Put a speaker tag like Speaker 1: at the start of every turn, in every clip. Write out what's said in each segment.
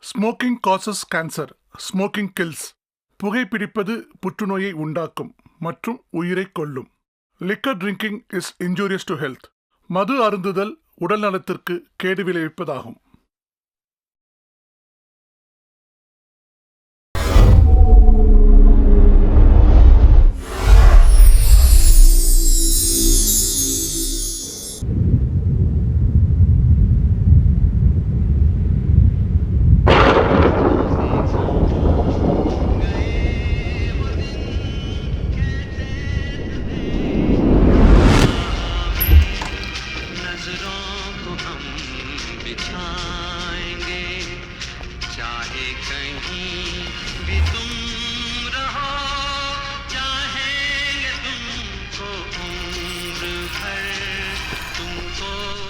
Speaker 1: Smoking causes cancer, smoking kills. புகைப்பிடிப்பது புற்றுநோயை உண்டாக்கும் மற்றும் உயிரை கொல்லும். Liquor drinking is injurious to health. மது அருந்துதல் உடல் நலத்திற்கு கேடு விளைவிப்பதாகும்.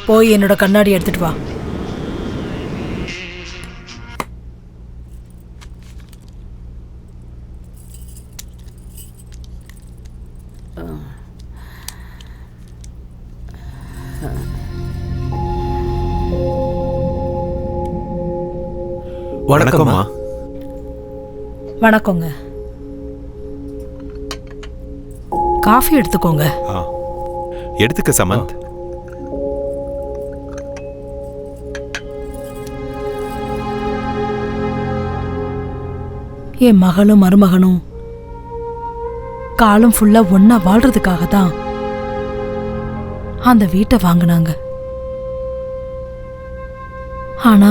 Speaker 2: போய் என்னோட கண்ணாடி எடுத்துட்டு வா.
Speaker 3: வணக்கம்மா.
Speaker 2: வணக்கங்க. காஃபி எடுத்துக்கோங்க.
Speaker 3: எடுத்துக்க சமந்த்.
Speaker 2: என் மகளும் மருமகனும் காலம் ஃபுல்லா ஒன்னா வாழ்றதுக்காக தான் அந்த வீட்டை வாங்கினாங்க. ஆனா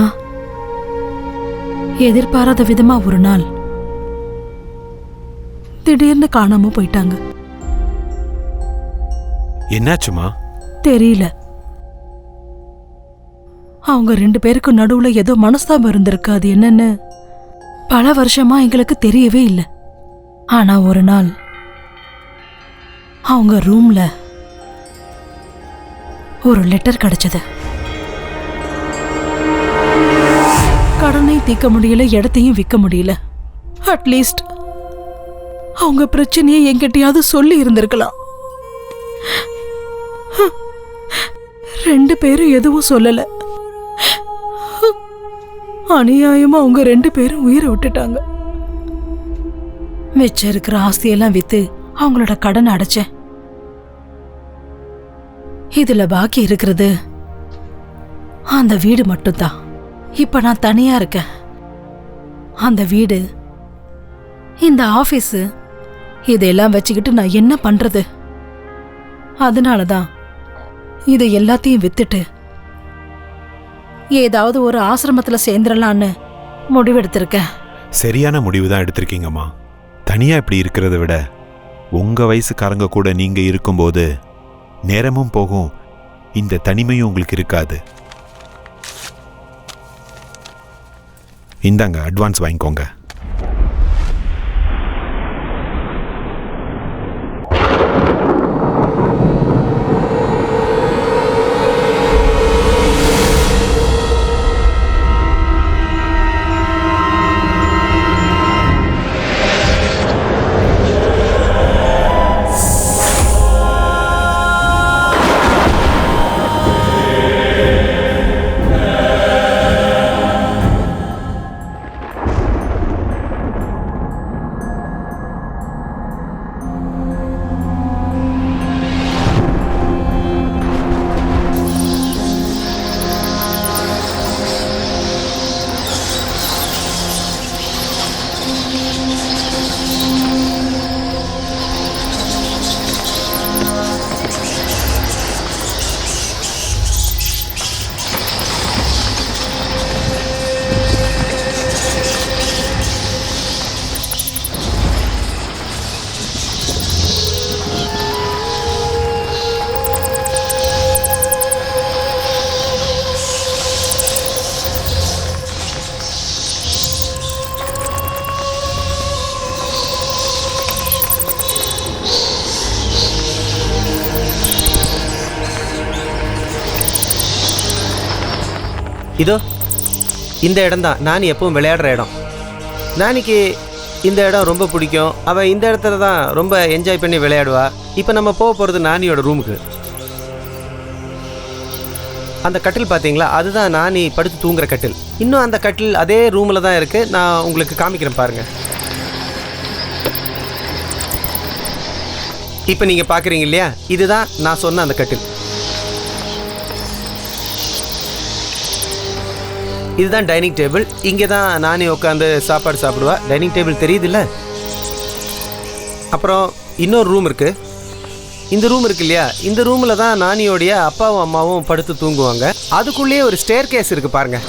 Speaker 2: எதிர்பாராத விதமா ஒரு நாள் திடீர்னு காணாம போயிட்டாங்க.
Speaker 3: என்னாச்சுமா?
Speaker 2: தெரியல. அவங்க 2 பேருக்கு நடுவுல ஏதோ மனஸ்தாபம் இருந்திருக்கு. அது என்னன்னு பல வருஷமா எங்களுக்கு தெரியவே இல்லை. ஆனா ஒரு நாள் அவங்க ரூம்ல ஒரு லெட்டர் கிடைச்சது. கடனை தீர்க்க முடியல, இடத்தையும் விற்க முடியல. அட்லீஸ்ட் அவங்க பிரச்சனையை என்கிட்டயாவது சொல்லி இருந்திருக்கலாம். 2 பேரும் எதுவும் சொல்லல. அநியாயமா அவங்க 2 பேரும் உயிரை விட்டுட்டாங்க. மிச்சம் இருக்கிற ஆஸ்தியெல்லாம் வித்து அவங்களோட கடனை அடைச்சேன். இதுல பாக்கி இருக்கிறது அந்த வீடு மட்டும்தான். இப்ப நான் தனியா இருக்கேன். அந்த வீடு, இந்த ஆபீஸ், இதெல்லாம் வச்சுக்கிட்டு நான் என்ன பண்றது? அதனாலதான் இதை எல்லாத்தையும் வித்துட்டு ஏதாவது ஒரு ஆசிரமத்துல சேர்ந்துடலான்னு முடிவெடுத்திருக்கேன்.
Speaker 3: சரியான முடிவு தான் எடுத்திருக்கீங்கம்மா. தனியா இப்படி இருக்கிறத விட உங்க வயசுக்காரங்க கூட நீங்க இருக்கும்போது நேரமும் போகும், இந்த தனிமையும் உங்களுக்கு இருக்காது. இந்தாங்க, அட்வான்ஸ் வாங்கிக்கோங்க.
Speaker 4: இதோ இந்த இடம் தான் நான் எப்பவும் விளையாடுற இடம். நாளைக்கு இந்த இடம் ரொம்ப பிடிக்கும். அவள் இந்த இடத்துல தான் ரொம்ப என்ஜாய் பண்ணி விளையாடுவா. இப்போ நம்ம போக போகிறது நானியோட ரூமுக்கு. அந்த கட்டில் பார்த்தீங்களா, அதுதான் நானி படுத்து தூங்குற கட்டில். இன்னும் அந்த கட்டில் அதே ரூமில் தான் இருக்குது. நான் உங்களுக்கு காமிக்கிறேன் பாருங்கள். இப்போ நீங்கள் பார்க்குறீங்க இல்லையா, இதுதான் நான் சொன்ன அந்த கட்டில். இதுதான் டைனிங் டேபிள். இங்கே தான் நானே உட்காந்து சாப்பாடு சாப்பிடுவா. டைனிங் டேபிள் தெரியுதுல்ல. அப்புறம் இன்னொரு ரூம் இருக்குது. இந்த ரூம் இருக்கு இல்லையா, இந்த ரூமில் தான் நானியோடைய அப்பாவும் அம்மாவும் படுத்து தூங்குவாங்க. அதுக்குள்ளேயே ஒரு ஸ்டேர் கேஸ் இருக்குது பாருங்கள்.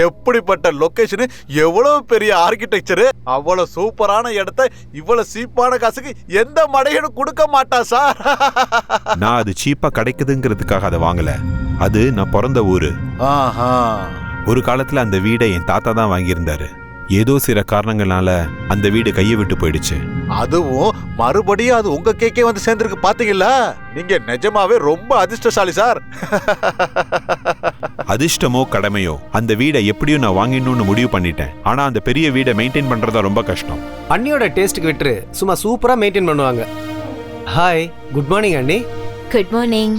Speaker 5: எப்படிப்பட்ட லொகேஷன், எவ்வளவு பெரிய ஆர்கிடெக்சர், அவ்வளவு சூப்பரான இடத்த இவ்வளவு சீப்பான காசுக்கு எந்த மடையனும் கொடுக்க மாட்டா சார்.
Speaker 3: நான் அது சீப்பா கிடைக்குதுங்கிறதுக்காக அதை வாங்கல. அது நான் பிறந்த ஊரு. ஒரு காலத்துல அந்த வீடை என் தாத்தா தான் வாங்கியிருந்தாரு. ஏதோ சில காரணங்களால அந்த வீடு கையை விட்டு போயிடுச்சு.
Speaker 5: அதுவும் மறுபடியும் அது உங்க கேக்கே வந்து சேர்ந்திருக்கு பாத்தீங்களா? நீங்க நிஜமாவே ரொம்ப அதிர்ஷ்டசாலி சார்.
Speaker 3: அதிர்ஷ்டமோ கடமையோ, அந்த வீடை எப்படியும் நான் வாங்கிடணும்னு முடிவு பண்ணிட்டேன். ஆனா அந்த பெரிய வீடை மெயின்டைன் பண்றதா ரொம்ப கஷ்டம்.
Speaker 4: அண்ணியோட டேஸ்ட்டுக்கு விட்டுரு, சும்மா சூப்பரா மெயின்டைன் பண்ணுவாங்க. ஹாய், குட் மார்னிங் அண்ணி.
Speaker 6: Good morning.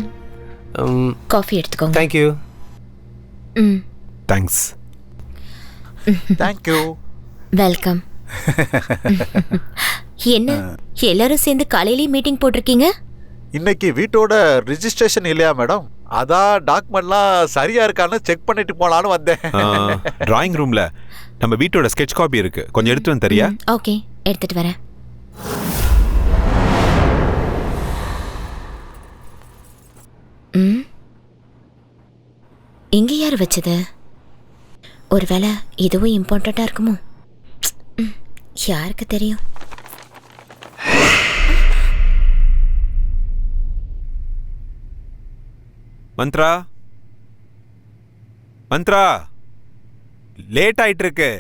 Speaker 6: காஃபி எடுத்துக்கோங்க.
Speaker 4: தேங்க்யூ.
Speaker 3: தேங்க்ஸ்.
Speaker 5: தேங்க்யூ.
Speaker 6: வெல்கம். என்ன எல்லாரும் சேர்ந்து காலையிலேயே மீட்டிங் போட்டிருக்கீங்க?
Speaker 5: இன்னைக்கு வீட்டோட ரிஜிஸ்ட்ரேஷன் இல்லையா மேடம்? அதான் டாக்குமெண்ட்லாம் சரியா இருக்கான்னு செக் பண்ணிட்டு போலான்னு வந்தேன்.
Speaker 3: டிராயிங் ரூம்ல நம்ம வீட்டோட ஸ்கெட்ச் காப்பி இருக்கு, கொஞ்சம் எடுத்து வந்து தரியா?
Speaker 6: ஓகே, எடுத்துட்டு வரேன். இங்க யார் வச்சது? ஒருவேளை இதுவும் இம்பார்ட்டண்டா இருக்குமோ? யாருக்கு தெரியும்?
Speaker 3: மந்த்ரா மந்த்ரா, லேட் ஆயிட்டு இருக்கு.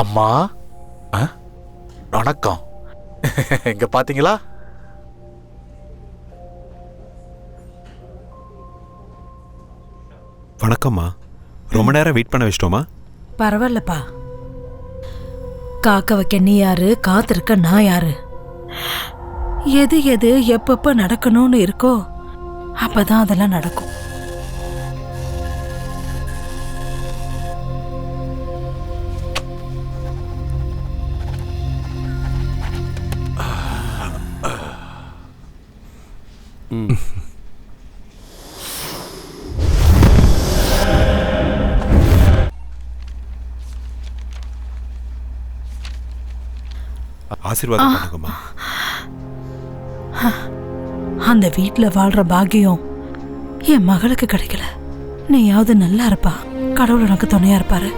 Speaker 5: அம்மா, வணக்கம். இங்க பாத்தீங்களா?
Speaker 3: வணக்கம்மா. ரொம்ப நேரம் வெயிட் பண்ண வச்சிட்டோமா?
Speaker 2: பரவாயில்லப்பா. காக்க வைக்க நீ யாரு, காத்திருக்க நான் யாரு? எது எது எப்பப்ப நடக்கணும்னு இருக்கோ அப்பதான் அதெல்லாம் நடக்கும்.
Speaker 3: ஆசீர்வாதம் பண்ணுங்கம்மா.
Speaker 2: அந்த வீட்ல வாழ்ற பாக்கியம் என் மகளுக்கு கிடைக்கல. நீயாவது நல்லா இருப்பா. கடவுள் உனக்கு துணையா இருப்பாரு.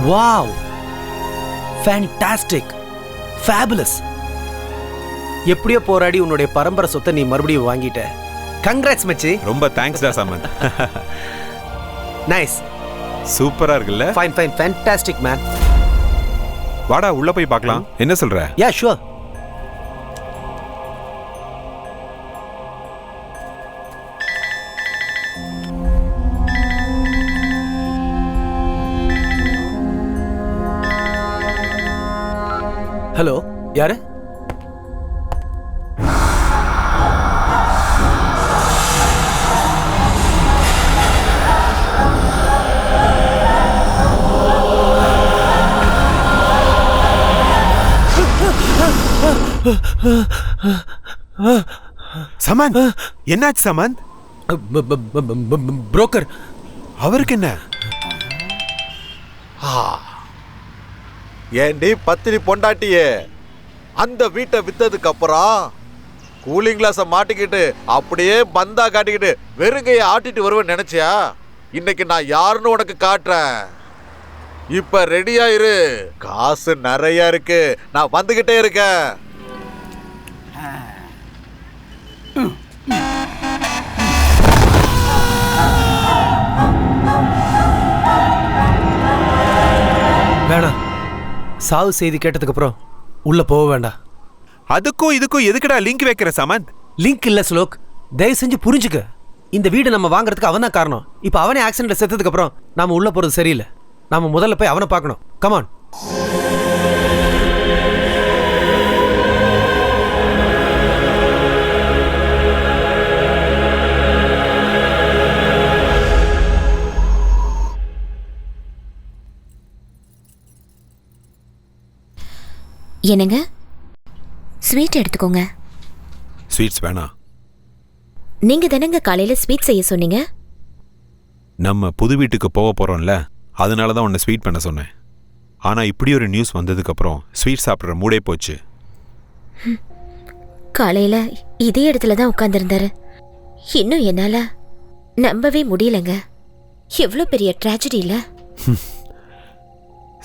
Speaker 4: Wow, fantastic, fabulous. எப்படியோ போராடி உன்னுடைய பரம்பரை சொத்தை நீ மறுபடியும் வாங்கிட்ட. கங்க்ராட்ஸ் மச்சி.
Speaker 3: ரொம்ப தேங்க்ஸ் டா சமந்த்.
Speaker 4: நைஸ்,
Speaker 3: சூப்பரா இருக்குல்ல?
Speaker 4: Fine fine, fantastic man.
Speaker 3: வாடா உள்ள போய் பார்க்கலாம். என்ன சொல்ற?
Speaker 4: Yeah sure. ஹலோ, யாரு?
Speaker 3: சமந்த், என்னாச்சு சமந்த்?
Speaker 4: புரோக்கர்.
Speaker 3: அவருக்கு என்ன?
Speaker 5: ஏண்டி பத்தினி பொண்டாட்டியே, அந்த வீட்டை வித்ததுக்கு அப்புறம் கூலிங் கிளாஸை மாட்டிக்கிட்டு அப்படியே பந்தா காட்டிக்கிட்டு வெறுங்கையை ஆட்டிட்டு வருவேன்னு நினைச்சியா? இன்னைக்கு நான் யாருன்னு உனக்கு காட்டுறேன். இப்ப ரெடியா இரு. காசு நிறைய இருக்கு, நான் வந்துகிட்டே இருக்கேன்.
Speaker 4: வேணாம், சாவு செய்தி கேட்டதுக்கு அப்புறம் உள்ள போக வேண்டாம்.
Speaker 3: அதுக்கும் இதுக்கும் எதுக்குடா லிங்க் வைக்கிற சமந்த்?
Speaker 4: லிங்க் இல்ல ஸ்லோக், தயவு செஞ்சு புரிஞ்சுக்க. இந்த வீடு நம்ம வாங்குறதுக்கு அவன் தான் காரணம். இப்போ அவனே ஆக்சிடென்ட்ல செத்ததுக்கு அப்புறம் நாம உள்ள போறது சரியில்லை. நாம முதல்ல போய் அவனை பார்க்கணும். கமான்.
Speaker 6: என்னங்க, ஸ்வீட் எடுத்துக்கோங்க.
Speaker 3: ஸ்வீட்ஸ் வேணாம்.
Speaker 6: நீங்க தானங்க காலையில ஸ்வீட் செய்ய சொன்னீங்க.
Speaker 3: நம்ம புது வீட்டுக்கு போக போறோம்ல, அதனால தான் உன்னை ஸ்வீட் பண்ண சொன்னேன். ஆனா இப்படி ஒரு நியூஸ் வந்ததுக்கு அப்புறம் ஸ்வீட் சாப்பிட்ற மூடே போச்சு.
Speaker 6: காலையில இதே இடத்துல தான் உட்கார்ந்துருந்தாரு. இன்னும் என்னால நம்பவே முடியலங்க. எவ்வளவு பெரிய ட்ராஜடி இல்ல?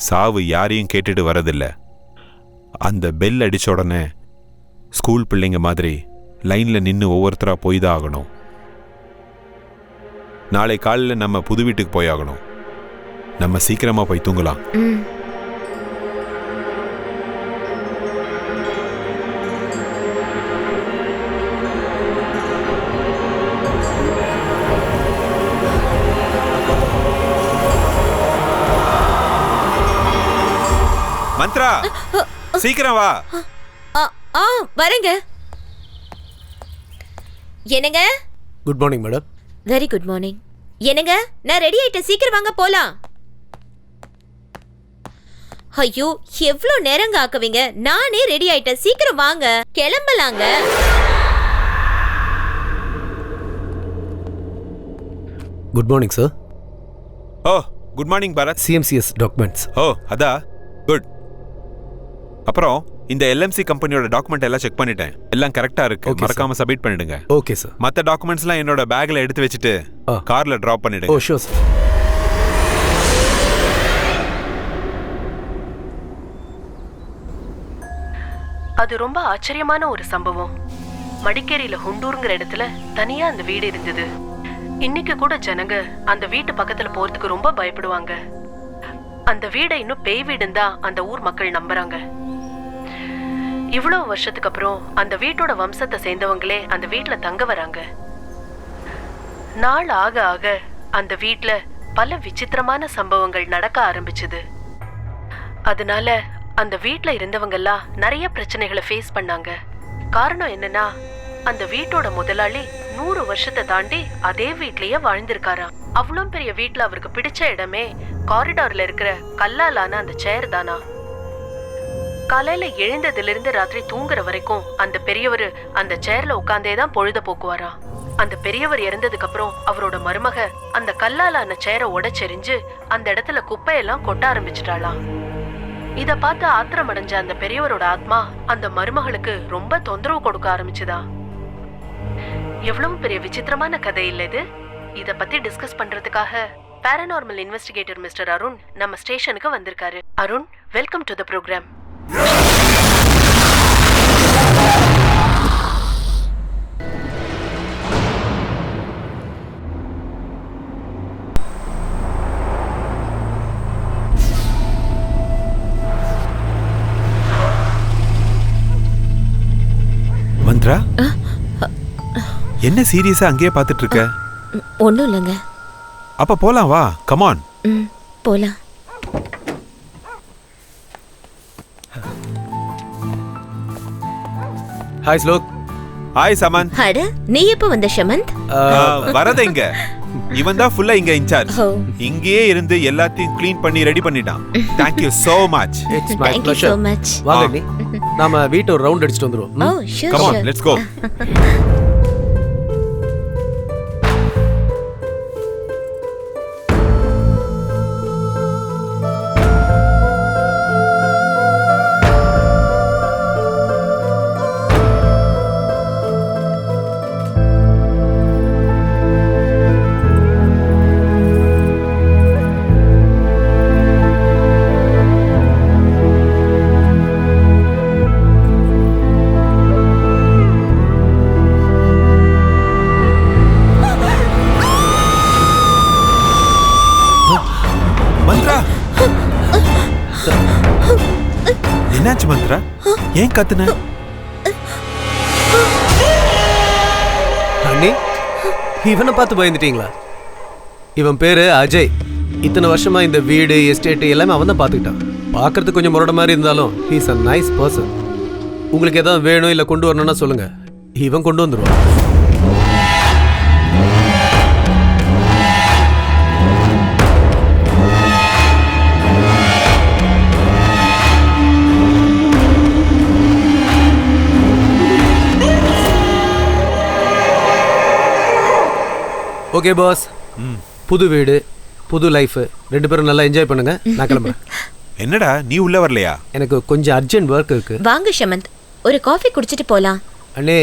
Speaker 3: சாவு யாரையும் கேட்டுட்டு வரதில்ல. அந்த பெல் அடிச்ச உடனே ஸ்கூல் பிள்ளைங்க மாதிரி லைன்ல நின்று ஒவ்வொருத்தரா போய் தான் ஆகணும். நாளை காலையில் நம்ம புது வீட்டுக்கு போய் ஆகணும். நம்ம சீக்கிரமா போய் தூங்கலாம். மந்த்ரா, சீக்கிரம் வா.
Speaker 6: வரேங்க. என்னங்க?
Speaker 4: Good morning madam.
Speaker 6: Very good morning. என்னங்க, நான் ரெடி ஆயிட்டேன், சீக்கிரம் வாங்க போலாம். ஐயோ, எவ்வளவு நேரங்க ஆக்குவீங்க? நானே ரெடி ஆயிட்டேன், சீக்கிரம் வாங்க, கிளம்பலாங்க.
Speaker 4: Good morning sir.
Speaker 3: Oh, good morning Bharath.
Speaker 4: CMCS documents.
Speaker 3: Oh, அதா குட். அப்புறம் இந்த LMC கம்பெனியோட டாக்குமெண்ட் எல்லாம் செக் பண்ணிட்டேன். எல்லாம் கரெக்டா இருக்கு.
Speaker 4: Okay,
Speaker 3: மறக்காம சப்மிட் பண்ணிடுங்க.
Speaker 4: Okay sir.
Speaker 3: மத்த டாக்குமெண்ட்ஸ்லாம் என்னோட பேக்ல எடுத்து வச்சுட்டு கார்ல டிராப்
Speaker 4: ஓ
Speaker 3: பண்ணிடுங்க.
Speaker 4: Sure sir.
Speaker 2: அது ரொம்ப ஆச்சரியமான ஒரு சம்பவம். மடிக்கேரியில ஹுண்டூருங்கிற இடத்துல தனியா அந்த வீடு இருந்தது. இன்னைக்கு கூட ஜனங்க அந்த வீட்டு பக்கத்துல போறதுக்கு ரொம்ப பயப்படுவாங்க. அந்த வீடை இன்னும் பேய் வீடுன்னு தான் அந்த ஊர் மக்கள் நம்புறாங்க. இவ்வளவு வருஷத்துக்கு அப்புறம் அந்த வீட்டோட வம்சத்தை சேர்ந்தவங்களே அந்த வீட்டுல தங்க வராங்க. நாள் ஆக ஆக அந்த வீட்டுல பல விசித்திரமான சம்பவங்கள் நடக்க ஆரம்பிச்சது. அதனால அந்த வீட்டுல இருந்தவங்கெல்லாம் நிறைய பிரச்சனைகளை ஃபேஸ் பண்ணாங்க. காரணம் என்னன்னா, அந்த வீட்டோட முதலாளி 100 வருஷத்தை தாண்டி அதே வீட்லயே வாழ்ந்திருக்காராம். அவ்வளோ பெரிய வீட்டுல அவருக்கு பிடிச்ச இடமே காரிடார்ல இருக்கிற கல்லாலான அந்த சேர் தானா. காலையில எழுந்ததுல இருந்து ராத்திரி தூங்குற வரைக்கும் அந்த பெரியவர் அந்த சேர்ல உட்கார்ந்தே தான் பொழுத போக்குவாராம். அந்த பெரியவர் இறந்ததுக்கு அப்புறம் அவரோட மருமக அந்த கல்லாலான சேரை உடைச்செறிஞ்சு அந்த இடத்துல குப்பையெல்லாம் கொட்ட ஆரம்பிச்சிட்டாளாம். இத பார்த்து ஆத்திரம் அடைஞ்ச அந்த பெரியவரோட ஆத்மா அந்த மருமகளுக்கு ரொம்ப தொந்தரவு கொடுக்க ஆரம்பிச்சுதா. எவ்வளவு பெரிய விசித்திரமான கதை இல்ல இது. இத பத்தி டிஸ்கஸ் பண்றதுக்காக பாராநார்மல் இன்வெஸ்டிகேட்டர் மிஸ்டர் அருண் நம்ம ஸ்டேஷனுக்கு வந்திருக்காரு. Arun, welcome to the programme.
Speaker 3: Mantra, என்ன சீரியஸா அங்கேயே பார்த்துட்டு இருக்க?
Speaker 6: ஒன்றும் இல்லைங்க.
Speaker 3: அப்ப போலாம் வா. கமான்.
Speaker 6: போலாம்.
Speaker 4: ஹாய் ஸ்லோக்.
Speaker 3: ஹாய் சமந்த்.
Speaker 6: அட, நீ எப்போ வந்த ஷமந்த்?
Speaker 3: வரத இங்க இவன் தான் ஃபுல்லா இங்க இன்சார்ஜ்.
Speaker 6: ஓ.
Speaker 3: இங்கேயே இருந்து எல்லாத்தையும் க்ளீன் பண்ணி ரெடி பண்ணிட்டான். Thank you so much.
Speaker 4: It's my
Speaker 6: Thank you
Speaker 4: pleasure.
Speaker 6: so much.
Speaker 4: வாங்க நீ. நாம வீட்டை ஒரு ரவுண்ட் அடிச்சிட்டு வந்துருவோம்.
Speaker 6: Oh, sure,
Speaker 3: Come on,
Speaker 6: sure.
Speaker 3: let's go. Mantra, என்னாச்சு மந்த்ரா? ஏன் கத்துன?
Speaker 4: அண்ணி, இவனை பார்த்து பயந்துட்டீங்களா? இவன் பேரு அஜய். இத்தனை வருஷமா இந்த வீடு எஸ்டேட் எல்லாமே அவன் தான் பார்த்துக்கிட்டான். பார்க்கறதுக்கு கொஞ்சம் முரட மாதிரி இருந்தாலும் ஹீஸ் அ நைஸ் பர்சன். உங்களுக்கு எதாவது வேணும் இல்லை கொண்டு வரணும்னா சொல்லுங்க, இவன் கொண்டு வந்துடுவான். ஓகே பாஸ், புது வீடு புது லைஃப், 2 பேரும் நல்லா என்ஜாய் பண்ணுங்க. நான் கிளம்புறேன்.
Speaker 3: என்னடா நீ உள்ள வரலையா?
Speaker 4: எனக்கு கொஞ்சம் அர்ஜென்ட் ஒர்க் இருக்கு.
Speaker 6: வாங்க ஷமந்த், ஒரு காஃபி குடிச்சிட்டு போலாம்.
Speaker 4: அண்ணே,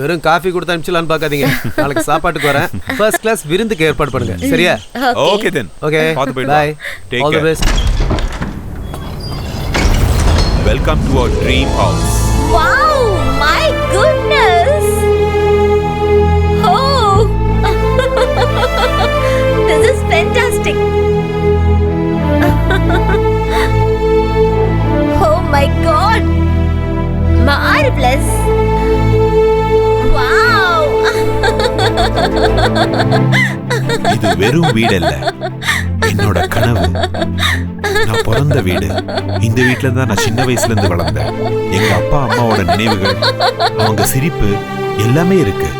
Speaker 4: வெறும் காஃபி கொடுத்து அனுப்பிச்சலான்னு பார்க்காதீங்க. நாளைக்கு சாப்பாட்டுக்கு வரேன். ஃபர்ஸ்ட் கிளாஸ் விருந்துக்கு ஏற்பாடு பண்ணுங்க. சரியா?
Speaker 3: Okay then.
Speaker 4: ஓகே,
Speaker 3: பார்த்து போயிடு.
Speaker 4: Bye.
Speaker 3: Take
Speaker 4: all the
Speaker 3: care.
Speaker 4: Best.
Speaker 3: Welcome to our dream house.
Speaker 6: Wow, my goodness. Oh. This is fantastic. Oh my god. Marvelous. Wow.
Speaker 3: இது வெறும் வீடு இல்ல, என்னோட கனவு. நான் பிறந்த வீடு. இந்த வீட்டுல தான் நான் சின்ன வயசுல இருந்து வளர்ந்தேன். எங்க அப்பா அம்மாவோட நினைவுகள், அவங்க சிரிப்பு எல்லாமே இருக்கு.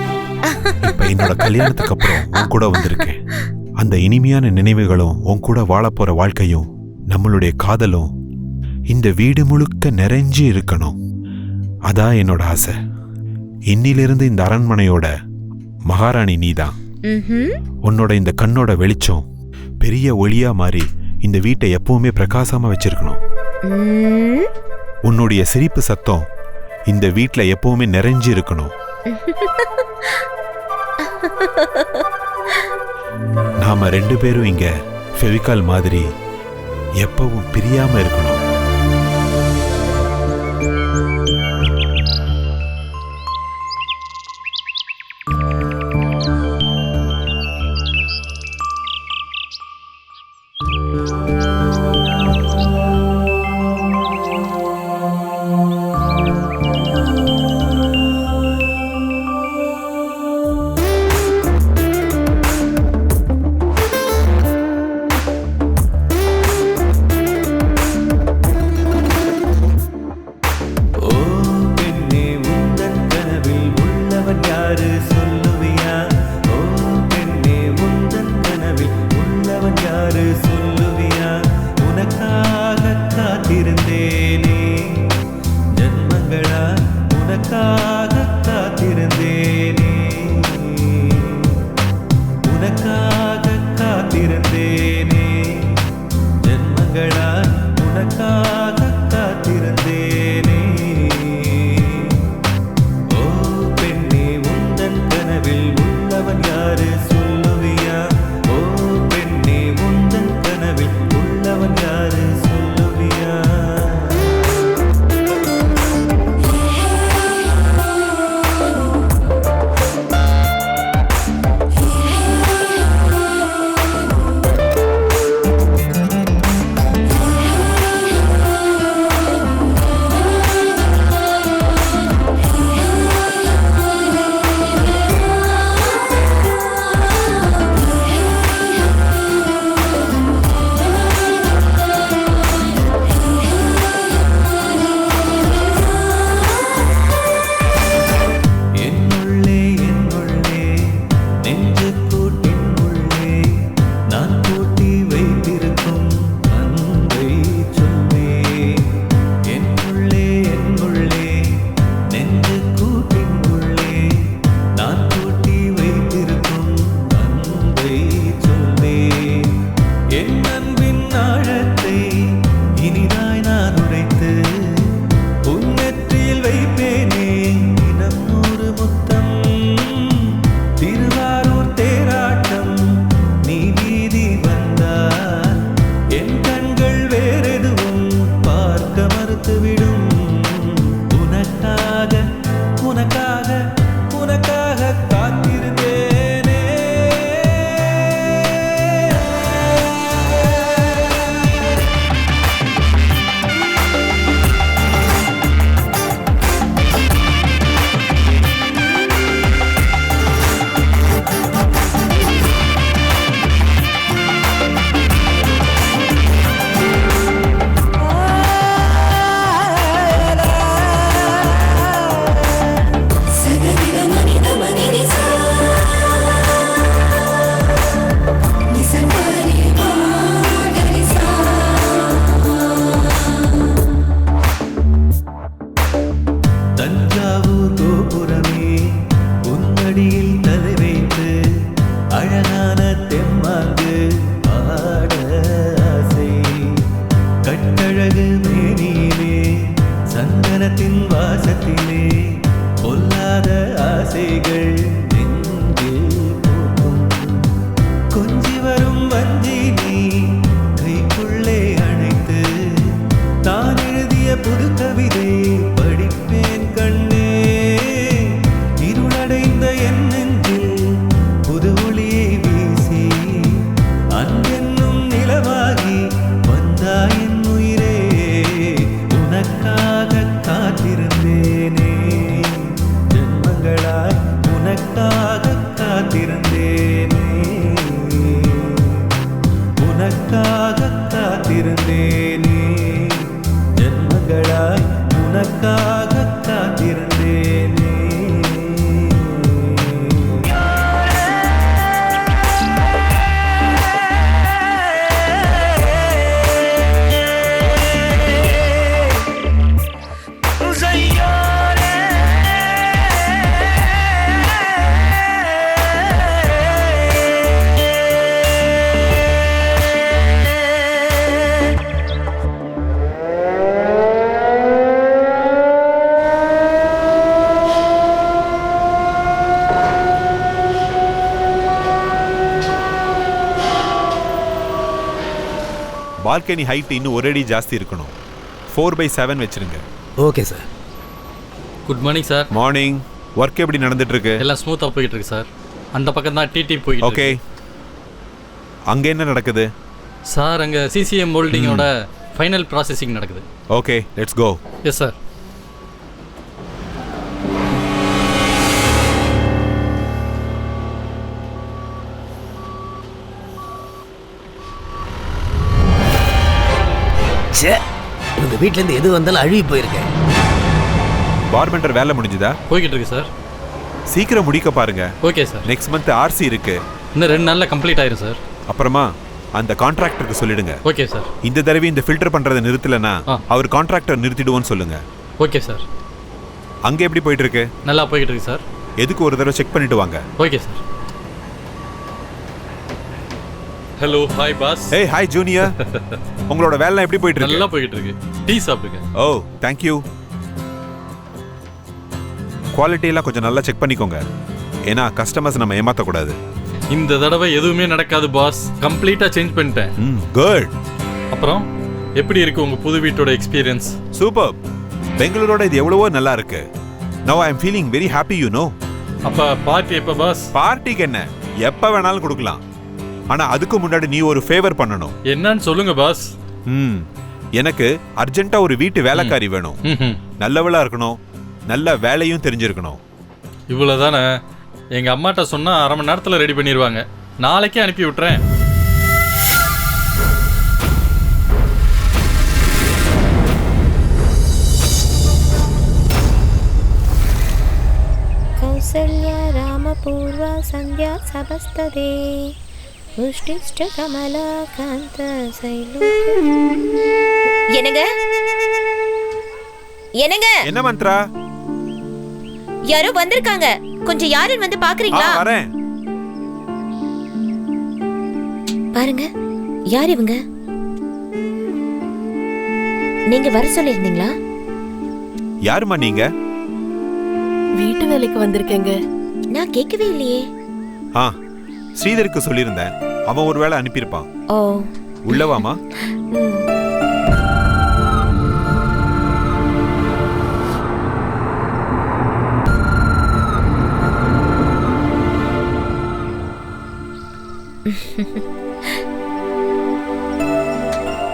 Speaker 3: இப்ப என்னோட கல்யாணத்துக்கு அப்புறம் உன் கூட வந்திருக்கேன். அந்த இனிமையான நினைவுகளும் உன் கூட வாழ போற வாழ்க்கையும் நம்மளுடைய காதலும் இந்த வீடு முழுக்க நிறைஞ்சு இருக்கணும். அதான் என்னோட ஆசை. இன்னிலிருந்து இந்த அரண்மனையோட மகாராணி நீதான். உன்னோட இந்த கண்ணோட வெளிச்சம் பெரிய ஒளியா மாறி இந்த வீட்டை எப்பவுமே பிரகாசமா வச்சிருக்கணும். உன்னுடைய சிரிப்பு சத்தம் இந்த வீட்டில் எப்பவுமே நிறைஞ்சு இருக்கணும். நாம 2 பேரும் இங்க ஃபெவிகால் மாதிரி எப்பவும் பிரியாம இருக்கணும்.
Speaker 7: உனக்காக
Speaker 3: பால்கனி ஹைட் இன்னும் ஒரு அடி ஜாஸ்தி இருக்கணும். 4/7 வச்சிருங்க.
Speaker 4: Okay sir.
Speaker 7: Good morning sir.
Speaker 3: Morning. Work எப்படி நடந்துட்டு இருக்கு?
Speaker 7: எல்லாம் ஸ்மூத்தாக போயிட்டு இருக்கு சார். அந்த பக்கம் தான் டிடி போயிட்டு
Speaker 3: ஓகே. அங்கே என்ன நடக்குது?
Speaker 7: சார் அங்கே சிசிஎம் மோல்டிங்கோட ஃபைனல் ப்ராசஸிங் நடக்குது.
Speaker 3: Okay, let's go.
Speaker 7: Yes sir.
Speaker 4: உங்க வீட்ல இருந்து எது வந்தாலும் அழுகி போயிருக்கேன்.
Speaker 3: பார்பெண்டர் வேலை முடிஞ்சுதா?
Speaker 7: போய்கிட்டு இருக்கு சார்.
Speaker 3: சீக்கிரம் முடிக்க பாருங்க.
Speaker 7: Okay sir.
Speaker 3: Next month RC இருக்கு.
Speaker 7: இன்னும் 2 நாளில் கம்ப்ளீட் ஆயிரும் சார்.
Speaker 3: அப்புறமா அந்த கான்ட்ராக்டருக்கு சொல்லிடுங்க.
Speaker 7: Okay sir.
Speaker 3: இந்த தடவை இந்த ஃபில்டர் பண்றதை நிறுத்தலைன்னா
Speaker 7: ஆ.
Speaker 3: அவர் கான்ட்ராக்டர் நிறுத்திடுவோன்னு சொல்லுங்க.
Speaker 7: Okay sir.
Speaker 3: அங்க எப்படி போயிட்டு இருக்கு?
Speaker 7: நல்லா போய்கிட்டு இருக்கு சார்.
Speaker 3: எதுக்கு ஒரு தடவை செக் பண்ணிட்டு வாங்க.
Speaker 7: Okay sir. Hello, hi boss.
Speaker 3: ஏய் ஹாய் ஜூனியர். உங்களோட வேலை எப்படி போயிட்டு இருக்கு?
Speaker 7: நல்லா போய்கிட்டு இருக்கு. டீ சாப்பிடுங்க.
Speaker 3: ஓ தேங்க் யூ. குவாலிட்டி எல்லாம் கொஞ்சம் நல்லா செக் பண்ணிக்கோங்க. ஏன்னா கஸ்டமர்ஸ் நம்ம ஏமாத்தக்கூடாது.
Speaker 7: இந்த தடவை எதுவுமே நடக்காது பாஸ். கம்ப்ளீட்டாக சேஞ்ச் பண்ணிட்டேன்.
Speaker 3: குட்.
Speaker 7: அப்புறம் எப்படி இருக்கு உங்க புது வீட்டோட எக்ஸ்பீரியன்ஸ்?
Speaker 3: சூப்பர். பெங்களூரோட இது எவ்வளவோ நல்லா இருக்கு. Now I am feeling very happy you know.
Speaker 7: அப்ப பார்ட்டி எப்ப பாஸ்?
Speaker 3: பார்ட்டிக்கு என்ன எப்ப வேணாலும் கொடுக்கலாம். ஆனா அதுக்கு முன்னாடி நீ ஒரு ஃபேவர் பண்ணணும்.
Speaker 7: என்னன்னு சொல்லுங்க பாஸ்.
Speaker 3: எனக்கு அர்ஜென்ட்டா ஒரு வீட்டு வேலைக்காரி வேணும். நல்லவளா இருக்கணும், நல்ல வேலையும் தெரிஞ்சிருக்கணும்.
Speaker 7: இவ்வளவுதானே? எங்க அம்மாட்ட சொன்னா 1/2 மணி நேரத்துல ரெடி பண்ணிடுவாங்க. நாளைக்கே அனுப்பி விட்டுறேன்.
Speaker 6: கௌசல்யா ராமபூர்வா சந்தியா சபஸ்ததே உஷ்டிஷ்ட கமலா காந்த சைலோ. என்னங்க என்னங்க?
Speaker 3: என்ன மந்த்ரா?
Speaker 6: யாரோ வந்திருக்காங்க. கொஞ்சம் யாருன்னு வந்து பாக்குறீங்களா?
Speaker 3: வரேன்.
Speaker 6: பாருங்க, யார் இவங்க? நீங்க வர சொல்லிருந்தீங்களா?
Speaker 3: யாருமா நீங்க?
Speaker 2: வீட்டு வேலைக்கு வந்திருக்கேங்க.
Speaker 6: நான் கேட்கவே இல்லையே.
Speaker 3: ஸ்ரீதருக்கு சொல்லியிருந்தேன். அவன் ஒரு வேளை அனுப்பியிருப்பான்.
Speaker 6: ஓ,
Speaker 3: உள்ளவாமா?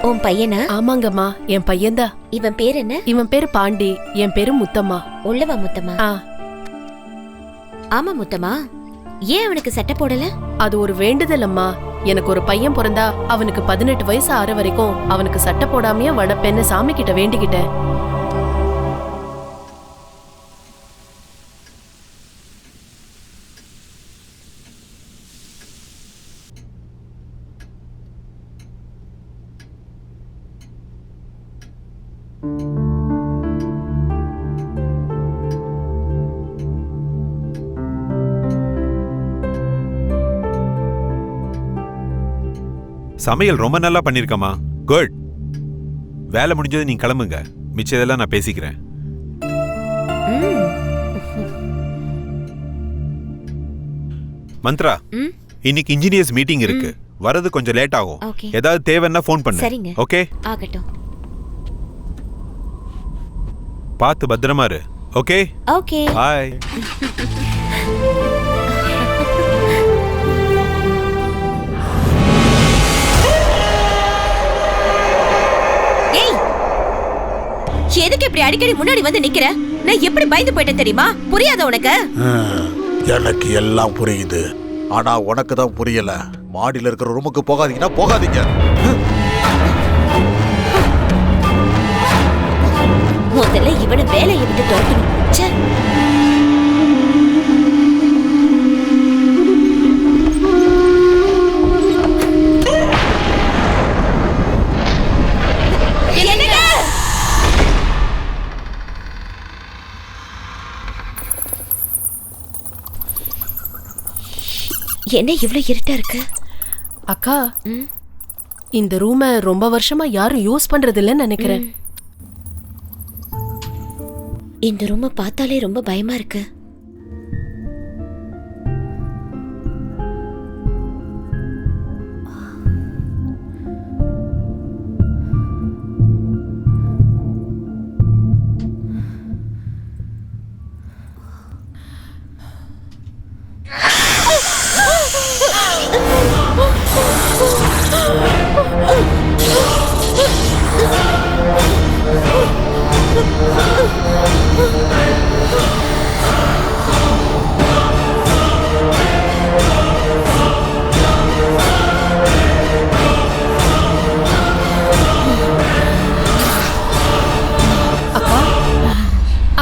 Speaker 6: உன் பையனா?
Speaker 2: ஆமாங்கம்மா, என் பையன்தான்.
Speaker 6: இவன் பேர் என்ன?
Speaker 2: இவன் பேரு பாண்டி, என் பேரு முத்தம்மா.
Speaker 6: உள்ளவா முத்தம்மா? ஆமா முத்தம்மா. ஏன் அவனுக்கு சட்டை போடல?
Speaker 2: அது ஒரு வேண்டுதல் அம்மா. எனக்கு ஒரு பையன் பிறந்தா அவனுக்கு 18 வயசு ஆற வரைக்கும் அவனுக்கு சட்டை போடாமையே வளர்ப்பேன்னு சாமி கிட்ட வேண்டிக்கிட்டேன்.
Speaker 3: சமையல் ரொம்ப நல்லா பண்ணிருக்கமா. குட். வேலை முடிஞ்சது நீங்க கிளம்புங்க. மிச்சதெல்லாம் நான் பேசிக்கிறேன். மந்த்ரா, இன்னைக்கு இன்ஜினியர்ஸ் மீட்டிங் இருக்கு. வரது கொஞ்சம் லேட் ஆகும். ஏதாவது தேவைன்னா ஃபோன் பண்ணு.
Speaker 6: சரிங்க.
Speaker 3: ஓகே?
Speaker 6: ஆகட்டும்.
Speaker 3: பார்த்து பத்திரமா இரு. ஓகே?
Speaker 6: ஓகே.
Speaker 3: பாய்.
Speaker 6: எதுக்கு இப்படி அடிக்கடி முன்னாடி வந்து நிக்கிற? நான் எப்படி பயந்து போயிட்டேன் தெரியுமா? புரியாத உனக்கு?
Speaker 5: எனக்கு எல்லாம் புரியுது. ஆனா உனக்கு தான் புரியல. மாடியில இருக்கிற ரூமுக்கு போகாதீங்கன்னா போகாதீங்க.
Speaker 6: முதல்ல இவனை வேலையை விட்டு துரத்தணும். என்ன இவ்வளவு இருட்டா இருக்கு?
Speaker 2: அக்கா, இந்த ரூமை ரொம்ப வருஷமா யாரும் யூஸ் பண்றது இல்லைன்னு நினைக்கிறேன்.
Speaker 6: இந்த ரூமை பார்த்தாலே ரொம்ப பயமா இருக்கு.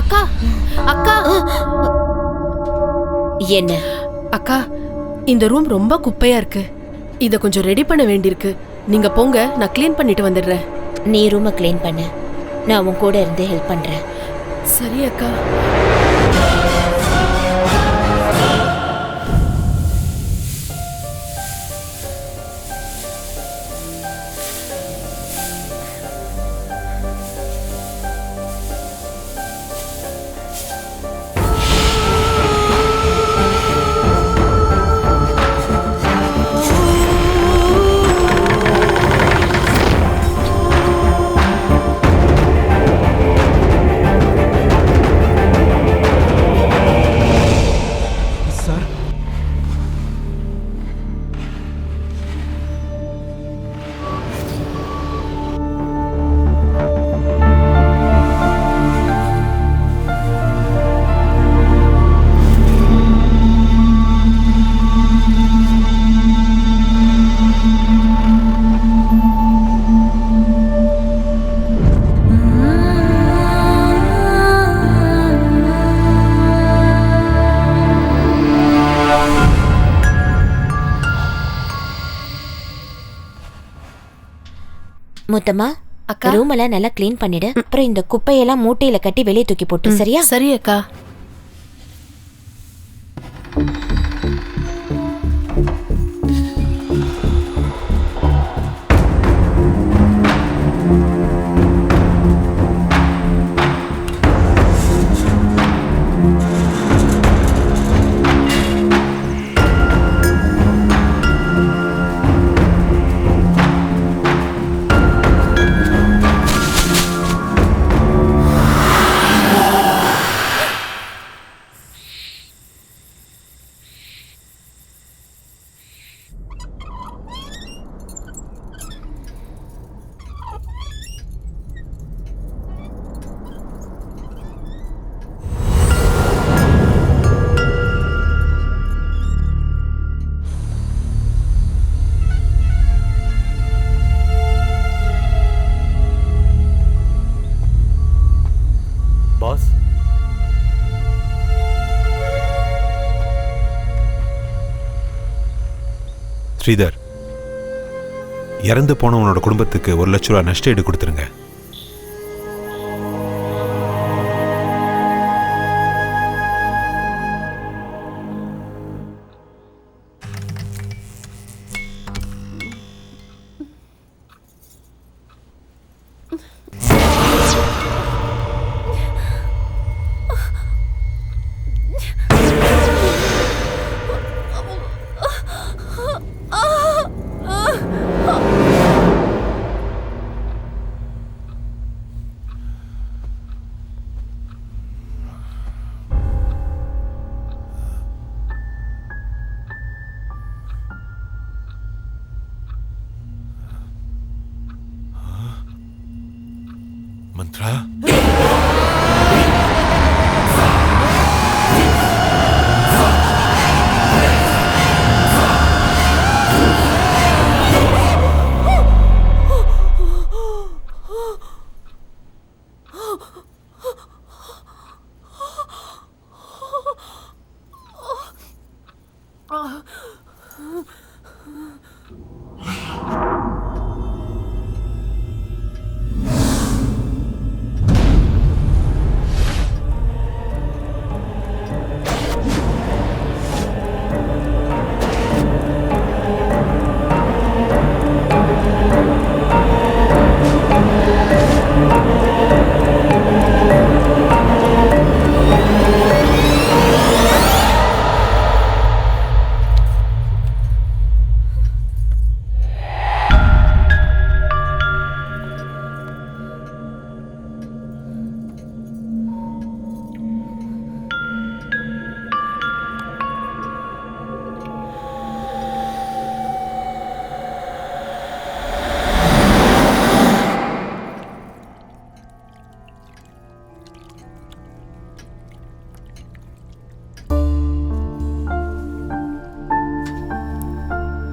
Speaker 2: அக்கா அக்கா
Speaker 6: என்ன?
Speaker 2: அக்கா, இந்த ரூம் ரொம்ப குப்பையா இருக்கு. இத கொஞ்சம் ரெடி பண்ண வேண்டியிருக்கு. நீங்க போங்க, நான் க்ளீன் பண்ணிட்டு வந்துடுறேன்.
Speaker 6: நீ ரூமை க்ளீன் பண்ணு, நான் உன் கூட இருந்து ஹெல்ப் பண்றேன்.
Speaker 2: சரி அக்கா.
Speaker 6: முத்தம்மா,
Speaker 2: அக்கா.
Speaker 6: ரூம் எல்லாம் நல்லா க்ளீன் பண்ணிடு. அப்புறம் இந்த குப்பையெல்லாம் மூட்டையில கட்டி வெளியே தூக்கி போட்டு, சரியா?
Speaker 2: சரி அக்கா.
Speaker 8: பாஸ்,
Speaker 3: ஸ்ரீதர், இறந்து போனவனோட குடும்பத்துக்கு 1 லட்ச ரூபா நஷ்ட ஈடு கொடுத்துருங்க. மந்த்ரா,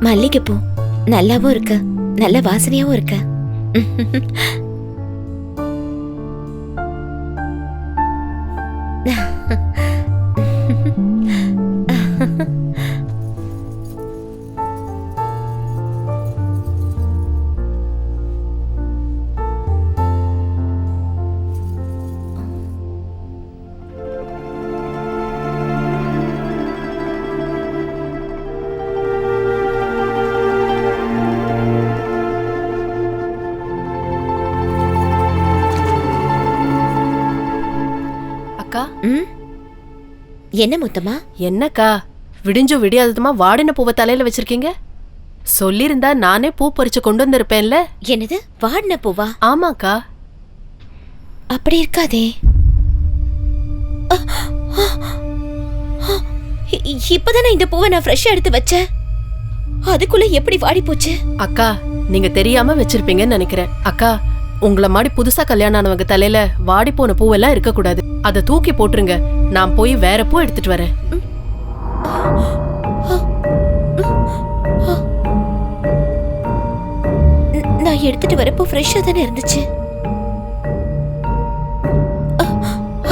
Speaker 6: மல்லிகைப்பூ நல்லாவும் இருக்கு, நல்ல வாசனையாவும் இருக்கு. என்ன முத்தமா?
Speaker 2: என்னக்கா விடிஞ்சோ விடியாததுமா வாடின பூவை தலையில வச்சிருக்கீங்க? சொல்லிருந்தா நானே பூ பறிச்சு கொண்டு வந்திருப்பேன்ல.
Speaker 6: என்னது வாடின பூவா?
Speaker 2: ஆமாக்கா.
Speaker 6: அப்படி இருக்காதே. இப்பதானே இந்த பூவை நான் ஃப்ரெஷ்ஷா எடுத்து வச்சேன். அதுக்குள்ள எப்படி வாடி போச்சு?
Speaker 2: அக்கா நீங்க தெரியாம வச்சிருப்பீங்கன்னு நினைக்கிறேன். அக்கா உங்களை மாதிரி புதுசா கல்யாணம் ஆனவங்க தலையில வாடி போன பூவெல்லாம் இருக்க கூடாது. அதை தூக்கி போட்டுருங்க. நான் போய் வேற பூ எடுத்துட்டு வரேன்.
Speaker 6: நான் எடுத்துட்டு வரப்போ ஃப்ரெஷ்ஷா தானே இருந்துச்சு.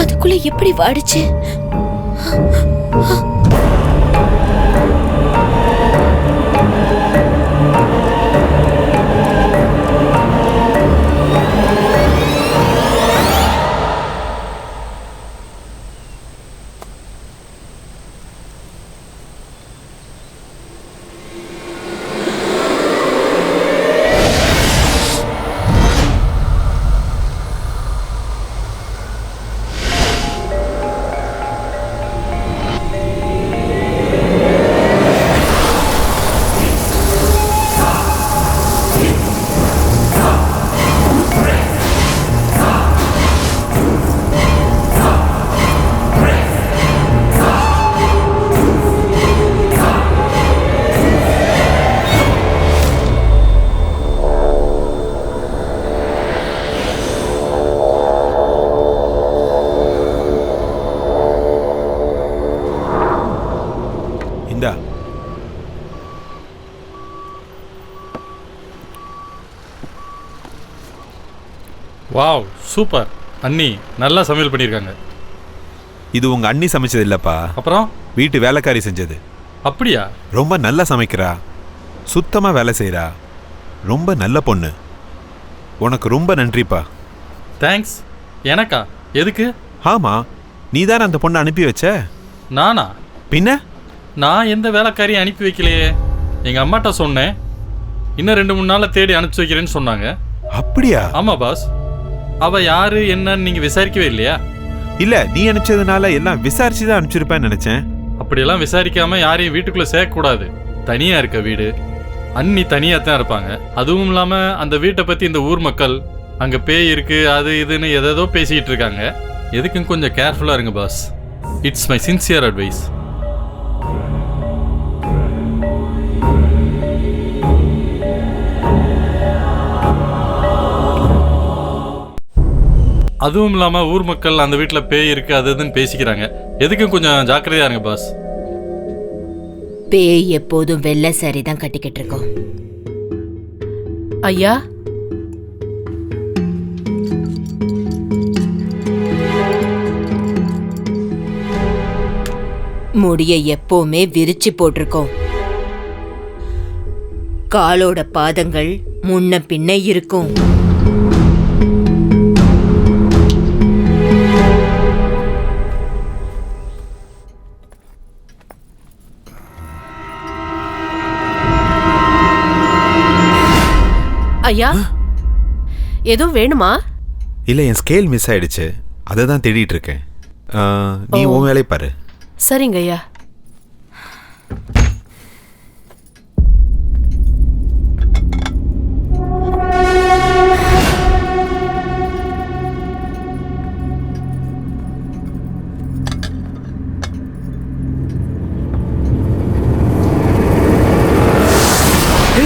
Speaker 6: அதுக்குள்ள எப்படி வாடிச்சு?
Speaker 7: Wow super. அண்ணி நல்லா சமையல் பண்ணியிருக்காங்க.
Speaker 3: இது உங்க அண்ணி சமைச்சது இல்லப்பா,
Speaker 7: அப்புறம்
Speaker 3: வீட்டு வேலைக்காரி செஞ்சது.
Speaker 7: அப்படியா?
Speaker 3: ரொம்ப நல்லா சமைக்கிறா, சுத்தமா வேலை செய்யறா, ரொம்ப நல்ல பொண்ணு. உனக்கு ரொம்ப நன்றிப்பா.
Speaker 7: தேங்க்ஸ். எனக்கா? எதுக்கு?
Speaker 3: ஆமா, நீ தானே அந்த பொண்ணை அனுப்பி வச்ச.
Speaker 7: நானா?
Speaker 3: பின்ன
Speaker 7: நான் எந்த வேலைக்காரியும் அனுப்பி வைக்கலையே. எங்க அம்மாட்ட சொன்னேன், இன்னும் 2-3 நாள்ல தேடி அனுப்பிச்சு வைக்கிறேன்னு சொன்னாங்க.
Speaker 3: அப்படியா?
Speaker 7: ஆமா பாஸ். அவ யாரு என்னன்னு நீங்க விசாரிக்கவே இல்லையா?
Speaker 3: இல்ல, நீ அனுப்பிச்சதுனால எல்லாம் விசாரிச்சு தான் அனுப்பிச்சிருப்பேன்னு நினைச்சேன்.
Speaker 7: அப்படியெல்லாம் விசாரிக்காம யாரையும் வீட்டுக்குள்ள சேர்க்க கூடாது. தனியா இருக்க வீடு, அண்ணி தனியா தான் இருப்பாங்க. அதுவும் இல்லாம அந்த வீட்டை பத்தி இந்த ஊர் மக்கள் அங்க பேய் இருக்கு அது இதுன்னு எதோ பேசிட்டு இருக்காங்க. எதுக்கும் கொஞ்சம் கேர்ஃபுல்லா இருங்க boss. It's my sincere advice. அதுவும் இல்லாம ஊர் மக்கள் அந்த வீட்டுல பேய் இருக்கு அது இதுன்னு பேசிக்கிறாங்க. எதுக்கும் கொஞ்சம் ஜாக்கிரதையா இருங்க பாஸ்.
Speaker 8: பேய் எப்போதும் வெள்ளை சாரி தான் கட்டிக்கிட்டு இருக்கோம்.
Speaker 2: ஐயா
Speaker 8: முடிய எப்பவுமே விரிச்சு போட்டிருக்கோம். காலோட பாதங்கள் முன்ன பின்ன இருக்கும்.
Speaker 2: ஐயா ஏதோ வேணுமா?
Speaker 3: இல்ல, என் ஸ்கேல் மிஸ் ஆயிடுச்சு, அதை தான் தேடிட்டு இருக்கேன். நீ உன் வேலையை பாரு.
Speaker 2: சரிங்க ஐயா.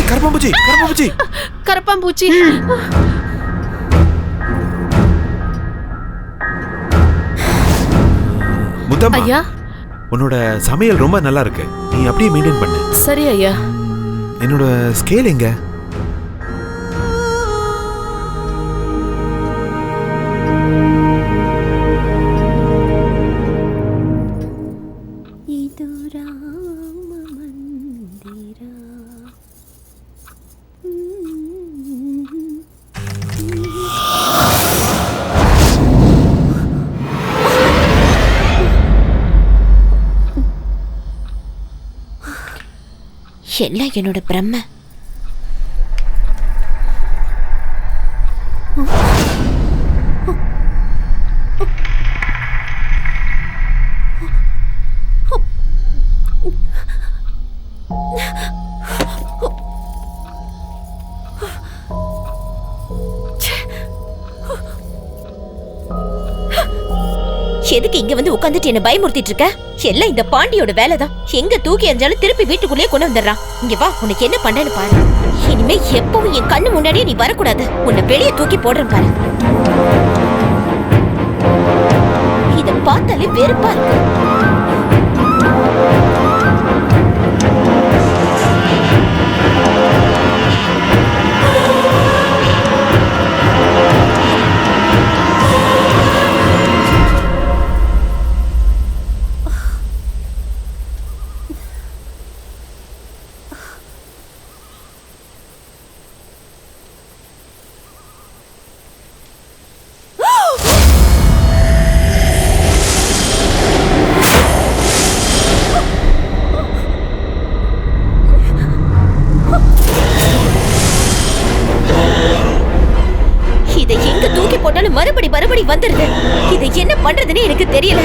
Speaker 3: கரப்பாம்பூச்சி, கரப்பாம்பூச்சி,
Speaker 2: கரப்பாம்பூச்சி.
Speaker 3: முத்தம்மா,
Speaker 2: ஐயா
Speaker 3: உன்னோட சமையல் ரொம்ப நல்லா இருக்கு, நீ அப்படியே மெயின்டைன் பண்ணு.
Speaker 2: சரி ஐயா.
Speaker 3: என்னோட ஸ்கேல் எங்க?
Speaker 6: எல்லாம் என்னோட பிரம்ம. எதுக்கு இங்க வந்து உட்காந்துட்டு என்ன பயமுறுத்திட்டு இருக்க? எல்லாம் இந்த பாண்டியோட வேலைதான். எங்க தூக்கி எறிஞ்சாலும் திருப்பி வீட்டுக்குள்ளேயே கொண்டு வந்துடுறான். இங்க வா, உனக்கு என்ன பண்ணேன்னு பாரு. இனிமே எப்பவும் என் கண்ணு முன்னாடியே நீ வரக்கூடாது. உன்னை வெளியே தூக்கி போடுறேன் பாரு. இத பார்த்தாலே வெறுப்பா இருக்கு. மறுபடி வந்துருது. இதை என்ன பண்றதுன்னு எனக்கு தெரியல.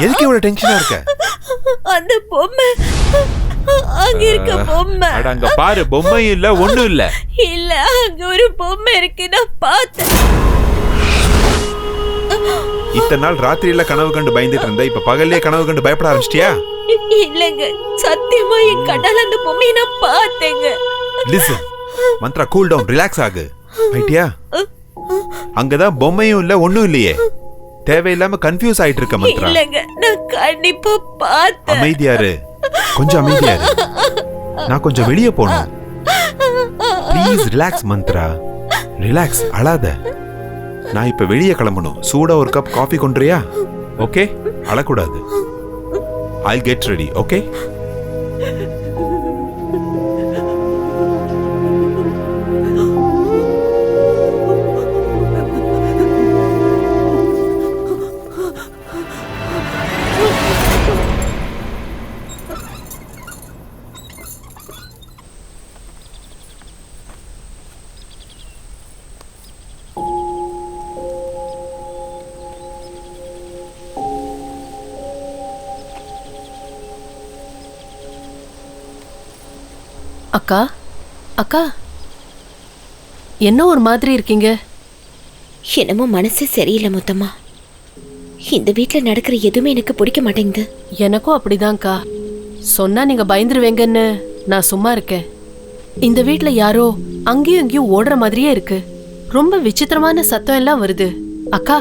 Speaker 3: எதுக்கு இவ்வளவு டென்ஷனா இருக்க?
Speaker 6: அந்த பொம்மை அங்க இருக்க பொம்மை.
Speaker 3: அட அங்க பாரு, பொம்மையும் இல்ல ஒண்ணும் இல்ல.
Speaker 6: இல்ல, அங்க ஒரு பொம்மை இருக்கு, நான் பார்த்தேன்.
Speaker 3: இத்தனை நாள் ராத்திரியில கனவு கண்டு பயந்துட்டு இருந்த, இப்ப பகல்லே கனவு கண்டு பயப்பட ஆரம்பிச்சிட்டியா?
Speaker 6: இல்லங்க, சத்தியமா என் கண்ணால அந்த பொம்மையை நான் பார்த்தேங்க.
Speaker 3: Listen Mantra, cool down, relax ஆகு. ஐட்டியா? அங்கதான் பொம்மையும் இல்ல ஒண்ணும் இல்லையே. தேவையில்லாம கன்ஃபியூஸ் ஆயிட்டு இருக்க மந்த்ரா.
Speaker 6: இல்லங்க, நான் கண்டிப்பா பார்த்தேன்.
Speaker 3: அமைதியாரு, கொஞ்சம் அமைதியாரு. நான் கொஞ்சம் வெளியே போகணும். ப்ளீஸ் ரிலாக்ஸ் மந்த்ரா, ரிலாக்ஸ், அழாத. நான் இப்ப வெளியே கிளம்பணும். சூடா ஒரு கப் காஃபி கொண்டுறியா? ஓகே, அழக்கூடாது. I'll get ready, okay?
Speaker 2: அக்கா, அக்கா, என்ன ஒரு மாதிரி இருக்கீங்க?
Speaker 6: என்னமோ மனசே சரியில்லை முத்தம்மா. இந்த வீட்டுல நடக்கிற எதுவுமே எனக்கு பிடிக்க மாட்டேங்குது.
Speaker 2: எனக்கும் அப்படிதான்க்கா. சொன்னா நீங்க பயந்துருவேங்கன்னு நான் சும்மா இருக்கேன். இந்த வீட்டுல யாரோ அங்கேயும் இங்கேயும் ஓடுற மாதிரியே இருக்கு. ரொம்ப விசித்திரமான சத்தம் எல்லாம் வருது. அக்கா,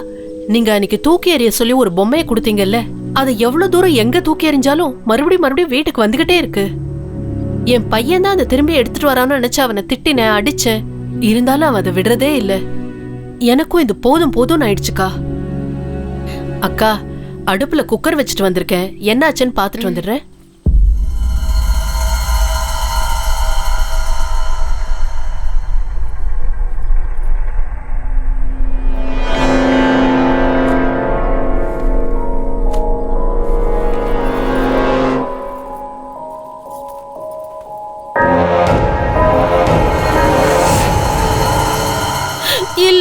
Speaker 2: நீங்க அன்னைக்கு தூக்கி எறிய சொல்லி ஒரு பொம்மையை கொடுத்தீங்கல்ல, அதை எவ்வளவு தூரம் எங்க தூக்கி எறிஞ்சாலும் மறுபடியும் வீட்டுக்கு வந்துகிட்டே இருக்கு. என் பையன் தான் அதை திரும்பி எடுத்துட்டு வரான்னு நினைச்சு அவனை திட்டினேன், அடிச்சேன். இருந்தாலும் அவன் அதை விடுறதே இல்லை. எனக்கும் இது போதும் போதும்னு ஆயிடுச்சுக்கா. அக்கா, அடுப்புல குக்கர் வச்சுட்டு வந்திருக்கேன், என்னாச்சுன்னு பாத்துட்டு வந்துடுறேன்.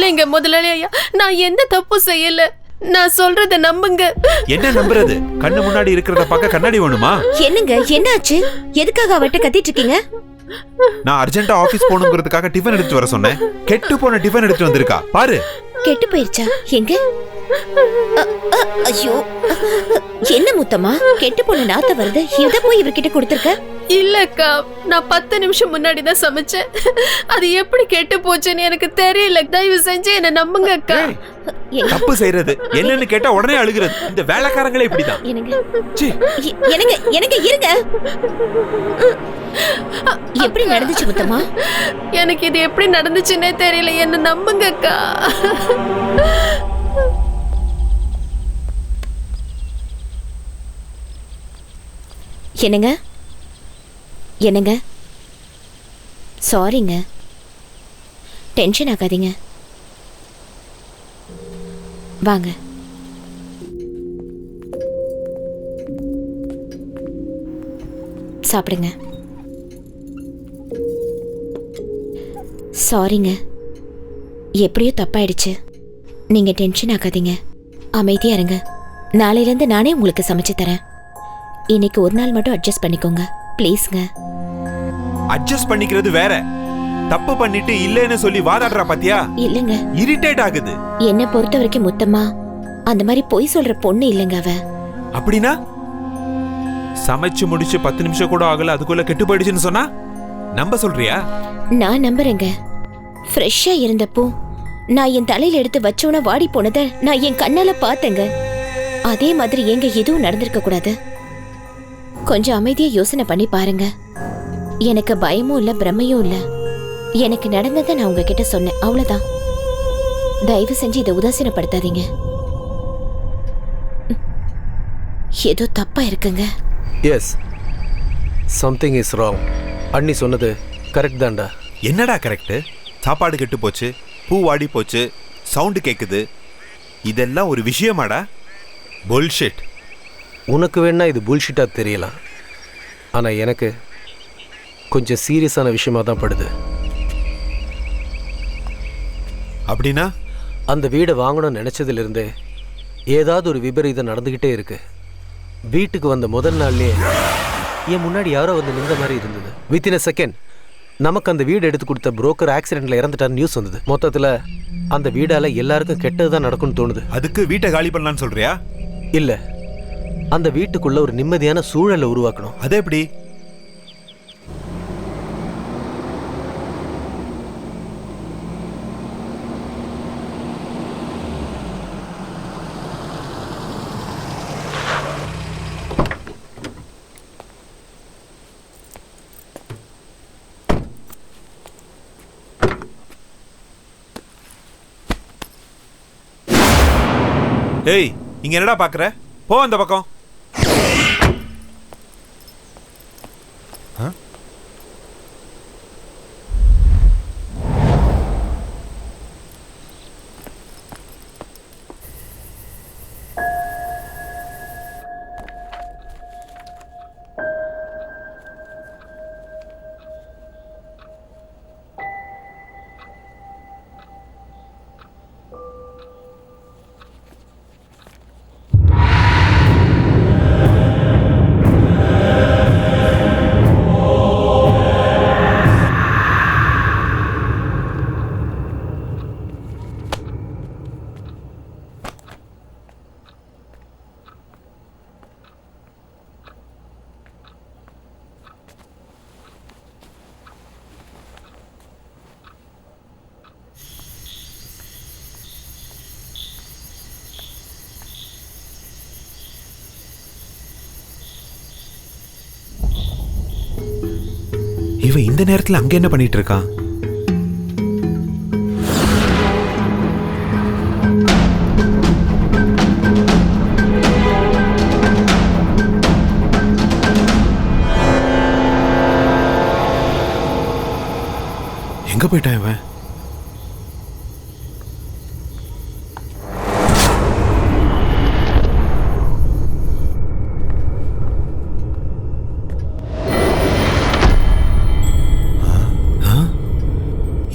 Speaker 2: இல்லைங்க முதலாளி ஐயா, நான் எந்த தப்பு செய்யல. நான் சொல்றத நம்புங்க.
Speaker 3: என்ன நம்புறது? கண்ணு முன்னாடி இருக்கிறத பார்க்க கண்ணாடி வேணுமா?
Speaker 6: என்னங்க என்னாச்சு? எதுக்காக அவட்ட கத்திட்டு இருக்கீங்க?
Speaker 3: நான் அர்ஜென்ட்டா ஆபீஸ் போகணுங்கிறதுக்காக டிஃபன் எடுத்து வர சொன்னேன். கெட்டு போன டிஃபன் எடுத்து வந்திருக்கா பாரு.
Speaker 6: கெட்டு போயிருச்சா? எங்க? ஐயோ, என்ன முத்தம்மா கெட்டு போன நாத்த வருது? இத போய் இவர்கிட்ட கொடுத்துருக்க?
Speaker 2: இல்லக்கா, நான் 10 நிமிஷம் முன்னாடி தான் சமைச்சேன். அது எப்படி கெட்டு போச்சுன்னு எனக்கு தெரியல. தயவு செஞ்சு என்ன நம்புங்க அக்கா.
Speaker 3: தப்பு செய்யறது என்னன்னு கேட்டா உடனே அழுகிறது. இந்த வேலைக்காரங்களே இப்படிதான்.
Speaker 6: எனக்கு இருங்க. எப்படி நடந்துச்சு முத்தம்மா?
Speaker 2: எனக்கு இது எப்படி நடந்துச்சுன்னே தெரியல. என்ன நம்புங்க அக்கா.
Speaker 6: என்னங்க என்னங்க? சாரிங்க, டென்ஷன் ஆகாதீங்க. வாங்க. சாப்பிடுங்க. சாரிங்க, எப்படியோ தப்பாயிடுச்சு. நீங்க டென்ஷன் ஆகாதீங்க, அமைதியா இருங்க. நாளையிலேருந்து நானே உங்களுக்கு சமைச்சு தரேன். இன்னைக்கு ஒரு நாள் மட்டும் அட்ஜஸ்ட் பண்ணிக்கோங்க ப்ளீஸ்ங்க.
Speaker 3: அட்ஜஸ்ட் பண்ணிக்கிறது வேற, தப்பு பண்ணிட்டு இல்லைன்னு சொல்லி வாதாடுறா பாத்தியா?
Speaker 6: இல்லங்க,
Speaker 3: இரிட்டேட் ஆகுது.
Speaker 6: என்ன பொறுத்த வரைக்கும் முத்தம்மா அந்த மாதிரி பொய் சொல்ற பொண்ணு இல்லங்க அவ.
Speaker 3: அப்படின்னா சமைச்சு முடிச்சு 10 நிமிஷம் கூட ஆகல, அதுக்குள்ள கெட்டு போயிடுச்சுன்னு சொன்னா நம்ப சொல்றியா?
Speaker 6: நான் நம்புறேங்க. ஃப்ரெஷ்ஷா இருந்தப்போ நான் என் தலையில எடுத்து வச்சோன்னா வாடி போனதை நான் என் கண்ணால பார்த்தேங்க. அதே மாதிரி எங்க எதுவும் நடந்திருக்க கூடாது. கொஞ்சம் அமைதியா யோசனை பண்ணி பாருங்க. எனக்கு பயமும் இல்ல, பிரமையும் இல்ல. எனக்கு நடந்ததை நான் உங்ககிட்ட சொன்னேன், அவ்வளவுதான். தயவு செஞ்சு இதை உதாசீனப்படுத்தாதீங்க. ஏதோ தப்பா இருக்குங்க.
Speaker 4: Yes, something is wrong. அண்ணி சொன்னது கரெக்ட் தான்டா.
Speaker 3: என்னடா கரெக்ட்? சாப்பாடு கெட்டு போச்சு, பூ வாடி போச்சு, சவுண்டு கேக்குது, இதெல்லாம் ஒரு விஷயமாடா? புல்ஷிட்.
Speaker 4: உனக்கு வேணா இது புல்ஷிட்டா தெரியலாம், ஆனா எனக்கு கொஞ்சம் சீரியஸான விஷயமா தான் படுது.
Speaker 3: அப்படின்னா
Speaker 4: அந்த வீடை வாங்கணும்னு நினைச்சதுலேருந்தே ஏதாவது ஒரு விபரீதம் நடந்துகிட்டே இருக்கு. வீட்டுக்கு வந்த முதல் நாள்லயே என் முன்னாடி யாரோ வந்து நின்ற மாதிரி இருந்தது. வித்தின் அ செகண்ட் நமக்கு அந்த வீடு எடுத்து கொடுத்த புரோக்கர் ஆக்சிடென்ட்ல இறந்துட்டான்னு நியூஸ் வந்தது. மொத்தத்துல அந்த வீடால எல்லாருக்கும் கெட்டதுதான் நடக்கும்னு தோணுது.
Speaker 3: அதுக்கு வீட்டை காலி பண்ணலான்னு சொல்றியா?
Speaker 4: இல்ல, அந்த வீட்டுக்குள்ள ஒரு நிம்மதியான சூழலை உருவாக்கணும்.
Speaker 3: அது எப்படி? ஏய், இங்க என்னடா பாக்குற? போ அந்த பக்கம். இவன் இந்த நேரத்துல அங்க என்ன பண்ணிட்டு இருக்கான்? எங்க போயிட்டான் இவன்?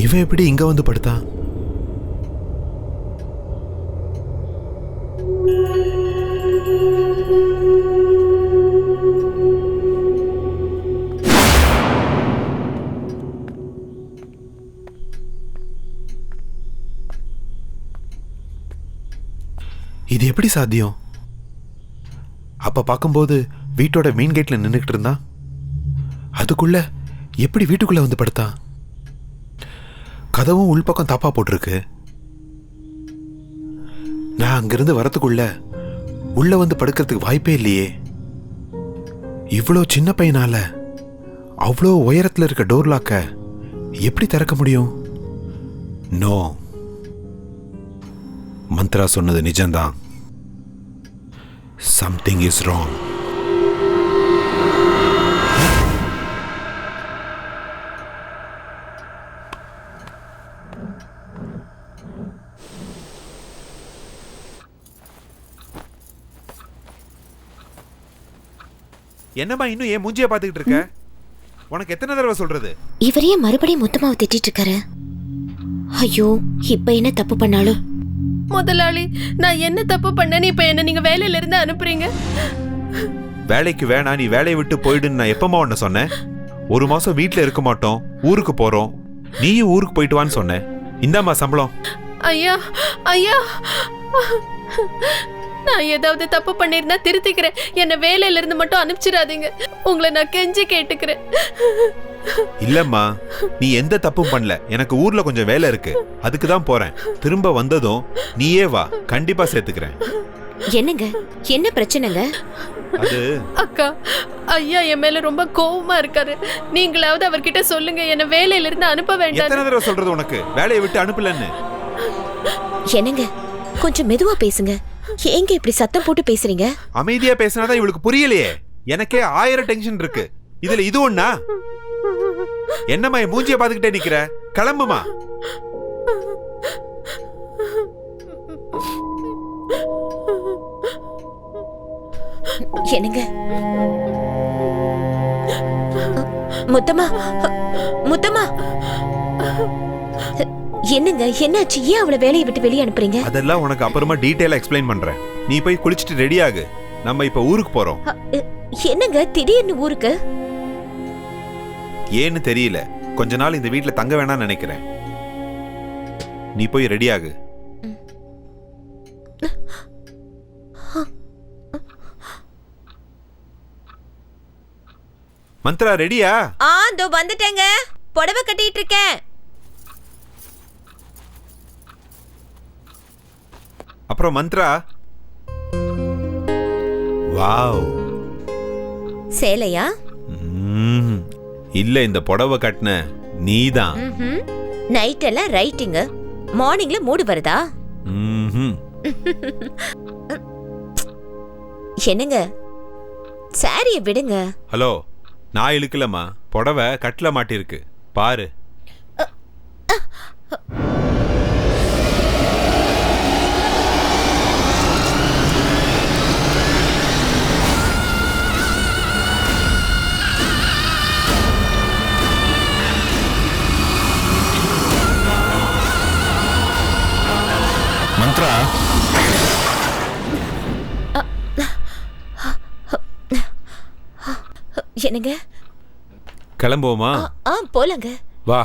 Speaker 3: இவன் எப்படி இங்க வந்து படுத்தான்? இது எப்படி சாத்தியம்? அப்ப பார்க்கும்போது வீட்டோட மெயின் கேட்ல நின்றுகிட்டு இருந்தான். அதுக்குள்ள எப்படி வீட்டுக்குள்ள வந்து படுத்தான்? கதவும் உள்பக்கம் தாப்பா போட்டிருக்கு. நான் அங்கிருந்து வரத்துக்குள்ள உள்ள வந்து படுக்கிறதுக்கு வாய்ப்பே இல்லையே. இவ்வளோ சின்ன பையனால அவ்வளோ உயரத்தில் இருக்க டோர் லாக்க எப்படி திறக்க முடியும்? நோ, மந்த்ரா சொன்னது நிஜம்தான். Something is wrong. என்னம்மா இன்னும் ஏன் மூஞ்சிய பாத்துக்கிட்டு இருக்க? உனக்கு எத்தனை தடவை சொல்றது?
Speaker 6: இவரையே மறுபடியும் முத்தமாவை திட்டிட்டு இருக்காரு. ஐயோ, இப்ப என்ன தப்பு பண்ணாலும்?
Speaker 2: முதலாளி, நான் என்ன தப்பு பண்ணேன்னு இப்ப என்ன நீங்க வேலையில இருந்து அனுப்புறீங்க?
Speaker 3: வேலைக்கு வேணா, நீ வேலையை விட்டு போயிடுன்னு நான் எப்பமா உன்ன சொன்னேன்? 1 மாசம் வீட்டுல இருக்க மாட்டோம், ஊருக்கு போறோம். நீயும் ஊருக்கு போயிட்டு வான்னு சொன்னேன். இந்தாம்மா சம்பளம்.
Speaker 2: ஐயா ஐயா, நான் ஏதாவது தப்பு பண்ணிருந்தா திருத்திக்கிறேன். என்ன வேலையில இருந்து மட்டும் அனுப்பிச்சிடாதீங்க. உங்களை நான் கெஞ்சி கேட்டுக்கிறேன்.
Speaker 3: இல்லம்மா, நீ எந்த தப்பும் பண்ணல. எனக்கு ஊர்ல கொஞ்சம் வேலை இருக்கு, அதுக்கு தான் போறேன். திரும்ப வந்ததும் நீயே வா, கண்டிப்பா சேர்த்துக்கிறேன்.
Speaker 6: என்னங்க, என்ன பிரச்சனைங்க?
Speaker 3: அது
Speaker 2: அக்கா, ஐயா என் மேல ரொம்ப கோவமா இருக்காரு. நீங்களாவது அவர்கிட்ட சொல்லுங்க, என்ன வேலையில இருந்து அனுப்ப வேண்டாம்.
Speaker 3: எத்தனை தடவை சொல்றது உனக்கு வேலையை விட்டு அனுப்பலன்னு?
Speaker 6: என்னங்க, கொஞ்சம் மெதுவா பேசுங்க. ஏங்க இப்படி சத்தம் போட்டு பேசுறீங்க?
Speaker 3: அமைதியா பேசினாதான் இவளுக்கு புரியலையே. எனக்கே 1000 டென்ஷன் இருக்கு, இதுல இது ஒண்ணா? என்னம்மா மூஞ்சிய பாத்துக்கிட்டே நிக்கிற? கிளம்புமா.
Speaker 6: என்னங்க, முத்தம்மா, முத்தம்மா, என்னங்க என்னாச்சு? ஏன் அவளை வேலையை விட்டு வெளியே அனுப்புறீங்க?
Speaker 3: அதெல்லாம் உனக்கு அப்புறமா டீடைலா எக்ஸ்பிளைன் பண்றேன். நீ போய் குளிச்சிட்டு ரெடி ஆகு, நம்ம இப்ப ஊருக்கு போறோம்.
Speaker 6: என்னங்க திடீர்னு ஊருக்கு?
Speaker 3: ஏன்னு தெரியல, கொஞ்ச நாள் இந்த வீட்டுல தங்க வேணாம்னு நினைக்கிறேன். நீ போய் ரெடி ஆகு. மந்த்ரா ரெடியா?
Speaker 6: இதோ வந்துட்டேங்க. புடவை கட்டிட்டு இருக்கேன்.
Speaker 3: அப்புறம் மந்த்ரா, வாவ்,
Speaker 6: சேலையா?
Speaker 3: இல்ல, இந்த புடவை கட்டின நீதான்.
Speaker 6: நைட் எல்லாம் ரைட்டிங், மார்னிங்ல மூடு வருதா? என்னங்க, சாரிய விடுங்க.
Speaker 3: ஹலோ, நான் இழுக்கலம்மா, புடவை கட்டில மாட்டிருக்கு பாரு. மந்த்ரா,
Speaker 6: என்னங்க,
Speaker 3: கிளம்புவோமா?
Speaker 6: போலங்க.
Speaker 3: வா.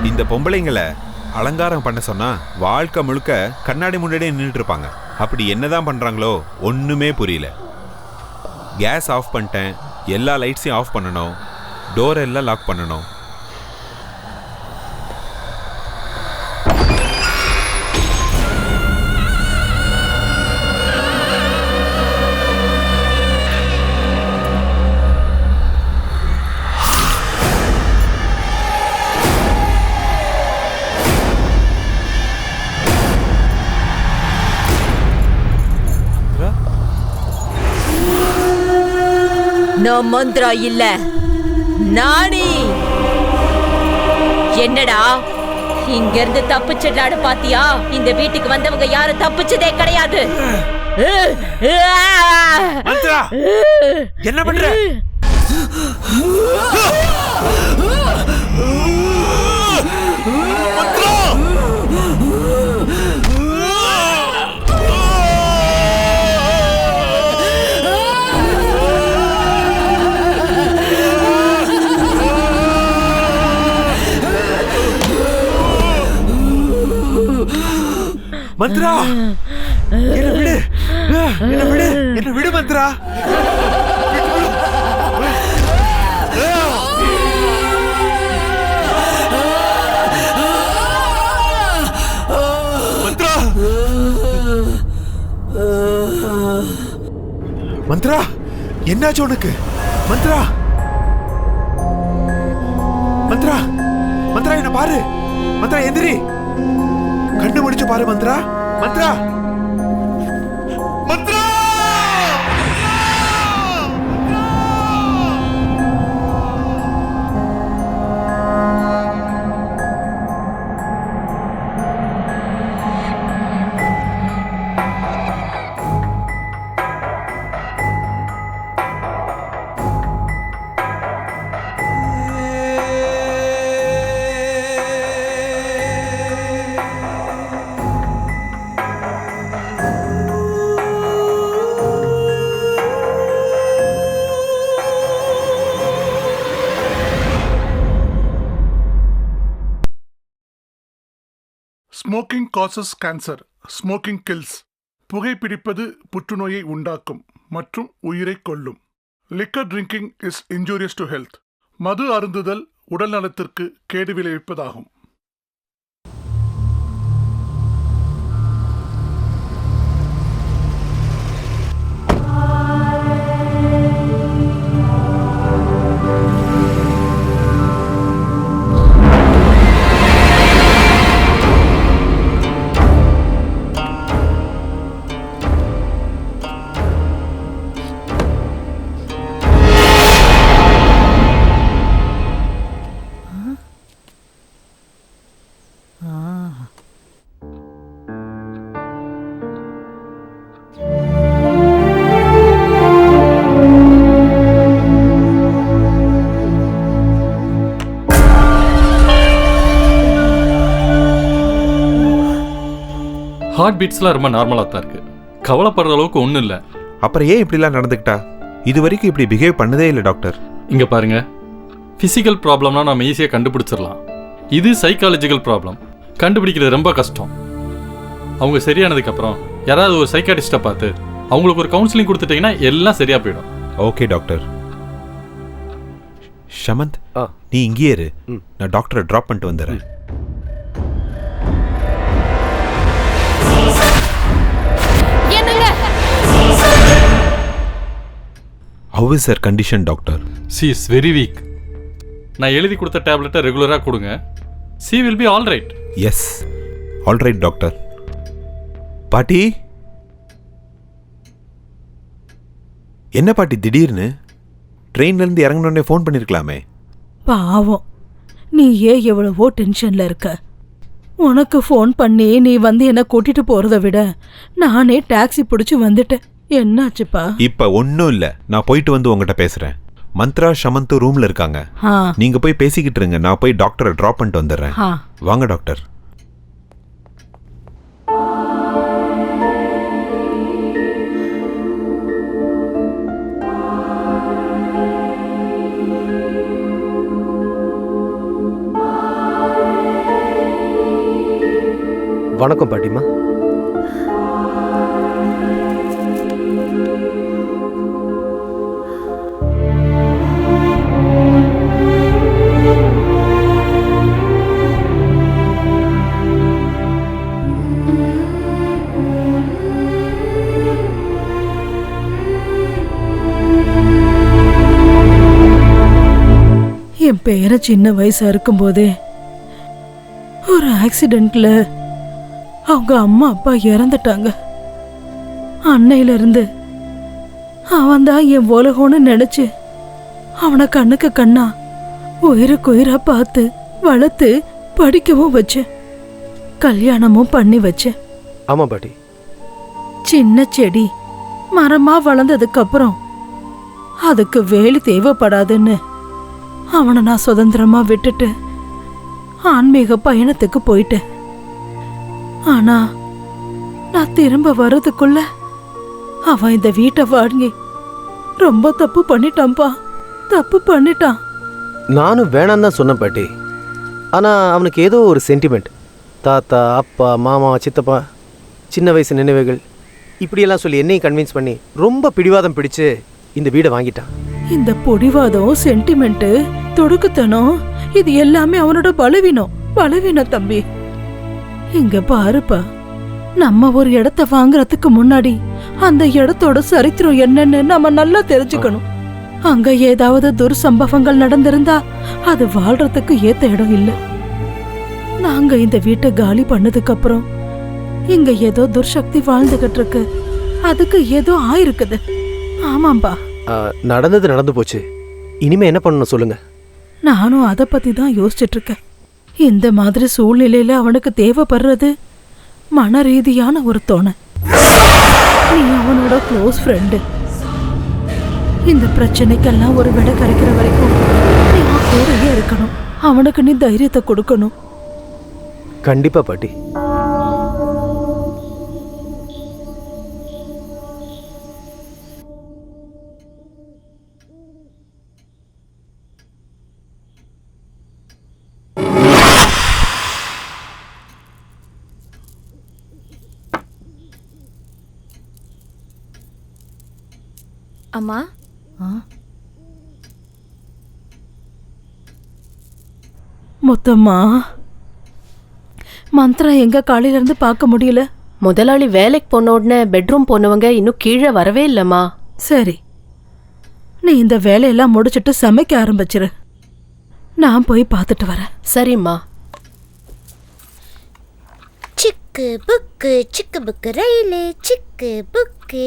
Speaker 3: இந்த பொம்பளைங்களை அலங்காரம் பண்ண சொன்னா வாழ்க்கை முழுக்க கண்ணாடி முன்னாடியே நின்றுட்டு இருப்பாங்க. அப்படி என்னதான் பண்றாங்களோ ஒண்ணுமே புரியல. கேஸ் ஆஃப் பண்ணிட்டேன், எல்லா லைட்ஸையும் ஆஃப் பண்ணணும், டோர் எல்லாம் லாக் பண்ணணும்.
Speaker 8: நான் மந்த்ரா இல்ல, நானே. என்னடா இங்க இருந்து தப்பிச்சிடலான்னு பாத்தியா? இந்த வீட்டுக்கு வந்தவங்க யாரும் தப்பிச்சதே கிடையாது.
Speaker 3: மந்த்ரா, என்ன பண்ற? மந்த்ரா என்ன விடு, என்ன விடு, என்ன விடு மந்த்ரா. மந்த்ரா மந்த்ரா என்னாச்சு உனக்கு? மந்த்ரா மந்த்ரா மந்த்ரா என்ன பாரு. மந்த்ரா எந்திரி, கண்ணு முடிச்சு பாரு. Mantra Mantra Mantra.
Speaker 1: Smoking causes cancer, smoking kills. புகைப்பிடிப்பது புற்றுநோயை உண்டாக்கும் மற்றும் உயிரை கொல்லும். Liquor drinking is injurious to health. மது அருந்துதல் உடல் நலத்திற்கு கேடு விளைவிப்பதாகும்.
Speaker 7: ஹார்ட் பீட்ஸ்லாம் ரொம்ப நார்மலாக தான் இருக்கு, கவலைப்படுற அளவுக்கு ஒன்றும் இல்லை.
Speaker 3: அப்புறம் ஏன் இப்படிலாம் நடந்துக்கிட்டா? இது வரைக்கும் இப்படி பிஹேவ் பண்ணதே இல்லை டாக்டர்.
Speaker 7: இங்கே பாருங்க, ஃபிசிக்கல் ப்ராப்ளம்னா நம்ம ஈஸியாக கண்டுபிடிச்சிடலாம். இது சைக்காலஜிக்கல் ப்ராப்ளம், கண்டுபிடிக்கிறது ரொம்ப கஷ்டம். அவங்க சரியானதுக்கப்புறம் யாராவது ஒரு சைக்காட்டிஸ்ட்டை பார்த்து அவங்களுக்கு ஒரு கவுன்சிலிங் கொடுத்துட்டிங்கன்னா எல்லாம் சரியாக போயிடும்.
Speaker 3: Okay doctor. ஷமந்த், நீ இங்கேயே இரு, நான் டாக்டரை ட்ராப் பண்ணிட்டு வந்துடுறேன். How is her condition, doctor?
Speaker 7: She is very weak. நான் எழுதி கொடுத்த டேப்லெட்டை ரெகுலராக கொடுங்க. She will be all right.
Speaker 3: Yes, all right, doctor. பாட்டி, என்ன பாட்டி திடீர்னு ட்ரெயின்லேருந்து இறங்கினோடனே ஃபோன் பண்ணியிருக்கலாமே?
Speaker 9: பாவம், நீ ஏன் எவ்வளவோ டென்ஷன்ல இருக்க. உனக்கு ஃபோன் பண்ணி நீ வந்து என்ன கூட்டிட்டு போறதை விட நானே டாக்ஸி பிடிச்சு வந்துட்டேன். என்னாச்சுப்பா?
Speaker 3: இப்ப ஒன்னும் இல்ல, நான் போயிட்டு வந்து உங்ககிட்ட பேசுறேன். மந்த்ரா ஷமந்த் ரூம்ல இருக்காங்க, நீங்க போய் பேசிக்கிட்டு இருங்க, நான் போய் டாக்டரை டிராப் பண்ணிட்டு வந்துடுறேன். வாங்க டாக்டர்.
Speaker 4: வணக்கம் பாட்டிமா.
Speaker 9: என் பேர சின்ன வயசா இருக்கும்போதே ஒரு ஆக்சிடென்ட்ல அவங்க அம்மா அப்பா இறந்துட்டாங்க. அன்னையில இருந்து அவன் தான் என் உலகம்னு நினைச்சு அவனை கண்ணுக்கு கண்ணா உயிருக்கு உயிரா பார்த்து வளர்த்து படிக்கவும் வச்சேன், கல்யாணமும் பண்ணி வச்சேன்.
Speaker 4: ஆமா பாட்டி.
Speaker 9: சின்ன செடி மரமா வளர்ந்ததுக்கு அப்புறம் அதுக்கு வேலி தேவைப்படாதுன்னு அவனை நான் சுதந்திரமா விட்டுட்டு ஆன்மீக பயணத்துக்கு போயிட்டேன். ஆனா நான் திரும்ப வர்றதுக்குள்ள அவன் இந்த வீட்டை வாங்கி ரொம்ப தப்பு பண்ணிட்டான்ப்பா, தப்பு பண்ணிட்டான்.
Speaker 4: நானும் வேணாம் தான் சொன்னேன் பாட்டி. ஆனா அவனுக்கு ஏதோ ஒரு சென்டிமெண்ட். தாத்தா, அப்பா, மாமா, சித்தப்பா சின்ன வயசு நினைவுகள் இப்படியெல்லாம் சொல்லி என்னையும் கன்வின்ஸ் பண்ணி ரொம்ப பிடிவாதம் பிடிச்சு இந்த வீடை வாங்கிட்டான்.
Speaker 9: இந்த பொடிவாதம், சென்டிமெண்ட், தொடுக்குத்தனம் இது எல்லாமே அவனோட பலவீனம் தம்பி. இங்க பாருப்பா, நம்ம ஒரு இடத்த வாங்குறதுக்கு முன்னாடி அந்த இடத்தோட சரித்திரம் என்னன்னு நம்ம நல்லா தெரிஞ்சுக்கணும். அங்க ஏதாவது துர்சம்பவங்கள் நடந்திருந்தா அது வாழ்றதுக்கு ஏத்த இடம் இல்ல. நாங்க இந்த வீட்டை காலி பண்ணதுக்கு அப்புறம் இங்க ஏதோ துர்சக்தி வாழ்ந்துகிட்டு இருக்கு, அதுக்கு ஏதோ ஆயிருக்குது. ஆமாம்பா.
Speaker 4: நடந்தது நடந்து போச்சு, இனிமே என்ன பண்ணணும் சொல்லுங்க.
Speaker 9: நானும் அதை பத்தி தான் யோசிச்சுட்டு இருக்கேன். இந்த மாதிரி சூழ்நிலையில அவனுக்கு தேவைப்படுறது மன ரீதியான ஒரு துணை. நீ அவனோட க்ளோஸ் ஃப்ரெண்டு. இந்த பிரச்சனைக்கெல்லாம் ஒரு விட கிடைக்கிற வரைக்கும் நீ அவன் கூடயே இருக்கணும். அவனுக்கு நீ தைரியத்தை கொடுக்கணும்.
Speaker 4: கண்டிப்பா பாட்டி.
Speaker 6: அம்மா,
Speaker 9: மொத்தமா மந்த்ரா எங்க காலையில இருந்து பார்க்க முடியல.
Speaker 2: முதலாளி வேலைக்கு போன உடனே பெட்ரூம் போனவங்க இன்னும் கீழே வரவே இல்லம்மா.
Speaker 9: சரி, நீ இந்த வேலையெல்லாம் முடிச்சிட்டு சமைக்க ஆரம்பிச்சிரு. நான் போய் பார்த்துட்டு வரேன்.
Speaker 2: சரிம்மா.
Speaker 6: சிக்கு புக்கு ரயிலு, சிக்கு புக்கு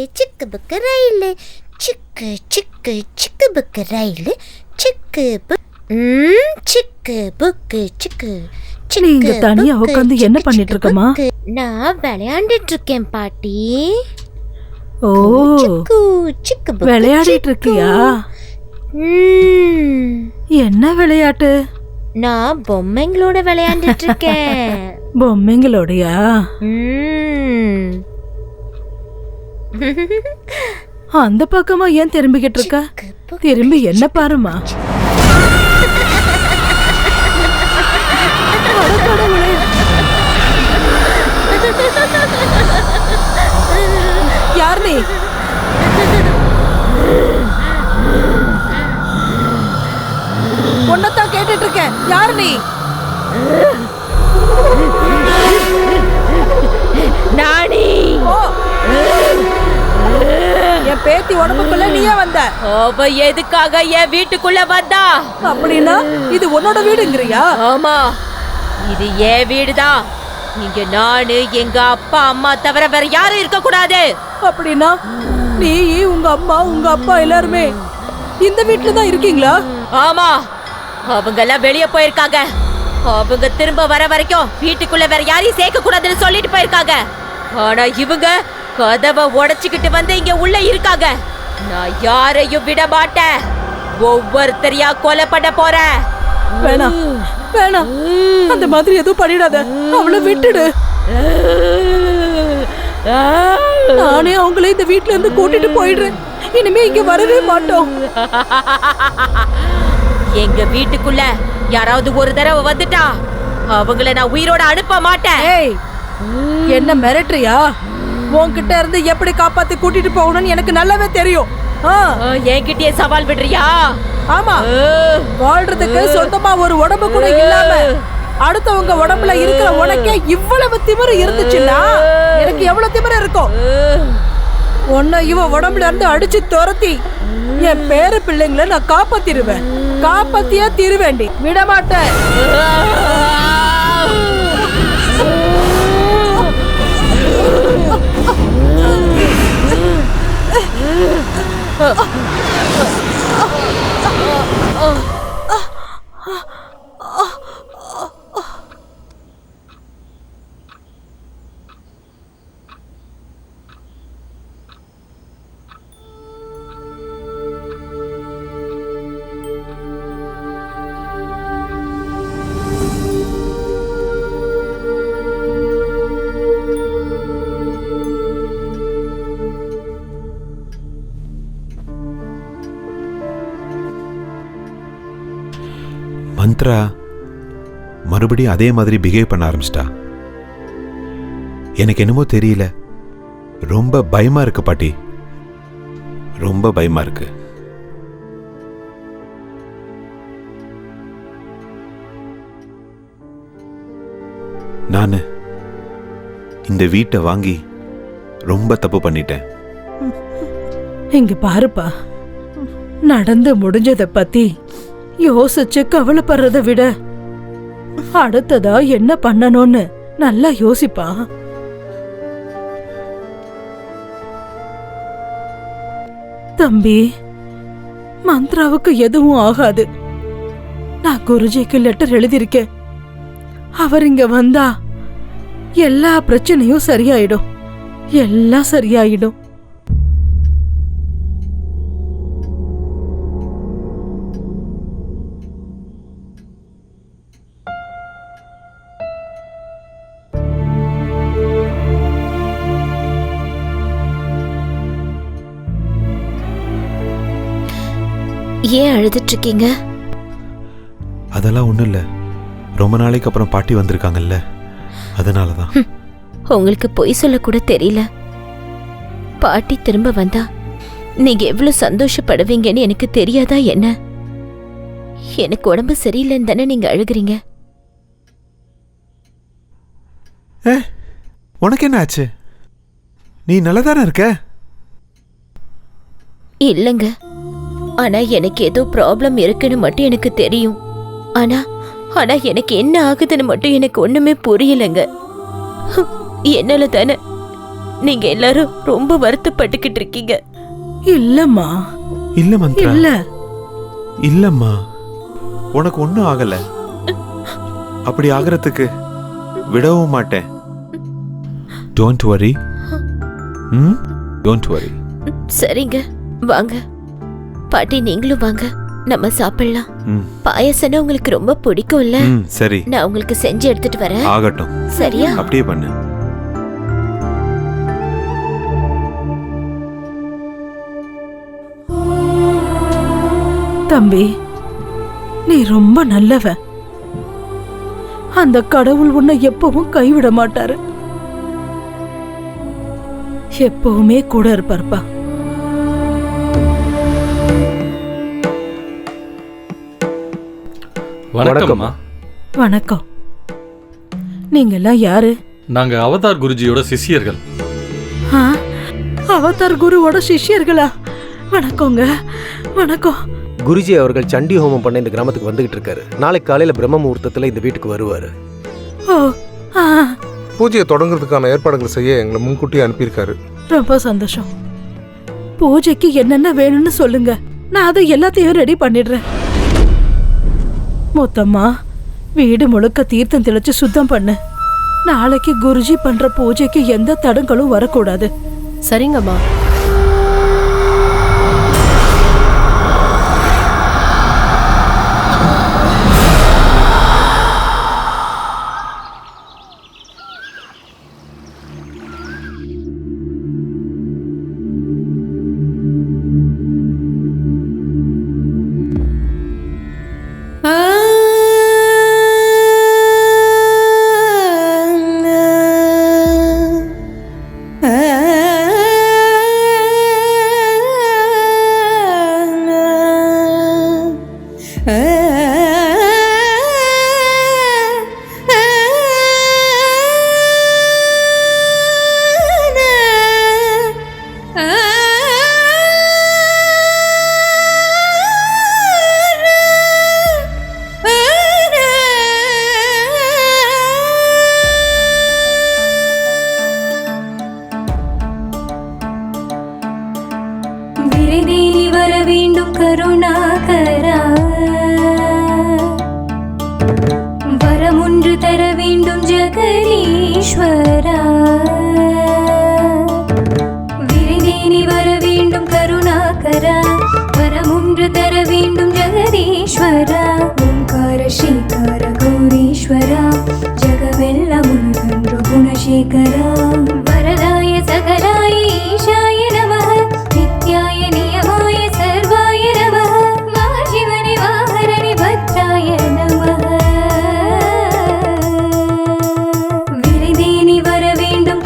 Speaker 6: ரயிலு, சிக்கு புக்கு ரயிலு, சிக்கு புக்கு சிக்கு.
Speaker 9: நீ இங்க தனியா உட்காந்து என்ன பண்ணிட்டு இருக்கமா?
Speaker 6: நான் விளையாண்டுட்டு இருக்கேன் பாட்டி.
Speaker 9: ஓ, விளையாடிட்டு இருக்கியா? என்ன விளையாட்டு?
Speaker 6: நான் பொம்மைங்களோட விளையாண்டுட்டு இருக்கேன்.
Speaker 9: பொம்மைங்களோடயா? அந்த பக்கமா ஏன் திரும்பிக்கிட்டு இருக்க? திரும்பி என்ன பாருமா. யார் நீ? ஒன்னதான் கேட்டுட்டு இருக்கேன். யார் நீ?
Speaker 8: நானி.
Speaker 9: என் பேத்தி உடம்புக்குள்ள நீயே வந்த.
Speaker 8: அவ எதுக்காக என் வீட்டுக்குள்ள வந்தா?
Speaker 9: அப்படின்னா இது உன்னோட வீடுங்கறியா?
Speaker 8: ஆமா, இது என் வீடுதான். இங்க நானு, எங்க அப்பா அம்மா தவிர வேற யாரும் இருக்க கூடாது.
Speaker 9: அப்படின்னா நீ, உங்க அம்மா, உங்க அப்பா எல்லாருமே இந்த வீட்டுல தான் இருக்கீங்களா?
Speaker 8: ஆமா, அவங்க எல்லாம் வெளியே போயிருக்காங்க. அவங்க திரும்ப வர வரைக்கும் வீட்டுக்குள்ள வேற யாரையும் சேர்க்க கூடாதுன்னு சொல்லிட்டு போயிருக்காங்க. ஆனா இவங்க கதவை உடைச்சுக்கிட்டு வந்து இங்க உள்ள இருக்காங்க. நான் யாரையும் விட மாட்டேன். ஒவ்வொருத்தரையா கொலை பண்ண போறேன்.
Speaker 9: வேணாம் வேணாம், அந்த மாதிரி எதுவும் பண்ணிடாத. அவளை விட்டுடு. நானே அவங்களே இந்த வீட்டுல இருந்து கூட்டிட்டு போயிடுறேன். இனிமே இங்க வரவே மாட்டோம்.
Speaker 8: எங்க வீட்டுக்குள்ள யாராவது ஒரு தடவை வந்துட்டா அவங்கள நான் உயிரோட அனுப்ப மாட்டேன்.
Speaker 9: என்ன மிரட்டுறியா? உன்கிட்ட இருந்து எப்படி காப்பாத்தி கூட்டிட்டு போகணும்னு எனக்கு நல்லாவே தெரியும்.
Speaker 8: என்கிட்டயே சவால் விடுறியா?
Speaker 9: ஆமா, வாழ்றதுக்கு சொந்தமா ஒரு உடம்பு கூட இல்லாம அடுத்தவங்க உடம்புல இருக்கிற உனக்கே இவ்வளவு திமிரு இருந்துச்சுன்னா எனக்கு எவ்வளவு திமிரு இருக்கும்? உன்னை இவ உடம்புல இருந்து அடிச்சு துரத்தி என் பேர பிள்ளைங்களை நான் காப்பாத்திருவேன். காப்பாத்தியா திருவேண்டி விட மாட்டேன்.
Speaker 3: மந்த்ரா மறுபடியும் அதே மாதிரி பிஹேவ் பண்ண ஆரம்பிச்சிட்டா. எனக்கு என்னமோ தெரியல, ரொம்ப பயமா இருக்கு பாட்டி, ரொம்ப பயமா இருக்கு. நான் இந்த வீட்டை வாங்கி ரொம்ப தப்பு பண்ணிட்டேன்.
Speaker 9: இங்க பாருப்பா, நடந்து முடிஞ்சதை பத்தி யோசிச்சு கவலைப்படுறதை விட அடுத்ததா என்ன பண்ணணும்னு நல்லா யோசிப்பா. தம்பி, மந்த்ராவுக்கு எதுவும் ஆகாது. நான் குருஜிக்கு லெட்டர் எழுதியிருக்கேன். அவர் இங்க வந்தா எல்லா பிரச்சனையும் சரியாயிடும், எல்லாம் சரியாயிடும்.
Speaker 6: ஏன் அழுதுட்டு இருக்கீங்க?
Speaker 3: அதெல்லாம் ஒண்ணும் இல்ல, ரொம்ப நாளைக்கு அப்புறம் பாட்டி வந்திருக்காங்கல்ல, அதனாலதான்.
Speaker 6: உங்களுக்கு பொய் சொல்ல கூட தெரியல. பாட்டி திரும்ப வந்தா நீங்க எவ்வளவு சந்தோஷப்படுவீங்கன்னு எனக்கு தெரியாதா என்ன? எனக்கு உடம்பு சரியில்லைன்னு தானே நீங்க அழுகுறீங்க.
Speaker 3: உனக்கு என்ன ஆச்சு? நீ நல்லதானே இருக்க?
Speaker 6: இல்லங்க, ஆனா எனக்கு ஏதோ ப்ராப்ளம் இருக்குன்னு மட்டும் எனக்கு தெரியும். ஆனா ஆனா எனக்கு என்ன ஆகுதுன்னு மட்டும் எனக்கு ஒண்ணுமே புரியலங்க. என்னால தானே நீங்க எல்லாரும் ரொம்ப வருத்தப்பட்டுக்கிட்டு இருக்கீங்க.
Speaker 9: இல்லம்மா,
Speaker 3: இல்ல மந்த்ரா,
Speaker 9: இல்ல
Speaker 3: இல்லம்மா, உனக்கு ஒண்ணும் ஆகல. அப்படி ஆகிறதுக்கு விடவும் மாட்டேன். Don't worry. Don't worry.
Speaker 6: சரிங்க, வாங்க பாட்டி, நீங்களும் வாங்க, நம்ம சாப்பிடலாம். பாயசம்னா உங்களுக்கு ரொம்ப பிடிக்கும்ல?
Speaker 3: சரி,
Speaker 6: நான் உங்களுக்கு செஞ்சு எடுத்துட்டு வரேன்.
Speaker 3: ஆகட்டும்.
Speaker 6: சரியா?
Speaker 3: அப்படியே பண்ணு.
Speaker 9: தம்பி, நீ ரொம்ப நல்லவன். அந்த கடவுள் உன்னை எப்பவும் கைவிட மாட்டாரு, எப்பவுமே கூட இருப்பார்ப்பா.
Speaker 7: வணக்கம்மா.
Speaker 9: வணக்கம். நீங்க எல்லாம் யாரு?
Speaker 7: நாங்க அவதார் குருஜியோட சிஷ்யர்கள்.
Speaker 9: ஆ, அவதார் குருவோட சிஷ்யர்களா? வணக்கங்க, வணக்கம்.
Speaker 4: குருஜி அவர்கள் சண்டி ஹோமம் பண்ண இந்த கிராமத்துக்கு வந்துகிட்டு இருக்காரு. நாளைக்கு காலையில பிரம்ம முகூர்த்தத்துல இந்த வீட்டுக்கு வருவாரு.
Speaker 9: ஓ, ஆ,
Speaker 10: பூஜையை தொடங்குறதுக்கான ஏற்பாடுகள் செய்ய எங்களை முன்கூட்டி அனுப்பியிருக்காரு.
Speaker 9: ரொம்ப சந்தோஷம். பூஜைக்கு என்னென்ன வேணும்னு சொல்லுங்க, நான் அதை எல்லாத்தையும் ரெடி பண்ணிடுறேன். மொத்தமா வீடு முழுக்க தீர்த்தம் தெளிச்சு சுத்தம் பண்ணு. நாளைக்கு குருஜி பண்ற பூஜைக்கு எந்த தடங்களும் வரக்கூடாது.
Speaker 2: சரிங்கம்மா.
Speaker 11: வேண்டும்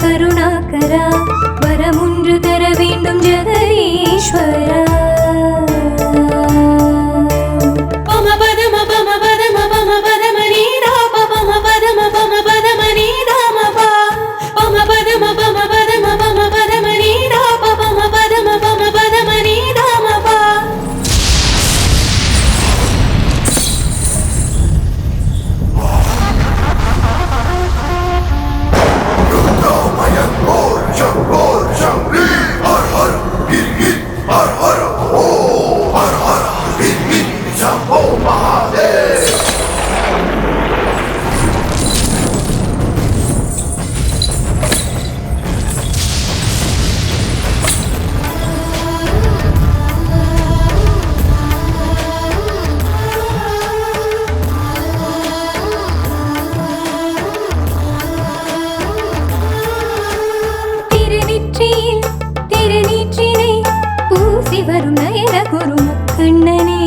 Speaker 11: வரும் நயன குரு கண்ணனே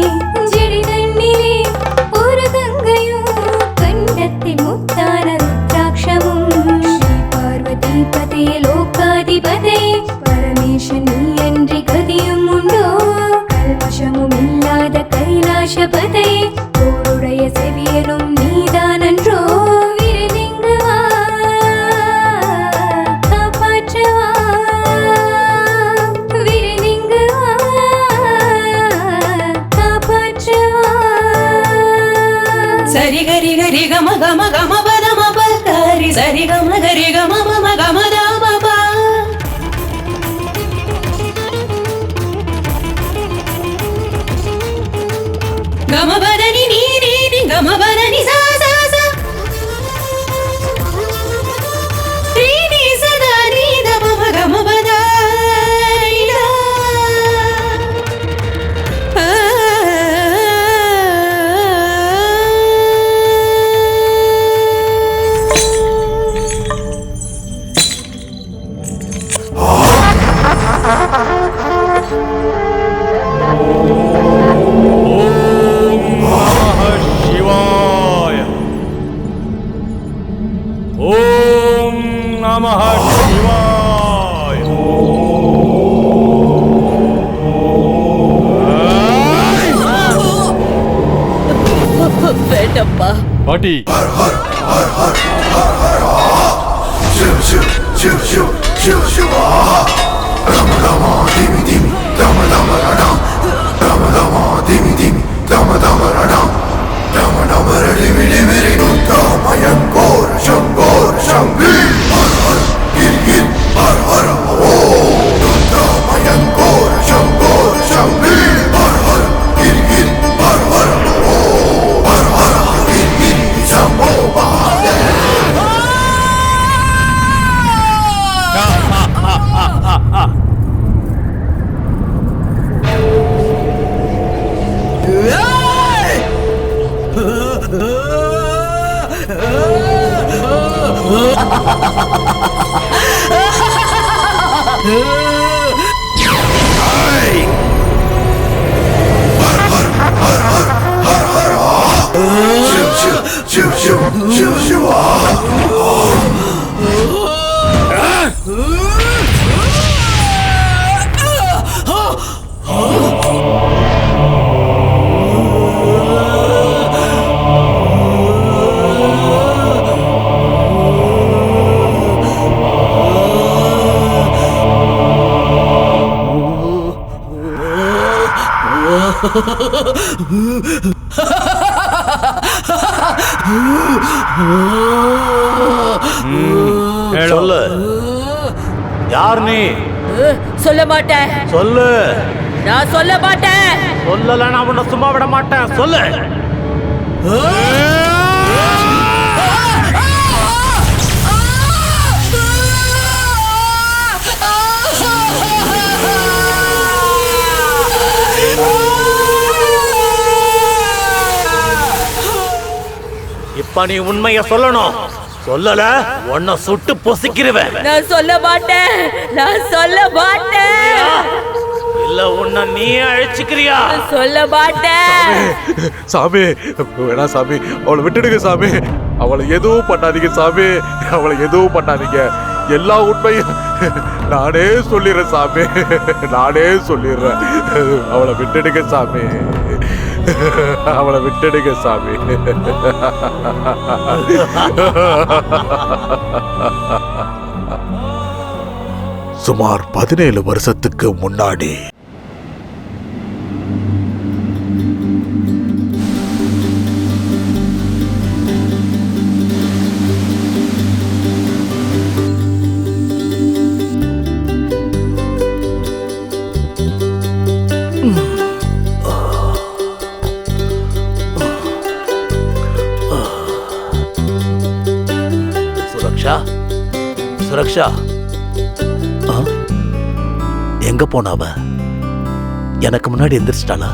Speaker 11: ஜெடி தண்ணிலே ஒரு கங்கையும் கண்டத்தில் முத்தான ருத்ராட்சமும் ஸ்ரீ பார்வதி பதே லோகாதிபதே பரமேசன் நீ அன்றி கதியும் உண்டோ கல்மஷமும் இல்லாத கைலாசபதே தோளுடைய செவியனும் நீதானன்றோ விருதிங்கவா காப்பாற்றவா விருதிங்கவா காப்பாற்றவா
Speaker 8: சரி கரி கரி கம கம கம பத மபரி சரி கம கரி கம மம கம த பபா கம பதனி நீ நீ நீ கம பதனி சா சா சா நீ நீ சதா நீ த மம கம பத நீலா வேண்டப்பா
Speaker 7: பாட்டி
Speaker 5: சொல்லு, யார் நீ?
Speaker 8: சொல்ல மாட்டேன்.
Speaker 5: சொல்லு.
Speaker 8: நான் சொல்ல மாட்டேன்.
Speaker 5: சொல்லல, நான் உன்னை சும்மா விட மாட்டேன். சொல்லு. இப்ப நீ உண்மைய சொல்லணும். சொல்லல உன்னை சுட்டு பொசிக்கிறவன்.
Speaker 8: நான் சொல்ல மாட்டேன். நான் சொல்ல மாட்டேன்.
Speaker 5: இல்ல உன்னை நீ அழிச்சுக்கிறியா?
Speaker 8: சொல்ல மாட்டேன்.
Speaker 5: சாமி வேணா சாமி, அவளை விட்டுடுங்க சாமி. அவளை எதுவும் பண்ணாதீங்க சாமி. அவளை எதுவும் பண்ணாதீங்க. எல்லா உண்மையும் நானே சொல்லிடுறேன் சாமி. நானே சொல்லிடுறேன். அவளை விட்டுடுங்க சாமி. அவளை விட்டுடுங்க சாமி. சுமார் 17 வருஷத்துக்கு முன்னாடி சுரக்ஷா எங்க போனாவ? எனக்கு முன்னாடி எந்திரிச்சிட்டாளா?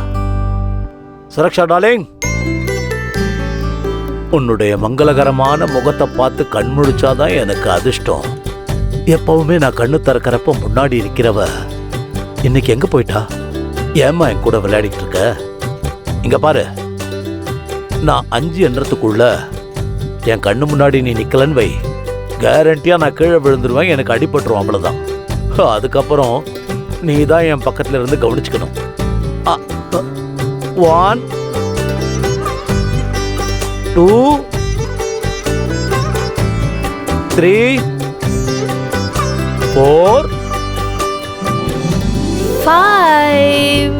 Speaker 5: சுரக்ஷா டார்லிங், உன்னுடைய மங்களகரமான முகத்தை பார்த்து கண் முழிச்சாதான் எனக்கு அதிர்ஷ்டம். எப்பவுமே நான் கண்ணு திறக்கிறப்ப முன்னாடி இருக்கிறவ இன்னைக்கு எங்க போயிட்டா?
Speaker 12: ஏம்மா என் கூட விளையாடிட்டு இருக்க? இங்க பாரு, நான் 5 எண்ணத்துக்குள்ள என் கண்ணு முன்னாடி நீ நிக்கலன்னு வை, கேரண்டியா நான் கீழே விழுந்துருவேன், எனக்கு அடிபட்டுரும், அவ்வளவுதான். அதுக்கப்புறம் நீ தான் என் பக்கத்துல இருந்து கவனிச்சுக்கணும். 1 2 3 4
Speaker 2: 5.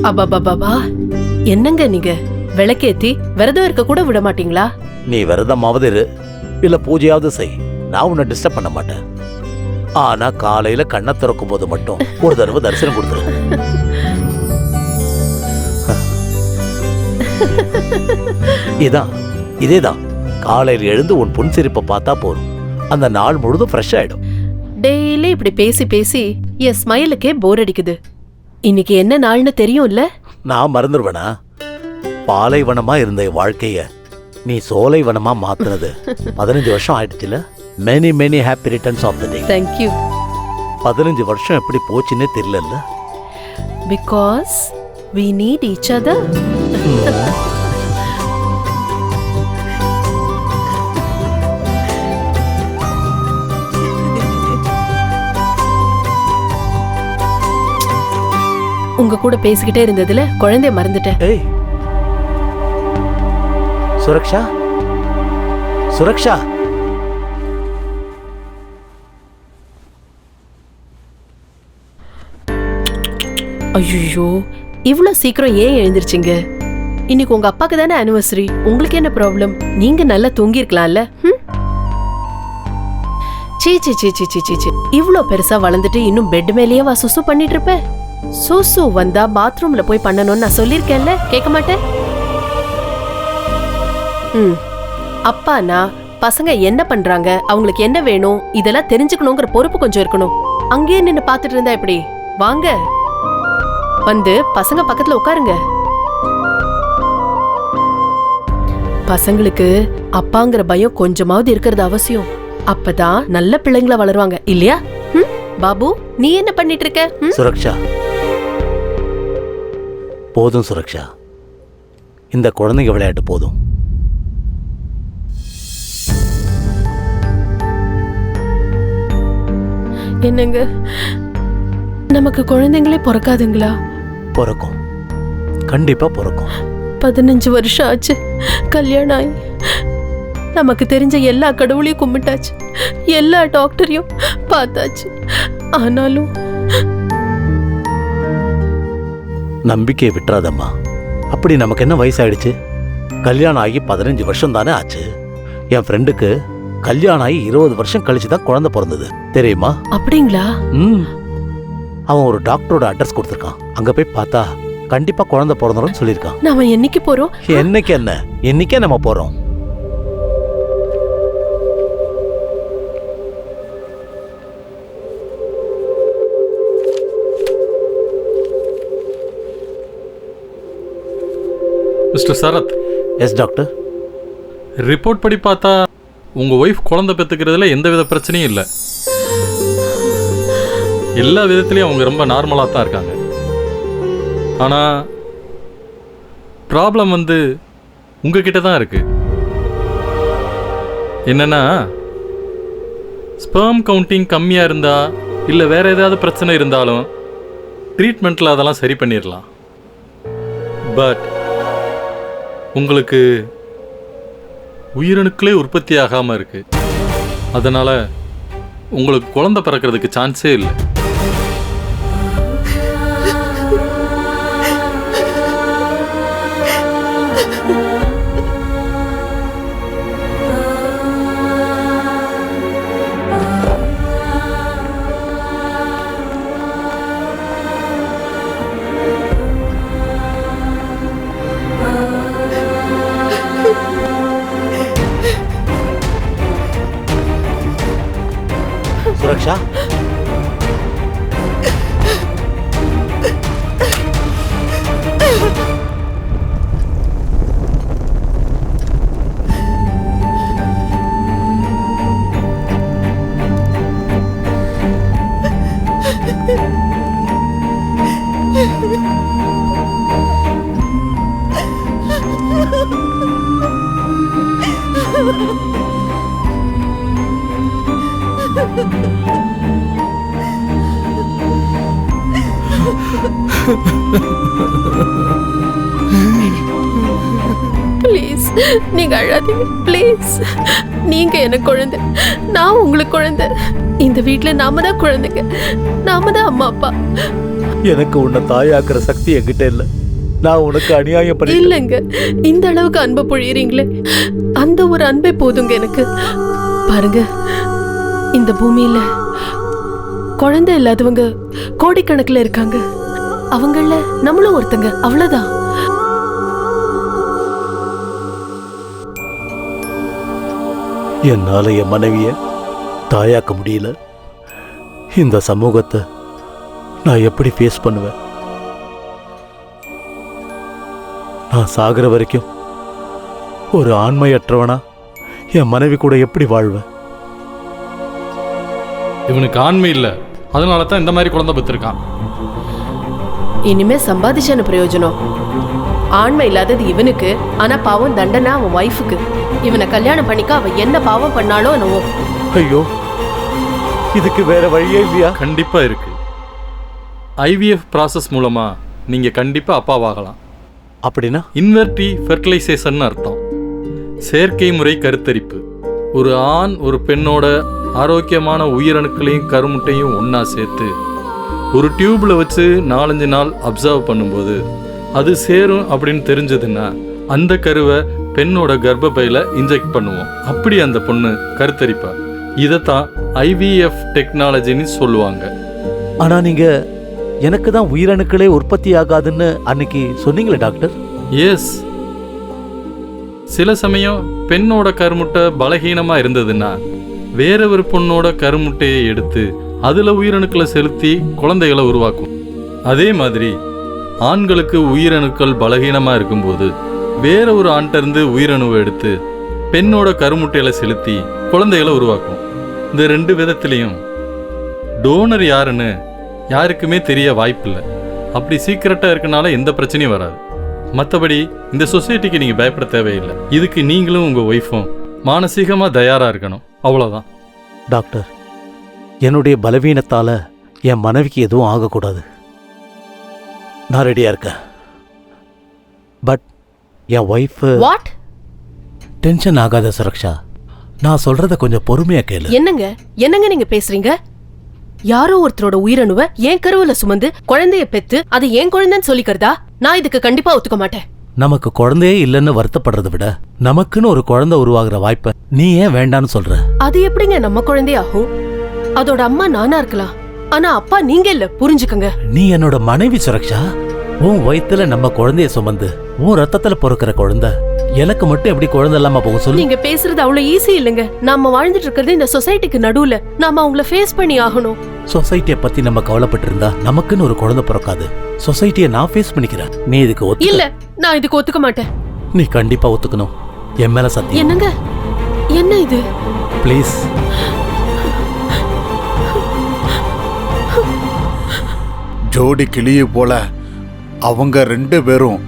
Speaker 2: அபாபாபா, என்னங்க நீங்க விளக்கேத்தி விரதம் இருக்க கூட விட மாட்டீங்களா?
Speaker 12: நீ விரதமாவது இரு, இல்ல பூஜையாவது செய், நான் உன்னை டிஸ்டர்ப் பண்ண மாட்டேன். ஆனா காலையில கண்ணை திறக்கும் போது மட்டும் ஒரு தடவை தரிசனம் கொடுத்துரு. இதேதான் காலையில எழுந்து உன் புன்சிரிப்பை பார்த்தா போதும், அந்த நாள் முழுதும் ஃப்ரெஷ் ஆயிடும்.
Speaker 2: டெய்லி இப்படி பேசி பேசி என் ஸ்மைலுக்கே போர் அடிக்குது. இன்னைக்கு என்ன நாள்னு தெரியும்ல?
Speaker 12: நான் மறந்துடுவேனா? பாலைவனமா இருந்த என் வாழ்க்கைய நீ சோலைவனமா மாத்துனது 15 வருஷம் ஆயிடுச்சுல. Many many happy returns of the day.
Speaker 2: Thank you.
Speaker 12: 15 வருஷம் எப்படி போச்சுன்னே தெரியல.
Speaker 2: Because we need each other. உங்க கூட பேசிக்கிட்டே இருந்ததுல குழந்தைய மறந்துட்டேன்.
Speaker 12: ஏய் சுரக்ஷா, சுரக்ஷா.
Speaker 2: ஐயோ, இவ்ளோ சீக்கிரம் ஏன் எழுந்திருச்சீங்க? இன்னைக்கு உங்க அப்பாக்கு தானே ஆனிவர்சரி, உங்களுக்கு என்ன ப்ராப்ளம்? நீங்க நல்லா தூங்கி இருக்கலாம்ல. சீ சீ சீ சீ சீ சீ, இவ்ளோ பெருசா வளர்ந்துட்டு இன்னும் பெட் மேலேயே வா சுசு பண்ணிட்டு இருப்ப? சுசு வந்தா பாத்ரூம்ல போய் பண்ணணும்னு நான் சொல்லிருக்கேன்ல, கேட்க மாட்டேன். அப்பானா பசங்க என்ன பண்றாங்க, அவங்களுக்கு என்ன வேணும், இதெல்லாம் தெரிஞ்சுக்கணுங்கிற பொறுப்பு கொஞ்சம் இருக்கணும். அங்கேயே நின்னு பாத்துட்டு இருந்தா எப்படி? வாங்க, வந்து பசங்க பக்கத்துல உட்காருங்க. பசங்களுக்கு அப்பாங்கிற பயம் கொஞ்சமாவது இருக்கிறது அவசியம். அப்பதான் நல்ல பிள்ளைங்களா வளருவாங்க, இல்லையா? பாபு, நீ என்ன பண்ணிட்டு இருக்க?
Speaker 12: சுரக்ஷா, போதும் சுரக்ஷா, இந்த குழந்தைங்க விளையாட்டு போதும்.
Speaker 2: என்னங்க, நமக்கு குழந்தைங்களே பிறக்காதுங்களா?
Speaker 12: பிறக்கும், கண்டிப்பா பிறக்கும்.
Speaker 2: 15 வருஷம் ஆச்சு கல்யாணம் ஆகி. நமக்கு தெரிஞ்ச எல்லா கடவுளையும் கும்பிட்டாச்சு, எல்லா டாக்டரையும் பார்த்தாச்சு. ஆனாலும்
Speaker 12: நம்பிக்கையை விட்டுறாதம்மா. அப்படி நமக்கு என்ன வயசாயிடுச்சு? கல்யாணம் ஆகி 15 வருஷம் தானே ஆச்சு. என் ஃப்ரெண்டுக்கு கல்யாணம் ஆகி 20 வருஷம் கழிச்சு தான் குழந்தை பிறந்தது, தெரியுமா?
Speaker 2: அப்படிங்களா?
Speaker 12: அவன் ஒரு டாக்டரோட அட்ரஸ் கொடுத்துருக்கான், அங்க போய் பார்த்தா கண்டிப்பா குழந்தை பிறந்தோம்னு சொல்லியிருக்கான்.
Speaker 2: நாம என்னைக்கு போறோம்?
Speaker 12: என்னைக்கு என்ன, என்னைக்கே நம்ம போறோம்.
Speaker 7: Mister Sarath.
Speaker 12: Yes doctor.
Speaker 7: Report படி பார்த்தா உங்க ஒய்ஃப் குழந்தை பெற்றுக்கிறதுல எந்த வித பிரச்சனையும் இல்லை. எல்லா விதத்துலையும் அவங்க ரொம்ப நார்மலாக தான் இருக்காங்க. ஆனால் ப்ராப்ளம் வந்து உங்ககிட்ட தான் இருக்கு. என்னன்னா, ஸ்பெர்ம் கவுண்டிங் கம்மியாக இருந்தா இல்லை வேற ஏதாவது பிரச்சனை இருந்தாலும் ட்ரீட்மெண்ட்டில் அதெல்லாம் சரி பண்ணிடலாம். பட் உங்களுக்கு உயிரணுக்களே உற்பத்தி ஆகாமல் இருக்கு. அதனால உங்களுக்கு குழந்தை பிறக்கிறதுக்கு சான்ஸே இல்லை.
Speaker 12: சுரக்ஷா,
Speaker 2: ப்ளீஸ் நீங்க அழாதீங்க ப்ளீஸ். நீங்க எனக்கு குழந்தை, நான் உங்களுக்கு குழந்தை. இந்த வீட்ல நாம தான் குழந்தைங்க, நாம தான் அம்மா அப்பா.
Speaker 12: எனக்கு உன்னை தாயாக்குற சக்தி என்கிட்ட இல்ல. நான் உனக்கு அநியாயம் பண்ணி
Speaker 2: இல்லைங்க, இந்த அளவுக்கு அன்பை பொழியறீங்களே, அந்த ஒரு அன்பே போதுங்க எனக்கு. பாருங்க, இந்த பூமியில குழந்தை இல்லாதவங்க கோடிக்கணக்கில் இருக்காங்க. அவங்கள நம்மளும் ஒருத்தங்க, அவ்வளவுதான்.
Speaker 12: என்னால என் மனைவிய தாயாக்க முடியல. இந்த சமூகத்தை நான் எப்படி ஃபேஸ் பண்ணுவேன்? நான் சாகிற வரைக்கும் ஒரு ஆண்மையற்றவனா என் மனைவி கூட எப்படி வாழ்வேன்?
Speaker 7: இவனுக்கு ஆண்மை இல்லை, அதனால தான் இந்த மாதிரி குழந்தை பெற்றிருக்கான்.
Speaker 2: இனிமே சம்பாதிச்சான பிரயோஜனம். ஆண்மை இல்லாதது இவனுக்கு, ஆனா பாவம் தண்டனை அவன் ஒய்ஃபுக்கு. இவனை கல்யாணம் பண்ணிக்க அவ என்ன பாவம் பண்ணாலும் என்னவோ.
Speaker 12: ஐயோ, இதுக்கு வேற வழியே இல்லையா?
Speaker 7: கண்டிப்பா இருக்கு. ஐவிஎஃப் ப்ராசஸ் மூலமா நீங்க கண்டிப்பா அப்பாவாகலாம்.
Speaker 12: அப்படின்னா
Speaker 7: இன்வெர்டி ஃபெர்டிலைசேஷன் அர்த்தம். செயற்கை முறை கருத்தரிப்பு. ஒரு ஆண் ஒரு பெண்ணோட ஆரோக்கியமான உயிரணுக்களையும் கருமுட்டையும் ஒன்றா சேர்த்து ஒரு டியூப்பில் வச்சு 4-5 நாள் அப்சர்வ் பண்ணும்போது அது சேரும் அப்படின்னு தெரிஞ்சதுன்னா அந்த கருவை பெண்ணோட கர்ப்பப்பையில் இன்ஜெக்ட் பண்ணுவோம். அப்படி அந்த பொண்ணு கருத்தரிப்பா. இதைத்தான் ஐவிஎஃப் டெக்னாலஜின்னு சொல்லுவாங்க.
Speaker 12: ஆனா நீங்க எனக்கு தான் உயிரணுக்களே உற்பத்தி ஆகாதுன்னு அன்னைக்கு சொன்னீங்களே டாக்டர்.
Speaker 7: எஸ், சில சமயம் பெண்ணோட கருமுட்டை பலகீனமாக இருந்ததுன்னா வேற ஒரு பொண்ணோட கருமுட்டையை எடுத்து அதில் உயிரணுக்களை செலுத்தி குழந்தைகளை உருவாக்கும். அதே மாதிரி ஆண்களுக்கு உயிரணுக்கள் பலகீனமாக இருக்கும்போது வேற ஒரு ஆண்கிட்டருந்து உயிரணுவை எடுத்து பெண்ணோட கருமுட்டையில் செலுத்தி குழந்தைகளை உருவாக்கும். இந்த 2 விதத்திலையும் டோனர் யாருன்னு யாருக்குமே தெரிய வாய்ப்பில்லை. அப்படி சீக்கிரட்டாக இருக்கனால எந்த பிரச்சனையும் வராது. மற்றபடி இந்த சொசைட்டிக்கு நீங்கள் பயப்பட தேவையில்லை. இதுக்கு நீங்களும் உங்கள் ஒய்ஃபும் மானசீகமாக தயாராக இருக்கணும், அவ்வளோதான்.
Speaker 12: டாக்டர், என்னுடைய பலவீனத்தால என் மனைவிக்கு எதுவும் ஆகக்கூடாது. நான் ரெடியா இருக்கேன். But N wife
Speaker 2: what?
Speaker 12: Tension ஆகாத சுரக்ஷா, நான் சொல்றத கொஞ்சம் பொறுமையா கேளு.
Speaker 2: என்னங்க நீங்க பேசுறீங்க? யாரோ ஒருத்தரோட உயிரணுவை என் கருவுல சுமந்து குழந்தைய பெத்து அது என் குழந்தைன்னு சொல்லிக்கிறதா? நான் இதுக்கு கண்டிப்பா ஒத்துக்க மாட்டேன்.
Speaker 12: நமக்கு குழந்தையே இல்லைன்னு வருத்தப்படுறதை விட நமக்குன்னு ஒரு குழந்தை உருவாகிற வாய்ப்பை நீ ஏன் வேண்டான்னு சொல்ற?
Speaker 2: அது எப்படிங்க நம்ம குழந்தையாகும்? அதோட அம்மா நானா இருக்கலாம், ஆனா அப்பா நீங்க இல்ல, புரிஞ்சுக்கங்க.
Speaker 12: நீ என்னோட மனைவி சுரக்ஷா. உன் வயித்துல நம்ம குழந்தைய சுமந்து உன் ரத்தத்துல பொறுக்கிற குழந்தை எனக்கு மட்டும் எப்படி குழந்தை இல்லாம போக சொல்லு?
Speaker 2: நீங்க பேசுறது அவ்வளவு ஈஸி இல்லைங்க. நாம வாழ்ந்துட்டு இருக்கிறது இந்த சொசைட்டிக்கு நடுவுல. நாம அவங்கள ஃபேஸ் பண்ணி ஆகணும்.
Speaker 12: சொசைட்டியை பத்தி நம்ம கவலைப்பட்டு இருந்தா நமக்குன்னு ஒரு குழந்தை பிறக்காது. சொசைட்டியை நான் ஃபேஸ் பண்ணிக்கிறேன். நீ இதுக்கு ஒத்து?
Speaker 2: இல்ல, நான் இதுக்கு ஒத்துக்க மாட்டேன்.
Speaker 12: நீ கண்டிப்பா ஒத்துக்கணும். என் மேல சத்தியம்.
Speaker 2: என்னங்க, என்ன இது?
Speaker 12: ப்ளீஸ்.
Speaker 5: ஜோடி கிளியை போல அவங்க 2 பேரும்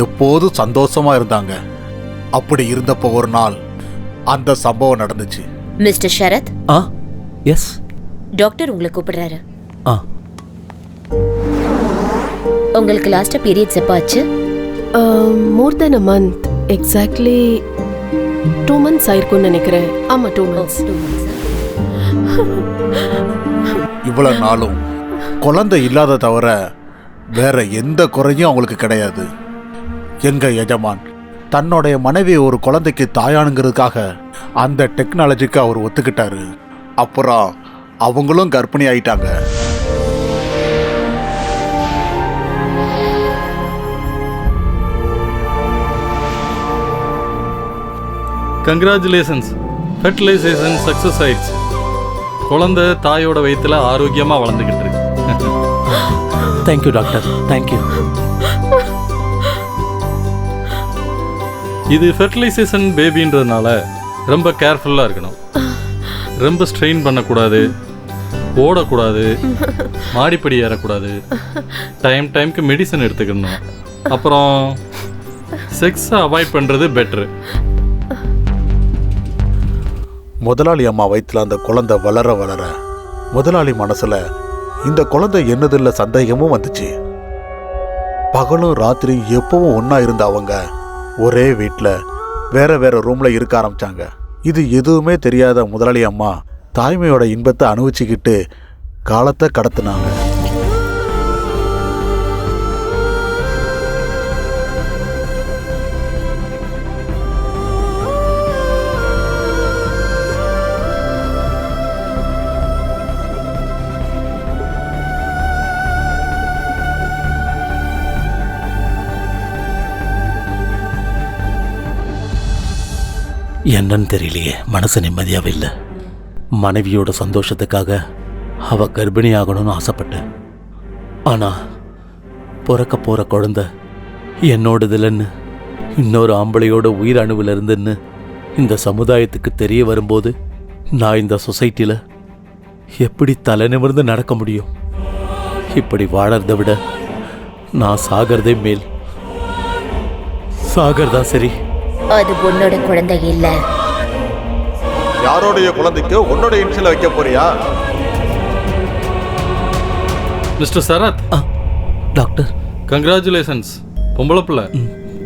Speaker 5: எப்போதும் சந்தோஷமா இருந்தாங்க. அப்படி இருந்தப்போ ஒரு நாள் அந்த சம்பவம் நடந்துச்சு.
Speaker 6: மிஸ்டர் ஷரத்.
Speaker 12: எஸ்.
Speaker 6: டாக்டர் உங்களை கூப்பிடுறாரு. உங்களுக்கு லாஸ்டா பீரியட்ஸ் எப்ப ஆச்சு?
Speaker 2: மோர் தென் a month. எக்ஸாக்ட்லி 2 months ஆயிருக்கும்னு நினைக்கிறேன். ஆமா, 2 months.
Speaker 5: இவ்வளவு நாளும் குழந்தை இல்லாத தவிர வேற எந்த குறையும் அவங்களுக்கு கிடையாது. எங்க எஜமான் தன்னுடைய மனைவி ஒரு குழந்தைக்கு தாயானுங்கிறதுக்காக அந்த டெக்னாலஜிக்கு அவர் ஒத்துக்கிட்டாரு. அப்புறம் அவங்களும் கர்ப்பிணி ஆயிட்டாங்க.
Speaker 7: கங்க்ராச்சுலேஷன்ஸ், ஃபெர்டிலைசேஷன் சக்ஸஸ் ஆயிடுச்சு. குழந்தை தாயோட வயிற்றுல ஆரோக்கியமாக வளர்ந்துக்கிட்டு இருக்கு.
Speaker 12: Thank you doctor, thank you.
Speaker 7: இது ஃபெர்டிலைசேஷன் பேபின்றதுனால ரொம்ப கேர்ஃபுல்லாக இருக்கணும். ரொம்ப ஸ்ட்ரெயின் பண்ணக்கூடாது, ஓடக்கூடாது, மாடிப்படி ஏறக்கூடாது, டைம்க்கு மெடிசன் எடுத்துக்கணும். அப்புறம் செக்ஸை அவாய்ட் பண்ணுறது பெட்ரு.
Speaker 5: முதலாளி அம்மா வயிற்றுல அந்த குழந்தை வளர வளர முதலாளி மனசுல இந்த குழந்தை என்னதில்ல சந்தேகமும் வந்துச்சு. பகலும் ராத்திரி எப்பவும் ஒன்னா இருந்த அவங்க ஒரே வீட்டில் வேற வேற ரூம்ல இருக்க ஆரம்பிச்சாங்க. இது எதுவுமே தெரியாத முதலாளி அம்மா தாய்மையோட இன்பத்தை அனுபவிச்சுக்கிட்டு காலத்தை கடத்தினாங்க.
Speaker 12: என்னன்னு தெரியலையே, மனசு நிம்மதியாகவே இல்லை. மனைவியோட சந்தோஷத்துக்காக அவ கர்ப்பிணி ஆகணும்னு ஆசைப்பட்டேன். ஆனால் பிறக்க போகிற குழந்தை என்னோடதுலன்னு இன்னொரு ஆம்பளையோட உயிர் அணுவில் இருந்துன்னு இந்த சமுதாயத்துக்கு தெரிய வரும்போது நான் இந்த சொசைட்டியில் எப்படி தலை நிமிர்ந்து நடக்க முடியும்? இப்படி வாழறதை விட நான் சாகிறதே மேல். சாகிறதா சரி.
Speaker 6: அது உன்னோட குழந்தை இல்ல.
Speaker 5: யாரோடைய குழந்தைக்கு உன்னோட இன்சியல் வைக்க போறியா?
Speaker 7: மிஸ்டர் சரத்.
Speaker 12: Doctor,
Speaker 7: congratulations. பொம்பளை பிள்ளை.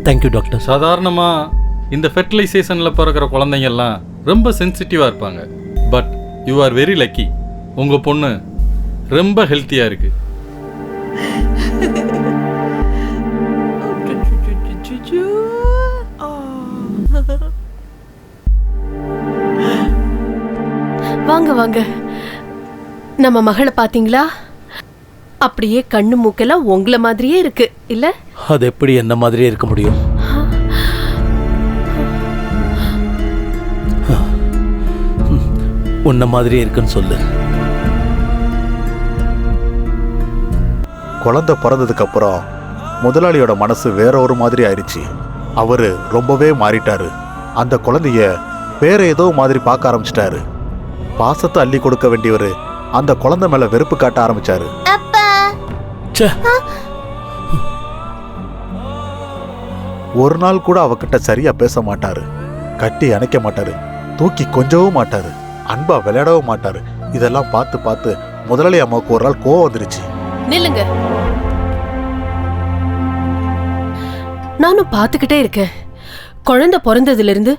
Speaker 12: Thank you doctor.
Speaker 7: சாதாரணமாக இந்த ஃபெர்டிலைசேஷனில் பிறக்கிற குழந்தைங்கெல்லாம் ரொம்ப சென்சிட்டிவாக இருப்பாங்க. But you are very lucky. உங்கள் பொண்ணு ரொம்ப ஹெல்த்தியாக இருக்குது.
Speaker 2: வாங்க வாங்க. நம்ம மகளை பாத்தீங்களா? அப்படியே கண்ணு மூக்கெல்லாம் உங்களை மாதிரியே இருக்கு இல்ல?
Speaker 12: அது எப்படி என்ன மாதிரியே இருக்க முடியும்? உன்ன மாதிரியே இருக்குன்னு சொல்லு.
Speaker 5: குழந்தை பிறந்ததுக்கு அப்புறம் முதலாளியோட மனசு வேற ஒரு மாதிரி ஆயிடுச்சு. அவரு ரொம்பவே மாறிட்டாரு. அந்த குழந்தைய வேற ஏதோ மாதிரி பார்க்க ஆரம்பிச்சிட்டாரு. பாசத்தை அள்ளி கொடுக்க வேண்டியவரு அந்த குழந்தை மேல வெறுப்பு காட்ட ஆரம்பிச்சாரு. ஒரு நாள் கூட அவகிட்ட சரியா பேச மாட்டாரு, கட்டி அணைக்க மாட்டாரு, தூக்கி கொஞ்சவும் மாட்டாரு, அன்பா விளையாடவும் மாட்டாரு. இதெல்லாம் பார்த்து பார்த்து முதலாளி அம்மாவுக்கு ஒரு நாள் கோவம் வந்துருச்சு.
Speaker 2: நில்லுங்க. நானும் பார்த்துக்கிட்டே இருக்கேன். குழந்தை பிறந்ததுல இருந்து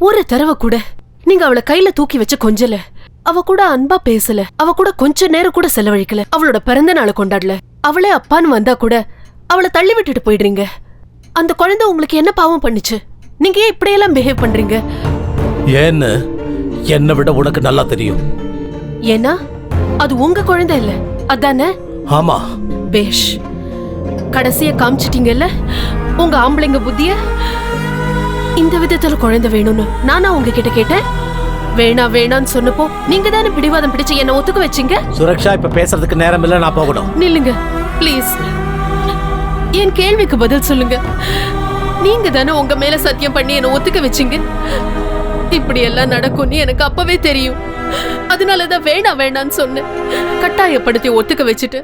Speaker 2: ஒரு தடவை கூட நீங்க அவளை கையில தூக்கி வச்சு கொஞ்சல, அவ கூட அன்பா பேசல, அவ கூட கொஞ்ச நேரம் கூட செலவழிக்கல, அவளோட பிறந்த நாளை கொண்டாடல. அவளே அப்பான்னு வந்தா கூட அவளை தள்ளி விட்டுட்டு போயிடுறீங்க. அந்த குழந்தை உங்களுக்கு என்ன பாவம் பண்ணுச்சு? நீங்க ஏன் இப்படியெல்லாம் பிஹேவ் பண்றீங்க?
Speaker 12: ஏன்னு என்னை விட உனக்கு நல்லா தெரியும்.
Speaker 2: ஏன்னா அது உங்க குழந்தை இல்ல, அதானே?
Speaker 12: ஆமா.
Speaker 2: பேஷ், கடைசியா காமிச்சிட்டீங்கல்ல உங்க ஆம்பளைங்க புத்திய. இந்த விதத்துல குழந்தை வேணும்னு நானா உங்ககிட்ட கேட்டேன்? வேணா வேணான்னு சொன்னப்போ நீங்க தானே பிடிவாதம் பிடிச்சு என்ன ஒத்துக்க வச்சீங்க.
Speaker 12: சுரக்ஷா, இப்ப பேசுறதுக்கு நேரம் இல்ல, நான் போகணும்.
Speaker 2: நில்லுங்க ப்ளீஸ். என் கேள்விக்கு பதில் சொல்லுங்க. நீங்க தானே உங்க மேல சத்தியம் பண்ணி என்ன ஒத்துக்க வச்சீங்க. இப்படி எல்லாம் நடக்கும்னு எனக்கு அப்பவே தெரியும். அதனாலதான் வேணா வேணான்னு சொன்னேன். கட்டாயப்படுத்தி ஒத்துக்க வச்சுட்டு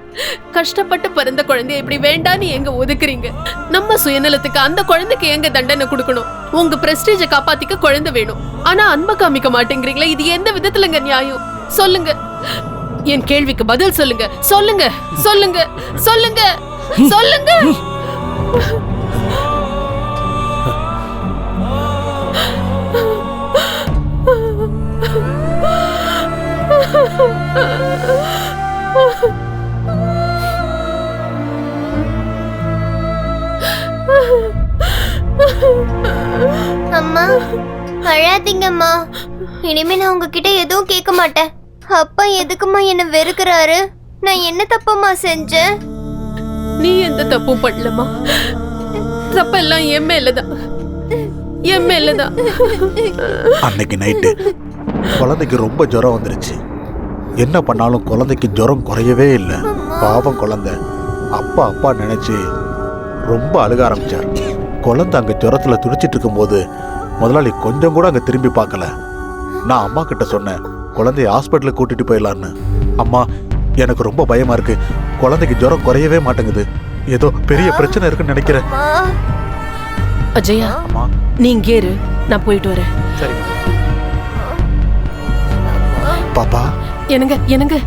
Speaker 2: கஷ்டப்பட்டு பிறந்த குழந்தைய இப்படி வேண்டான்னு எங்க ஒதுக்குறீங்க? நம்ம சுயநலத்துக்கு அந்த குழந்தைக்கு எங்க தண்டனை கொடுக்கணும்? உங்க பிரஸ்டீஜை காப்பாத்திக்க குழந்தை வேணும், ஆனா அன்பை காமிக்க மாட்டேங்கிறீங்களா? இது எந்த விதத்துலங்க நியாயம்? சொல்லுங்க. என் கேள்விக்கு பதில் சொல்லுங்க. சொல்லுங்க சொல்லுங்க சொல்லுங்க சொல்லுங்க.
Speaker 13: அம்மா, அழாதீங்கம்மா. இனிமே நான் உங்ககிட்ட எதுவும் கேட்க மாட்டேன். அப்பா எதுக்குமா என்ன வெறுக்கிறாரு? நான் என்ன தப்பம்மா செஞ்சேன்?
Speaker 2: நீ எந்த தப்பும் பண்ணலமா. தப்பெல்லாம் என் மேலதான், என் மேலதான்.
Speaker 5: அன்னைக்கு நைட்டு குழந்தைக்கு ரொம்ப ஜுரம் வந்துருச்சு. என்ன பண்ணாலும் குழந்தைக்கு ஜுரம் குறையவே இல்லை. பாவம் குழந்தை அப்பா அப்பா நினைச்சு ரொம்ப அழுக ஆரம்பிச்சார். குழந்தை அங்க ஜுரத்துல துடிச்சிட்டு இருக்கும்போது முதலாளி கொஞ்சம் கூட அங்க திரும்பி பார்க்கல. நான் அம்மா கிட்ட சொன்னேன், குழந்தைய ஹாஸ்பிட்டலுக்கு கூட்டிட்டு போயிடலான்னு. அம்மா, எனக்கு ரொம்ப பயமா இருக்கு, குழந்தைக்கு ஜுரம் குறையவே மாட்டேங்குது, ஏதோ பெரிய பிரச்சனை இருக்குன்னு நினைக்கிறேன்.
Speaker 2: அஜயா, நீ இங்கே இரு, நான் போயிட்டு வரேன்.
Speaker 5: சரி. பாப்பா
Speaker 2: எனக்கு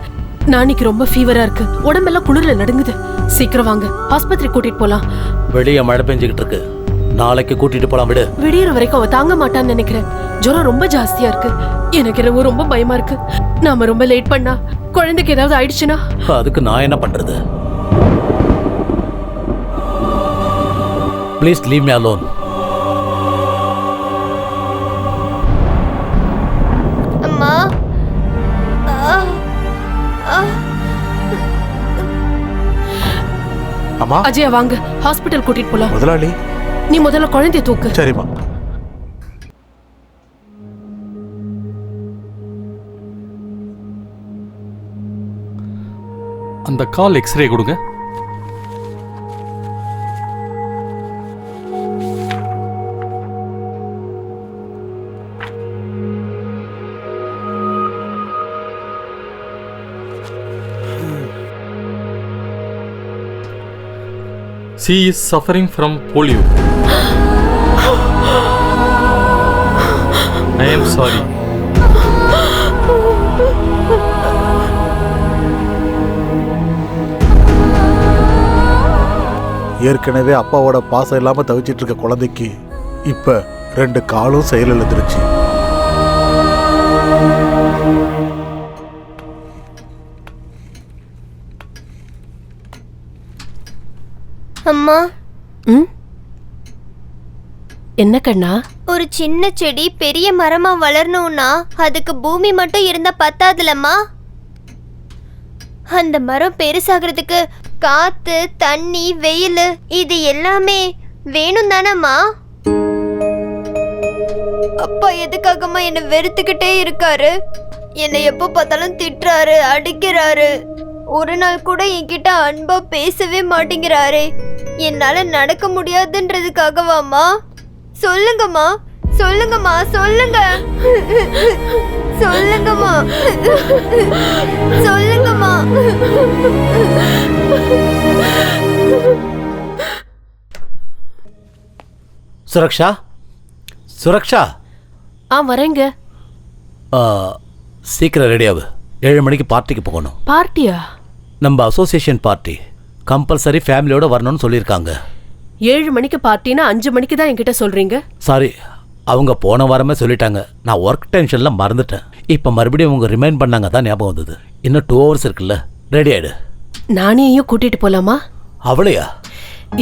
Speaker 2: நாளைக்கு ரொம்ப ஃபீவரா இருக்கு, உடம்பெல்லாம் குளிர்ல நடுங்குது. சீக்கிரம் வாங்க, ஆஸ்பத்திரி கூட்டிட்டு போலாம்.
Speaker 12: வெளியே மழை பெஞ்சுக்கிட்டு இருக்கு, நாளைக்கு கூட்டிட்டு போலாம் விடு.
Speaker 2: விடியற வரைக்கும் அவ தாங்க மாட்டான்னு நினைக்கிறேன். ஜுரம் ரொம்ப ஜாஸ்தியா இருக்கு. எனக்கு என்னவோ ரொம்ப பயமா இருக்கு. நாம ரொம்ப லேட் பண்ணா குழந்தைக்கு ஏதாவது ஆயிடுச்சுன்னா
Speaker 12: அதுக்கு நான் என்ன பண்றது? Please leave me alone.
Speaker 13: அம்மா
Speaker 5: அம்மா
Speaker 2: அஜயா வாங்க, ஹாஸ்பிட்டல் கூட்டிட்டு போலாம்.
Speaker 5: முதலாளி
Speaker 2: நீ முதல்ல குழந்தைய தூக்கு.
Speaker 5: சரிம்மா.
Speaker 7: அந்த கால் எக்ஸ்ரே கொடுங்க. She is suffering from polio. I am sorry.
Speaker 5: ஏற்கனவே அப்பாவோட பாசம் இல்லாம தவிச்சிட்டு இருக்க குழந்தைக்கு இப்ப 2 காலும் செயலிழந்துருச்சு.
Speaker 13: அம்மா
Speaker 2: என்ன கண்ணா?
Speaker 13: ஒரு சின்ன செடி பெரிய மரமா வளரணும்னா அதுக்கு பூமி மட்டும் இருந்தா பத்தாதுலம்மா. அந்த மரம் பெருசாகிறதுக்கு காத்து, தண்ணி, வெயில் இது எல்லாமே வேணும் தானம்மா. அப்பா எதுக்காகம்மா என்ன வெறுத்துக்கிட்டே இருக்காரு? என்னை எப்போ பார்த்தாலும் திட்டுறாரு, அடிக்கிறாரு. ஒரு நாள் கூட என்கிட்ட அன்பா பேசவே மாட்டேங்கிறாரே. என்னால நடக்க முடியாதுன்றதுக்காகவாம்மா? சொல்லுங்கம்மா, சொல்லுங்கம்மா, சொல்லுங்க, சொல்லுங்கம்மா, சொல்லுங்கம்மா.
Speaker 12: சுரக்ஷா, சுரக்ஷா.
Speaker 2: வரேங்க.
Speaker 12: சீக்கிரம் ரெடியாவு, 7 மணிக்கு பார்ட்டிக்கு போகணும்.
Speaker 2: பார்ட்டியா?
Speaker 12: நம்ம அசோசியேஷன் பார்ட்டி கம்பல்சரி ஃபேமிலியோட வரணும்னு சொல்லியிருக்காங்க.
Speaker 2: 7 மணிக்கு பார்ட்டினா 5 மணிக்கு தான் என்கிட்ட சொல்றீங்க?
Speaker 12: சாரி, அவங்க போன வாரமே சொல்லிட்டாங்க. நான் ஒர்க் டென்ஷன்ல மறந்துட்டேன். இப்போ மறுபடியும் அவங்க ரிமைண்ட் பண்ணாங்க தான் ஞாபகம் வந்தது. இன்னும் 2 hours இருக்குல்ல, ரெடி ஆயிடு.
Speaker 2: நானேயும் கூட்டிட்டு போலாமா?
Speaker 12: அவளையா?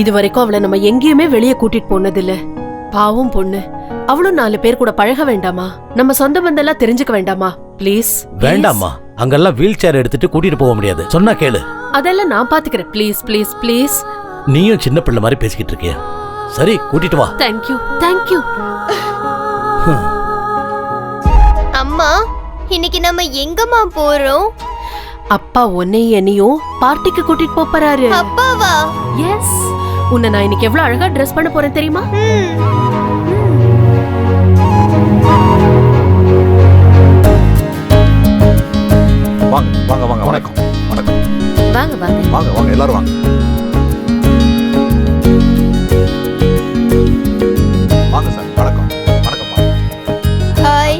Speaker 2: இது வரைக்கும் அவளை நம்ம எங்கேயுமே வெளியே கூட்டிட்டு போனதில்ல. பாவம் பொண்ணு, அவளும் 4 பேர் கூட பழக வேண்டாமா? நம்ம சொந்த பந்தெல்லாம் தெரிஞ்சுக்க வேண்டாமா? ப்ளீஸ்.
Speaker 12: வேண்டாமா, அங்கெல்லாம் வீல் சேர் எடுத்துட்டு கூட்டிட்டு போக முடியாது. சொன்னா கேளு.
Speaker 2: அதெல்லாம் நான் பாத்துக்கிறேன். Please please please.
Speaker 12: நீயும் சின்ன பிள்ளை மாதிரி பேசிக்கிட்டு இருக்கிய. சரி, கூட்டிட்டு வா.
Speaker 2: Thank you thank you.
Speaker 13: அம்மா, இன்னைக்கு நம்ம எங்கம்மா போறோம்?
Speaker 2: அப்பா உன்னையும் என்னையும் பார்ட்டிக்கு கூட்டிட்டு போறாரு.
Speaker 13: அப்பாவா?
Speaker 2: எஸ். உன்னை நான் இன்னைக்கு எவ்வளவு அழகா ட்ரெஸ் பண்ண போறேன் தெரியுமா?
Speaker 5: வாங்க வாங்க வாங்க. வணக்கம் வணக்கம்.
Speaker 8: வாங்க வாங்க
Speaker 5: வாங்க வாங்க, எல்லாரும் வாங்க. வாங்க சார். வணக்கம் வணக்கம்.
Speaker 13: Hi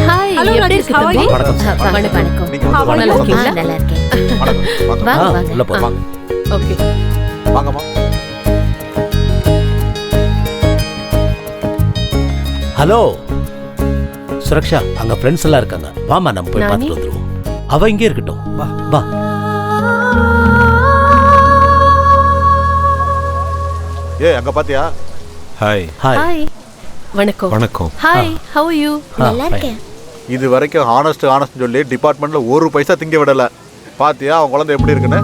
Speaker 2: hi.
Speaker 9: Hello,
Speaker 2: எப்படி
Speaker 9: Rajesh,
Speaker 2: இருக்கு
Speaker 9: how are
Speaker 2: தம்பி?
Speaker 9: you?
Speaker 12: வணக்கம்.
Speaker 8: வணக்கம்.
Speaker 5: நீங்க வந்து
Speaker 2: நல்லா
Speaker 5: வணக்கம்.
Speaker 2: இருக்கீங்களா?
Speaker 8: நல்லா இருக்கேன்.
Speaker 5: வணக்கம் வாங்க.
Speaker 8: வாங்க வாங்க.
Speaker 12: உள்ள போ.
Speaker 5: வாங்க
Speaker 2: ஓகே.
Speaker 5: வாங்கம்மா.
Speaker 12: ஹலோ சுரக்ஷா, அங்க ஃப்ரெண்ட்ஸ் எல்லாம் இருக்காங்க. வாமா, நம்ம போய்
Speaker 2: நானி?
Speaker 12: பார்த்துட்டு வந்துருவோம். அவ இங்கே இருக்கட்டும். வா வா.
Speaker 5: அங்க பாத்தியா?
Speaker 3: ஹாய்.
Speaker 12: ஹாய்.
Speaker 2: ஹாய். வணக்கம்.
Speaker 3: வணக்கம்.
Speaker 2: Hi, how are you?
Speaker 8: நல்லா இருக்கேன்.
Speaker 5: இது வரைக்கும் ஹானஸ்ட் சொல்லி டிபார்ட்மெண்ட்ல 1 பைசா திங்க விடல. பாத்தியா அவன் குழந்தை எப்படி இருக்குன்னு?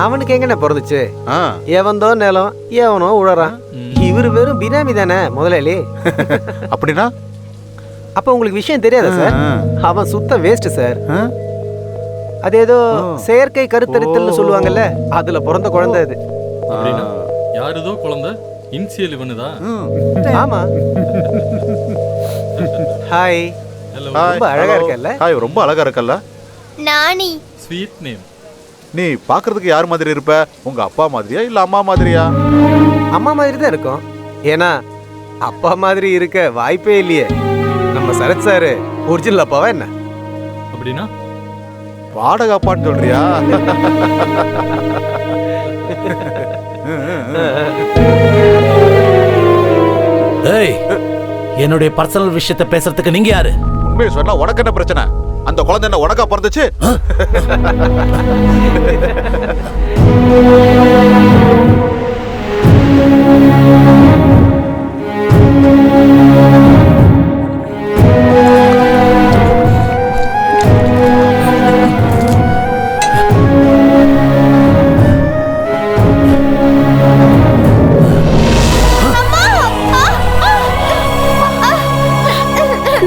Speaker 4: அவனுக்கு எங்கண்ணே பிறந்துச்சு?
Speaker 5: ஆ,
Speaker 4: எவன்தோ நிலம் எவனோ உழறான். இவரு வெறும் பினாமி தானே முதலாளி.
Speaker 5: அப்படின்னா
Speaker 4: அப்ப உங்களுக்கு விஷயம் தெரியாதா சார்? அவன் சுத்த வேஸ்ட் சார். அது ஏதோ செயற்கை கருத்தரித்தல்னு சொல்லுவாங்கல்ல, அதுல பிறந்த குழந்தை அது.
Speaker 7: அப்படின்னா யாருதோ குழந்தை இன்சியல் இவனுதா?
Speaker 4: ஆமா. ஹாய். ரொம்ப அழகா இருக்கல்ல?
Speaker 5: ஹாய், ரொம்ப அழகா இருக்கல்ல?
Speaker 13: நானி.
Speaker 7: Sweet name.
Speaker 5: நீ பாக்குறதுக்கு யார் மாதிரி இருப்ப? உங்க அப்பா மாதிரியா இல்ல அம்மா மாதிரியா?
Speaker 4: அம்மா மாதிரி தான் இருக்கும். ஏன்னா அப்பா மாதிரி இருக்க வாய்ப்பே இல்லையே. நம்ம சரத் சாரு ஒரிஜினல் அப்பாவா என்ன?
Speaker 7: அப்படின்னா
Speaker 5: வாடகை அப்பான்னு சொல்றியா?
Speaker 12: ஏய், என்னுடைய பர்சனல் விஷயத்தை பேசுறதுக்கு நீங்க யாரு?
Speaker 5: உண்மையை சொன்னா உனக்கு என்ன பிரச்சனை? அந்த குழந்தை என்ன உனக்கா பிறந்துச்சு?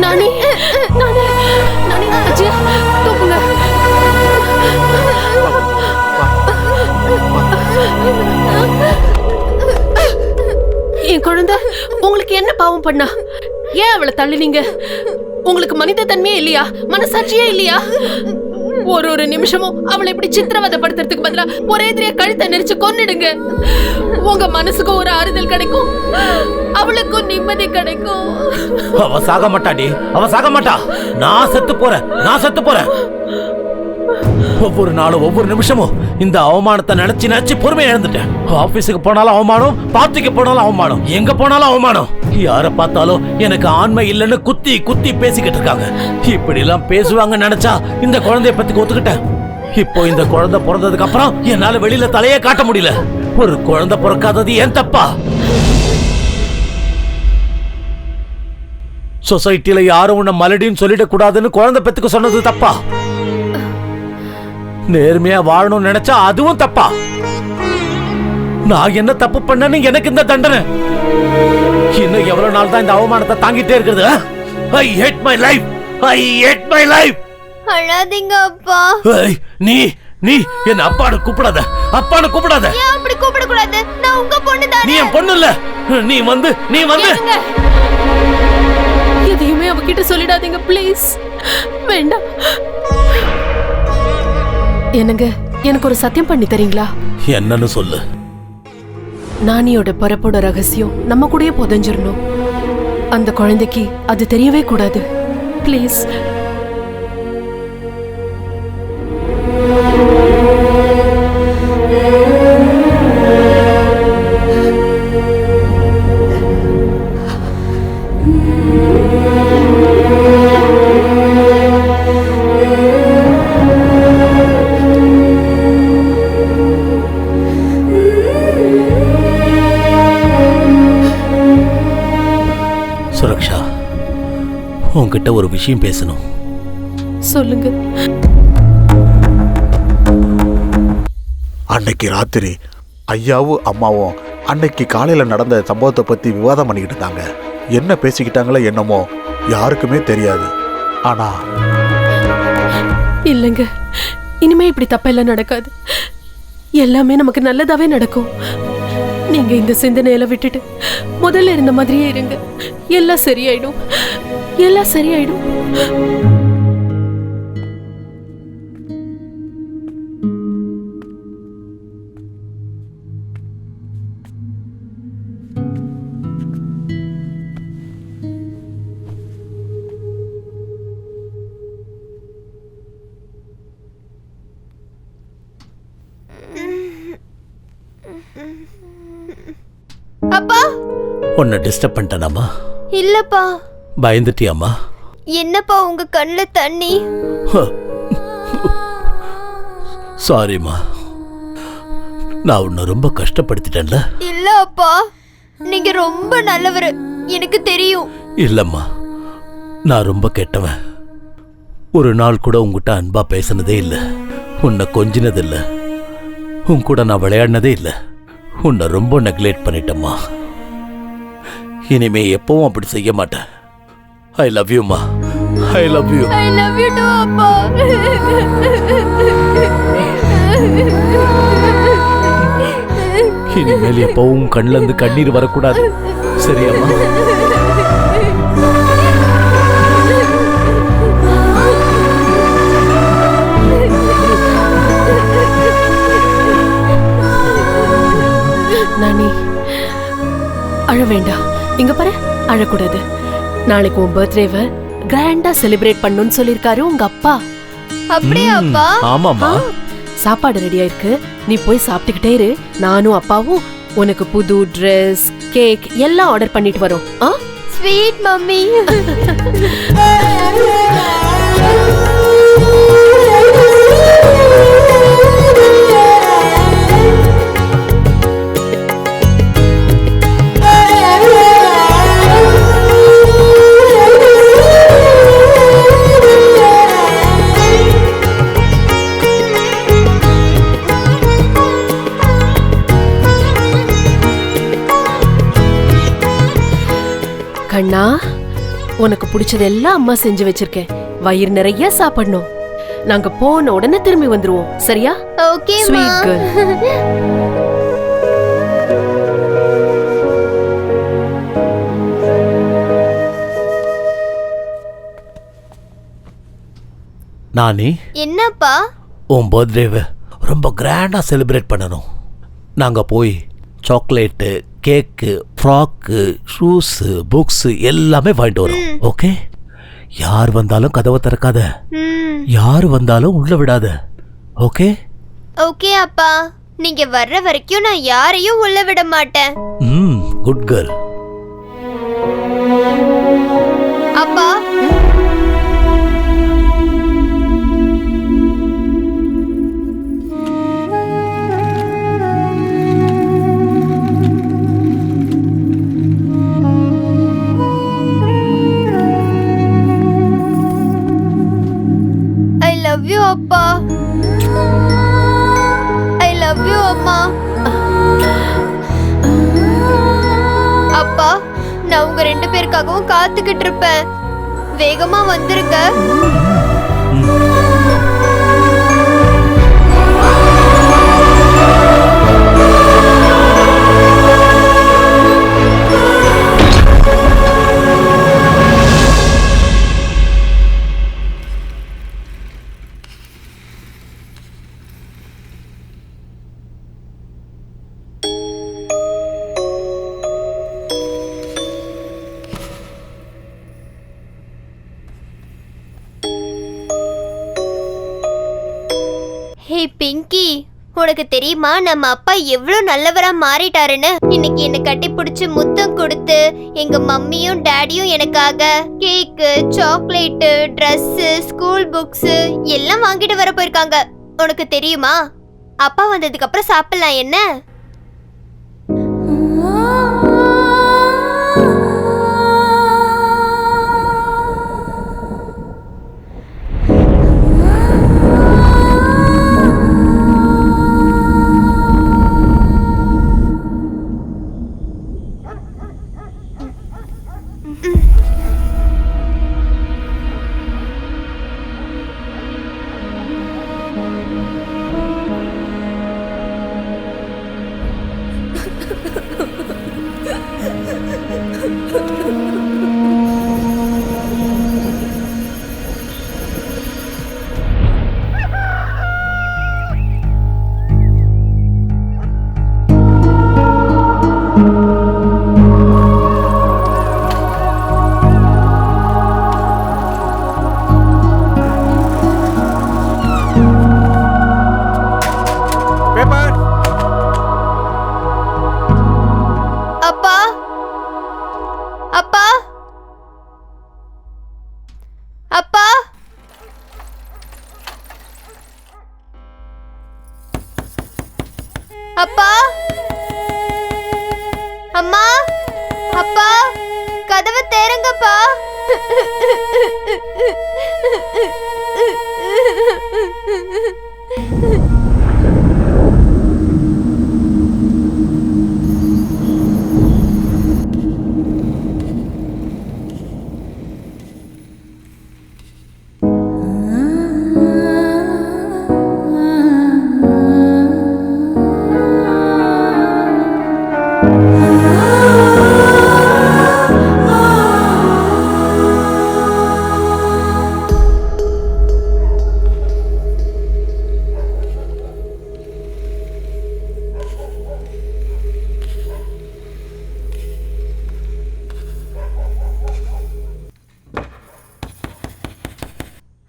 Speaker 2: நானி நானி நானி அஜய் தூக்குங்க. என் குழந்தை உங்களுக்கு என்ன பாவம் பண்ணா? ஏன் அவளை தள்ளினீங்க? உங்களுக்கு மனித தன்மையே இல்லையா? மனசாட்சியே இல்லையா? ஒரு நிமிஷமும் அவளை இப்படி சித்திரவதைப்படுத்துறதுக்கு பதிலா ஒரே எதிரியா கழுத்தை நெரிச்சு கொன்னிடுங்க. உங்க மனசுக்கு ஒரு ஆறுதல் கிடைக்கும், அவளுக்கும் நிம்மதி கிடைக்கும்.
Speaker 12: அவ சாக மாட்டாடி, அவ சாக மாட்டா. நான் செத்து போறேன். ஒவ்வொரு நாளும் ஒவ்வொரு நிமிஷமும் இந்த அவமானத்தை நினைச்சு பொறுமையை இழந்துட்டேன். ஆபீஸுக்கு போனாலும் அவமானம், பார்ட்டிக்கு போனாலும் அவமானம், எங்க போனாலும் அவமானம். யார பார்த்தாலும் எனக்கு ஆண்மை இல்லைன்னு குத்தி பேசிக்கிட்டு இருக்காங்க. இப்படி எல்லாம் பேசுவாங்கன்னு நினைச்சா இந்த குழந்தைய பத்தி ஒத்துக்கிட்டேன். இப்போ இந்த குழந்தை பிறந்ததுக்கு அப்புறம் என்னால வெளியில தலையே காட்ட முடியல. ஒரு குழந்தை பிறக்காதது ஏன் தப்பா? சொசைட்டில யாரும் உன்னை மலடின்னு சொல்லிட கூடாதுன்னு குழந்தை பெத்துக்கு சொன்னது தப்பா? நேர்மையா வாழணும்னு நினைச்சா அதுவும் தப்பா? நான் என்ன தப்பு பண்ணேன்னு எனக்கு இந்த தண்டனை? இன்னும் எவ்வளவு நாள் தான் இந்த அவமானத்தை தாங்கிட்டே இருக்குது? I hate my life.
Speaker 13: அழாதீங்க அப்பா.
Speaker 12: நீ என்ன அப்பான்னு கூப்பிடாத.
Speaker 13: ஏன் அப்படி கூப்பிட கூடாது? நான் உங்க பொண்ணு தானே.
Speaker 12: நீ என் பொண்ணு இல்ல. நீ வந்து
Speaker 2: எதையுமே அவகிட்ட சொல்லிடாதீங்க ப்ளீஸ். வேண்டாம். என்னங்க, எனக்கு ஒரு சத்தியம் பண்ணி தரீங்களா?
Speaker 12: என்னன்னு சொல்லு.
Speaker 2: நானியோட பிறப்போட ரகசியம் நம்ம கூடயே புதைஞ்சிரணும். அந்த குழந்தைக்கு அது தெரியவே கூடாது. ப்ளீஸ்.
Speaker 12: சுரக்ஷா, உன்கிட்ட ஒரு விஷயம் பேசணும்.
Speaker 2: சொல்லுங்க.
Speaker 5: அன்னைக்கு ராத்திரி ஐயாவும் அம்மாவும் அன்னைக்கு காலையில நடந்த சம்பவத்தை பத்தி விவாதம் பண்ணிக்கிட்டு இருந்தாங்க. என்ன பேசிக்கிட்டாங்களோ என்னமோ யாருக்குமே தெரியாது. ஆனா
Speaker 2: இல்லைங்க, இனிமே இப்படி தப்பெல்லாம் நடக்காது. எல்லாமே நமக்கு நல்லதாவே நடக்கும். நீங்க இந்த சிந்தனையில விட்டுட்டு முதல்ல இருந்த மாதிரியே இருங்க. எல்லாம் சரியாயிடும்.
Speaker 13: அப்பா,
Speaker 12: உன்னை டிஸ்டர்ப் பண்ணிட்டேனாமா?
Speaker 13: இல்லப்பா.
Speaker 12: பயந்துட்டியாமா?
Speaker 13: என்னப்பா உங்க கண்ணுல தண்ணி?
Speaker 12: சாரிம்மா, நான் உன்னை ரொம்ப கஷ்டப்படுத்திட்டேன்ல?
Speaker 13: இல்ல அப்பா, நீங்க ரொம்ப நல்லவரு, எனக்கு தெரியும்.
Speaker 12: இல்லம்மா, நான் ரொம்ப கெட்டவன். ஒரு நாள் கூட உங்ககிட்ட அன்பா பேசினதே இல்லை, உன்னை கொஞ்சினது இல்லை, உன் கூட நான் விளையாடினதே இல்லை. உன்னை ரொம்ப நெக்லெக்ட் பண்ணிட்டேம்மா. இனிமே எப்பவும் அப்படி செய்ய மாட்டேன். ஐ லவ் யூமா. I love you.
Speaker 13: I love you too அப்பா.
Speaker 12: இனிமேல் எப்பவும் கண்ணுல இருந்து கண்ணீர் வரக்கூடாது, சரியாம்மா?
Speaker 2: நானி, அழ வேண்டாம். இங்க பாரு, அழக்கூடாது. நாளைக்கு உன் பர்த்டேவை கிராண்டா செலிப்ரேட் பண்ணணும்னு சொல்லியிருக்காரு உங்க அப்பா.
Speaker 13: அப்படியாப்பா?
Speaker 12: ஆமாம்மா.
Speaker 2: சாப்பாடு ரெடியா இருக்கு, நீ போய் சாப்பிட்டுக்கிட்டே இரு. நானும் அப்பாவும் உனக்கு புது ட்ரெஸ், கேக் எல்லாம் ஆர்டர் பண்ணிட்டு வரோம்.
Speaker 13: Sweet mummy.
Speaker 2: கண்ணா, உனக்கு பிடிச்சதெல்லாம் அம்மா செஞ்சு வச்சிருக்கேன். வயிறு நிறைய சாப்பிடணும். நாங்க போன உடனே திரும்பி வந்துருவோம், சரியா?
Speaker 13: Okay
Speaker 2: sweet girl.
Speaker 12: நானி,
Speaker 13: என்னப்பா?
Speaker 12: உன் பர்த்டேவை ரொம்ப கிராண்டா செலிப்ரேட் பண்ணணும். நாங்க போய் சாக்லேட்டு, கேக்கு, ஃப்ராக்கு, ஷூஸு, புக்ஸு எல்லாமே வாங்கிட்டு வரோம். ஓகே? யார் வந்தாலும் கதவை திறக்காத, யார் வந்தாலும் உள்ள விடாத. ஓகே?
Speaker 13: ஓகே அப்பா. நீங்க வர்ற வரைக்கும் நான் யாரையும் உள்ள விட மாட்டேன்.
Speaker 12: Good girl.
Speaker 13: அப்பா, love you அப்பா. I love you அம்மா. அப்பா, நான் உங்க 2 பேருக்காகவும் காத்துக்கிட்டு இருப்பேன். வேகமா வந்துருங்க. ஹே பிங்கி, உனக்கு தெரியுமா நம்ம அப்பா எவ்வளவு நல்லவரா மாறிட்டாருன்னு? இன்னைக்கு என்ன கட்டி பிடிச்சு முத்தம் கொடுத்து எங்க மம்மியும் டாடியும் எனக்காக கேக்கு, சாக்லேட்டு, ட்ரெஸ், ஸ்கூல் புக்ஸ் எல்லாம் வாங்கிட்டு வர போயிருக்காங்க. உனக்கு தெரியுமா? அப்பா வந்ததுக்கு அப்புறம் சாப்பிடலாம் என்ன? அப்பா, அம்மா, அப்பா, கதவை திறங்கப்பா.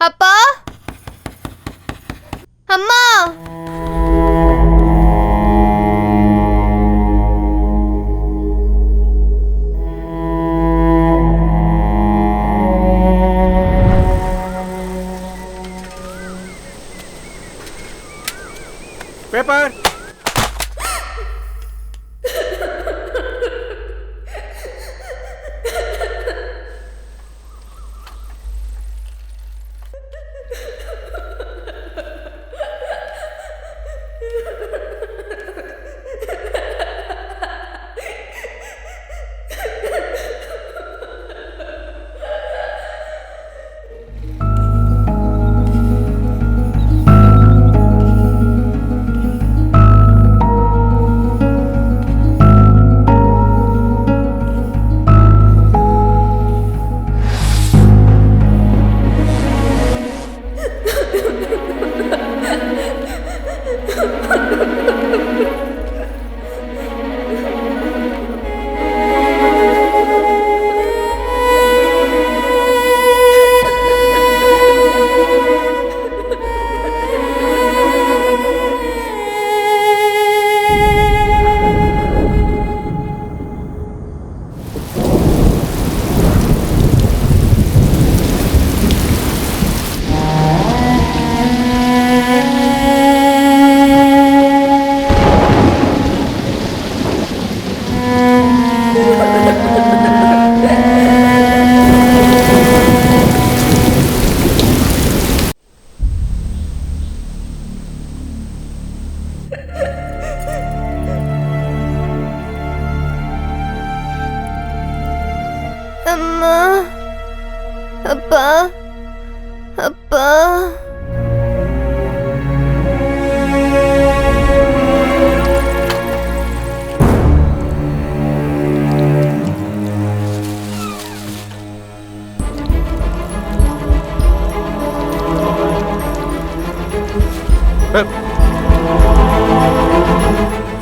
Speaker 13: அப்பா,
Speaker 5: பேப்பர்.
Speaker 13: அம்மா, அப்பா, அப்பா.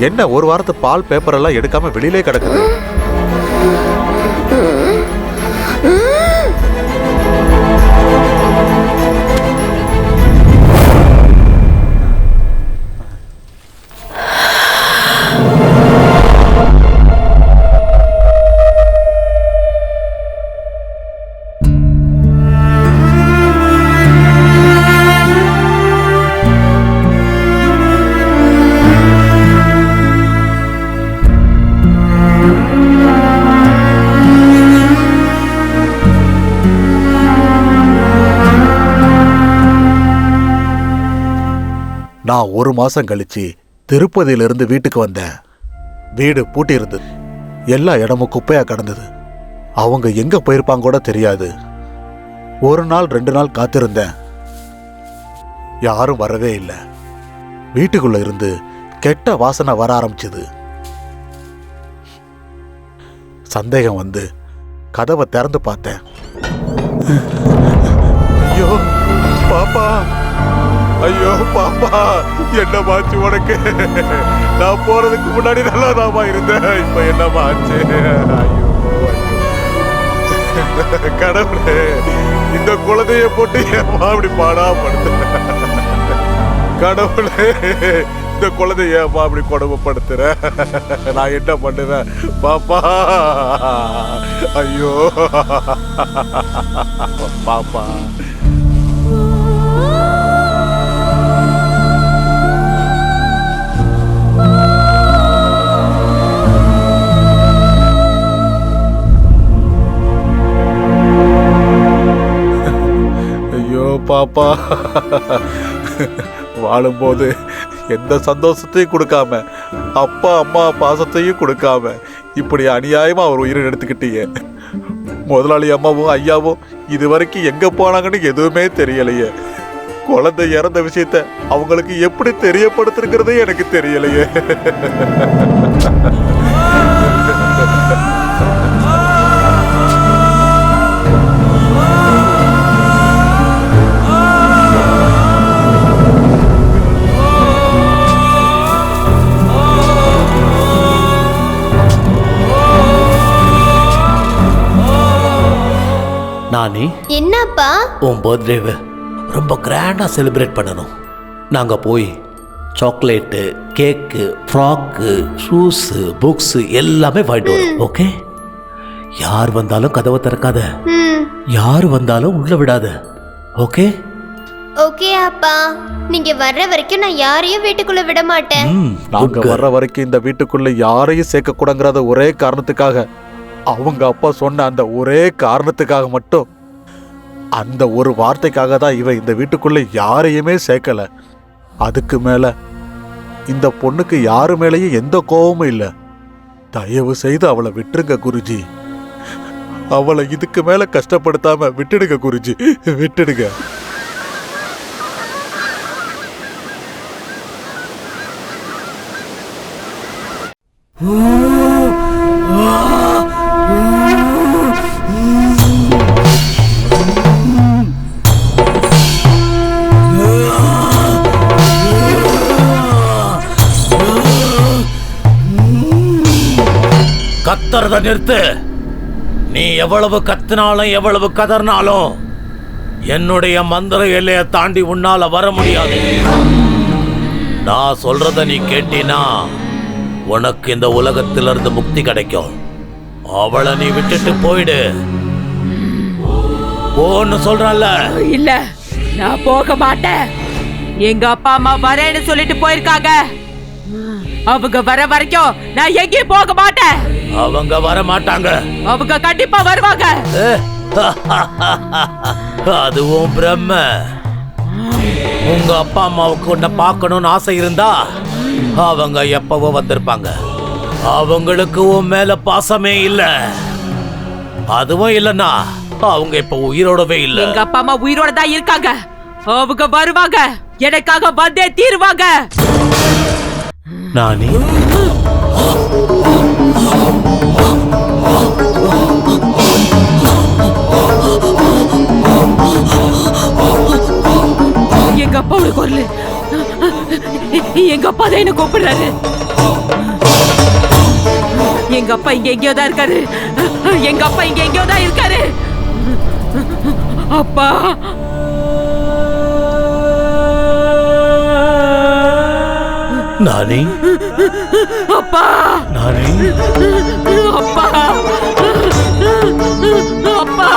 Speaker 5: என்ன ஒரு வாரத்து பால் பேப்பர் எல்லாம் எடுக்காம வெளியிலே கிடக்குது? நான் ஒரு மாசம் கழிச்சு திருப்பதியிலிருந்து வீட்டுக்கு வந்தேன். வீடு பூட்டி இருந்தது. எல்லா இடமும் குப்பையா கிடந்தது. அவங்க எங்க போயிருப்பாங்க கூட தெரியாது. ஒரு நாள் 2 நாள் காத்திருந்தேன். யாரும் வரவே இல்லை. வீட்டுக்குள்ள இருந்து கெட்ட வாசனை வர ஆரம்பிச்சது. சந்தேகம் வந்து கதவை திறந்து பார்த்தேன். ஐயோ பாப்பா, ஐயோ பாப்பா, என்ன மாச்சு உனக்கு? நான் போறதுக்கு முன்னாடி நல்லா தாமா இருந்தேன். இப்ப என்ன மாச்சு? ஐயோ கடவுளே, இந்த குழந்தைய போட்டு ஏமா அப்படி பாடா படுத்து? கடவுளே, இந்த குழந்தைய ஏமா அப்படி கொடுமைப்படுத்துற? நான் என்ன பண்ணுவேன் பாப்பா? ஐயோ பாப்பா. பாப்பா, வாழும்போது எந்த சந்தோஷத்தையும் கொடுக்காம, அப்பா அம்மா பாசத்தையும் கொடுக்காம, இப்படி அநியாயமா ஒரு உயிரை எடுத்துக்கிட்டீங்க. முதலாளி அம்மாவும் ஐயாவும் இது வரைக்கும் எங்க போனாங்கன்னு எதுவுமே தெரியலையே. குழந்தை இறந்த விஷயத்த அவங்களுக்கு எப்படி தெரியப்படுத்துறதே எனக்கு தெரியலையே.
Speaker 12: நானி,
Speaker 13: என்னப்பா?
Speaker 12: உன் பர்த்டேவை ரொம்ப கிராண்டா செலிப்ரேட் பண்ணணும். நாங்க போய் சாக்லேட்டு, கேக்கு, ஃப்ராக்கு, ஷூஸு, புக்ஸு எல்லாமே வாங்கிட்டு வரோம். ஓகே? யார் வந்தாலும் கதவை திறக்காத, யார் வந்தாலும் உள்ள விடாத. ஓகே?
Speaker 13: ஓகே அப்பா, நீங்க வர்ற வரைக்கும் நான் யாரையும் வீட்டுக்குள்ள விட மாட்டேன்.
Speaker 5: நாங்க வர்ற வரைக்கும் இந்த வீட்டுக்குள்ள யாரையும் சேர்க்க கூடாங்கிறத ஒரே காரணத்துக்காக, அவங்க அப்பா சொன்ன அந்த ஒரே காரணத்துக்காக மட்டும், அந்த ஒரு வார்த்தைக்காக தான் இவன் இந்த வீட்டுக்குள்ள யாரையுமே சேர்க்கல. அதுக்கு மேல இந்த பொண்ணுக்கு யாரு மேலேயும் எந்த கோபமும் இல்லை. தயவு செய்து அவளை விட்டுருங்க குருஜி. அவளை இதுக்கு மேல கஷ்டப்படுத்தாம விட்டுடுங்க குருஜி, விட்டுடுங்க.
Speaker 12: கத்துறத நிறுத்து. நீ எவ்வளவு கத்தினாலும் எவ்வளவு கதறினாலும் என்னுடைய மந்திர எல்லையை தாண்டி உன்னால வர முடியாது. நான் சொல்றத நீ கேட்டினா உனக்கு இந்த உலகத்திலிருந்து முக்தி கிடைக்கும். அவளை நீ விட்டுட்டு போயிடு. போன்னு சொல்றல.
Speaker 8: இல்ல, நான் போக மாட்டேன். எங்க அப்பா அம்மா வரேன்னு சொல்லிட்டு போயிருக்காங்க. அவங்க வர வரைக்கும் நான் எங்கேயும் போக மாட்டேன்.
Speaker 12: அவங்க வர மாட்டாங்க.
Speaker 8: அவங்க கண்டிப்பா வருவாங்க.
Speaker 12: அதுவும் பிரம்ம. உங்க அப்பா அம்மாவுக்கு உன்னை பார்க்கணும்னு ஆசை இருந்தா அவங்க எப்பவோ வந்திருப்பாங்க. அவங்களுக்கு உன் மேல பாசமே இல்ல. அதுவும் இல்லன்னா அவங்க இப்ப உயிரோடவே இல்ல.
Speaker 8: எங்க அப்பா அம்மா உயிரோட தான் இருக்காங்க. அவங்க வருவாங்க, எனக்காக வந்தே தீருவாங்க.
Speaker 12: நானி,
Speaker 8: எங்க அப்பாவோட குரல். எங்க அப்பா தான் என்ன கூப்பிடுறாரு. எங்க அப்பா இங்க எங்கேயோ தான் இருக்காரு. எங்க அப்பா இங்க எங்கேயோ தான் இருக்காரு. அப்பா,
Speaker 12: நானி,
Speaker 8: அப்பா,
Speaker 12: நானி,
Speaker 8: அப்பா, அப்பா.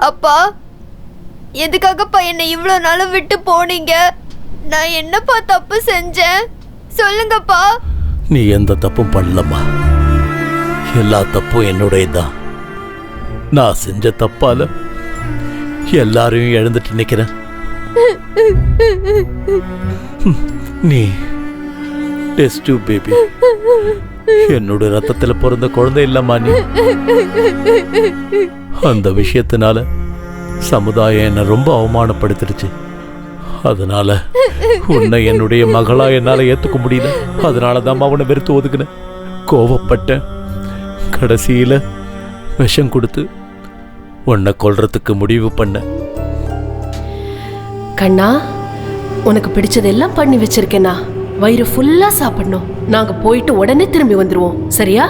Speaker 13: அப்பா, எதுக்காகப்பா என்னை இவ்வளோ நாளும் விட்டு போனீங்க? நான் என்னப்பா தப்பு செஞ்சேன் சொல்லுங்கப்பா.
Speaker 12: நீ எந்த தப்பும் பண்ணலம்மா. எல்லா தப்பும் என்னுடையதான். நான் செஞ்ச தப்பால எல்லாரையும் எழுந்துட்டு நிக்கிறேன். நீ டெஸ்ட் டியூப் பேபி. என்னோட ரத்தத்துல பிறந்த குழந்தை இல்லம்மா நீ. அந்த விஷயத்தினால சமுதாயம் என்ன ரொம்ப அவமானப்படுத்திடுச்சு. அதனால உன்னை என்னுடைய மகளா என்னால ஏத்துக்க முடியல. அதனாலதான் அவனை வெறுத்து ஒதுக்குனேன், கோவப்பட்டேன். கடைசியில விஷம் கொடுத்து உன்னை கொல்றதுக்கு முடிவு பண்ண.
Speaker 2: கண்ணா, உனக்கு பிடிச்சதெல்லாம் பண்ணி வச்சிருக்கேனா. வயிறு ஃபுல்லா சாப்பிடணும். நாங்க போயிட்டு உடனே திரும்பி வந்துருவோம், சரியா?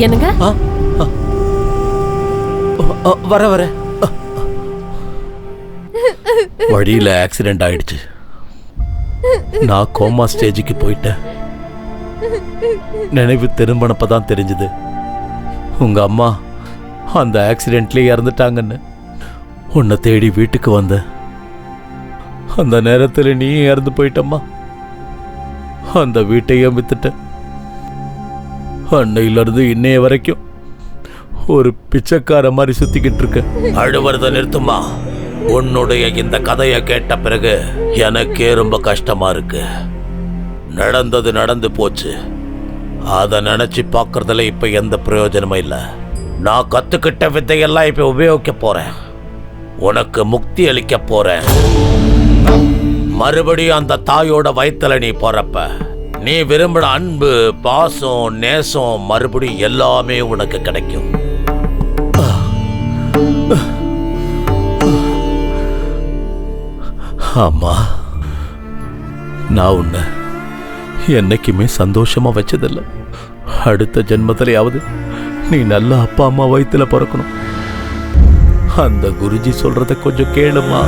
Speaker 2: என்னங்க?
Speaker 12: வர வர வழியில ஆக்சிடென்ட் ஆயிடுச்சு. நான் கோமா ஸ்டேஜுக்கு போயிட்டேன். நினைவு திரும்பினப்பதான் தெரிஞ்சது உங்க அம்மா அந்த ஆக்சிடென்ட்லயே இறந்துட்டாங்கன்னு. உன்னை தேடி வீட்டுக்கு வந்த. அந்த நேரத்தில் நீ இறந்து போயிட்டம்மா. அந்த வீட்டையும் வித்துட்ட. அன்னையிலிருந்து இன்னைய வரைக்கும் ஒரு பிச்சைக்கார மாதிரி சுத்திக்கிட்டு இருக்க. அழுவறத நிறுத்துமா. உன்னுடைய இந்த கதையை கேட்ட பிறகு எனக்கே ரொம்ப கஷ்டமா இருக்கு. நடந்தது நடந்து போச்சு. அதை நினைச்சு பார்க்கறதுல இப்ப எந்த பிரயோஜனமும் இல்லை. நான் கத்துக்கிட்ட வித்தையெல்லாம் இப்ப உபயோகிக்க போறேன். உனக்கு முக்தி அளிக்க போறேன். மறுபடியும் அந்த தாயோட வயித்துல நீ போறப்ப நீ விரும்பின அன்பு, பாசம், நேசம் மறுபடியும் எல்லாமே உனக்கு கிடைக்கும். ஆமா, நான் உன்னை என்னைக்குமே சந்தோஷமா வச்சதில்ல. அடுத்த ஜென்மத்திலேயாவது நீ நல்ல அப்பா அம்மா வயித்துல பிறக்கணும். அந்த குருஜி சொல்றத கொஞ்சம் கேளுமா.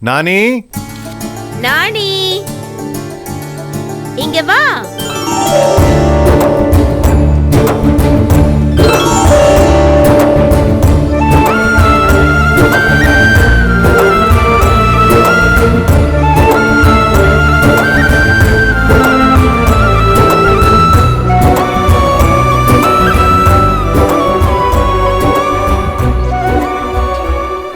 Speaker 14: நானி,
Speaker 8: நானி, இங்க வா.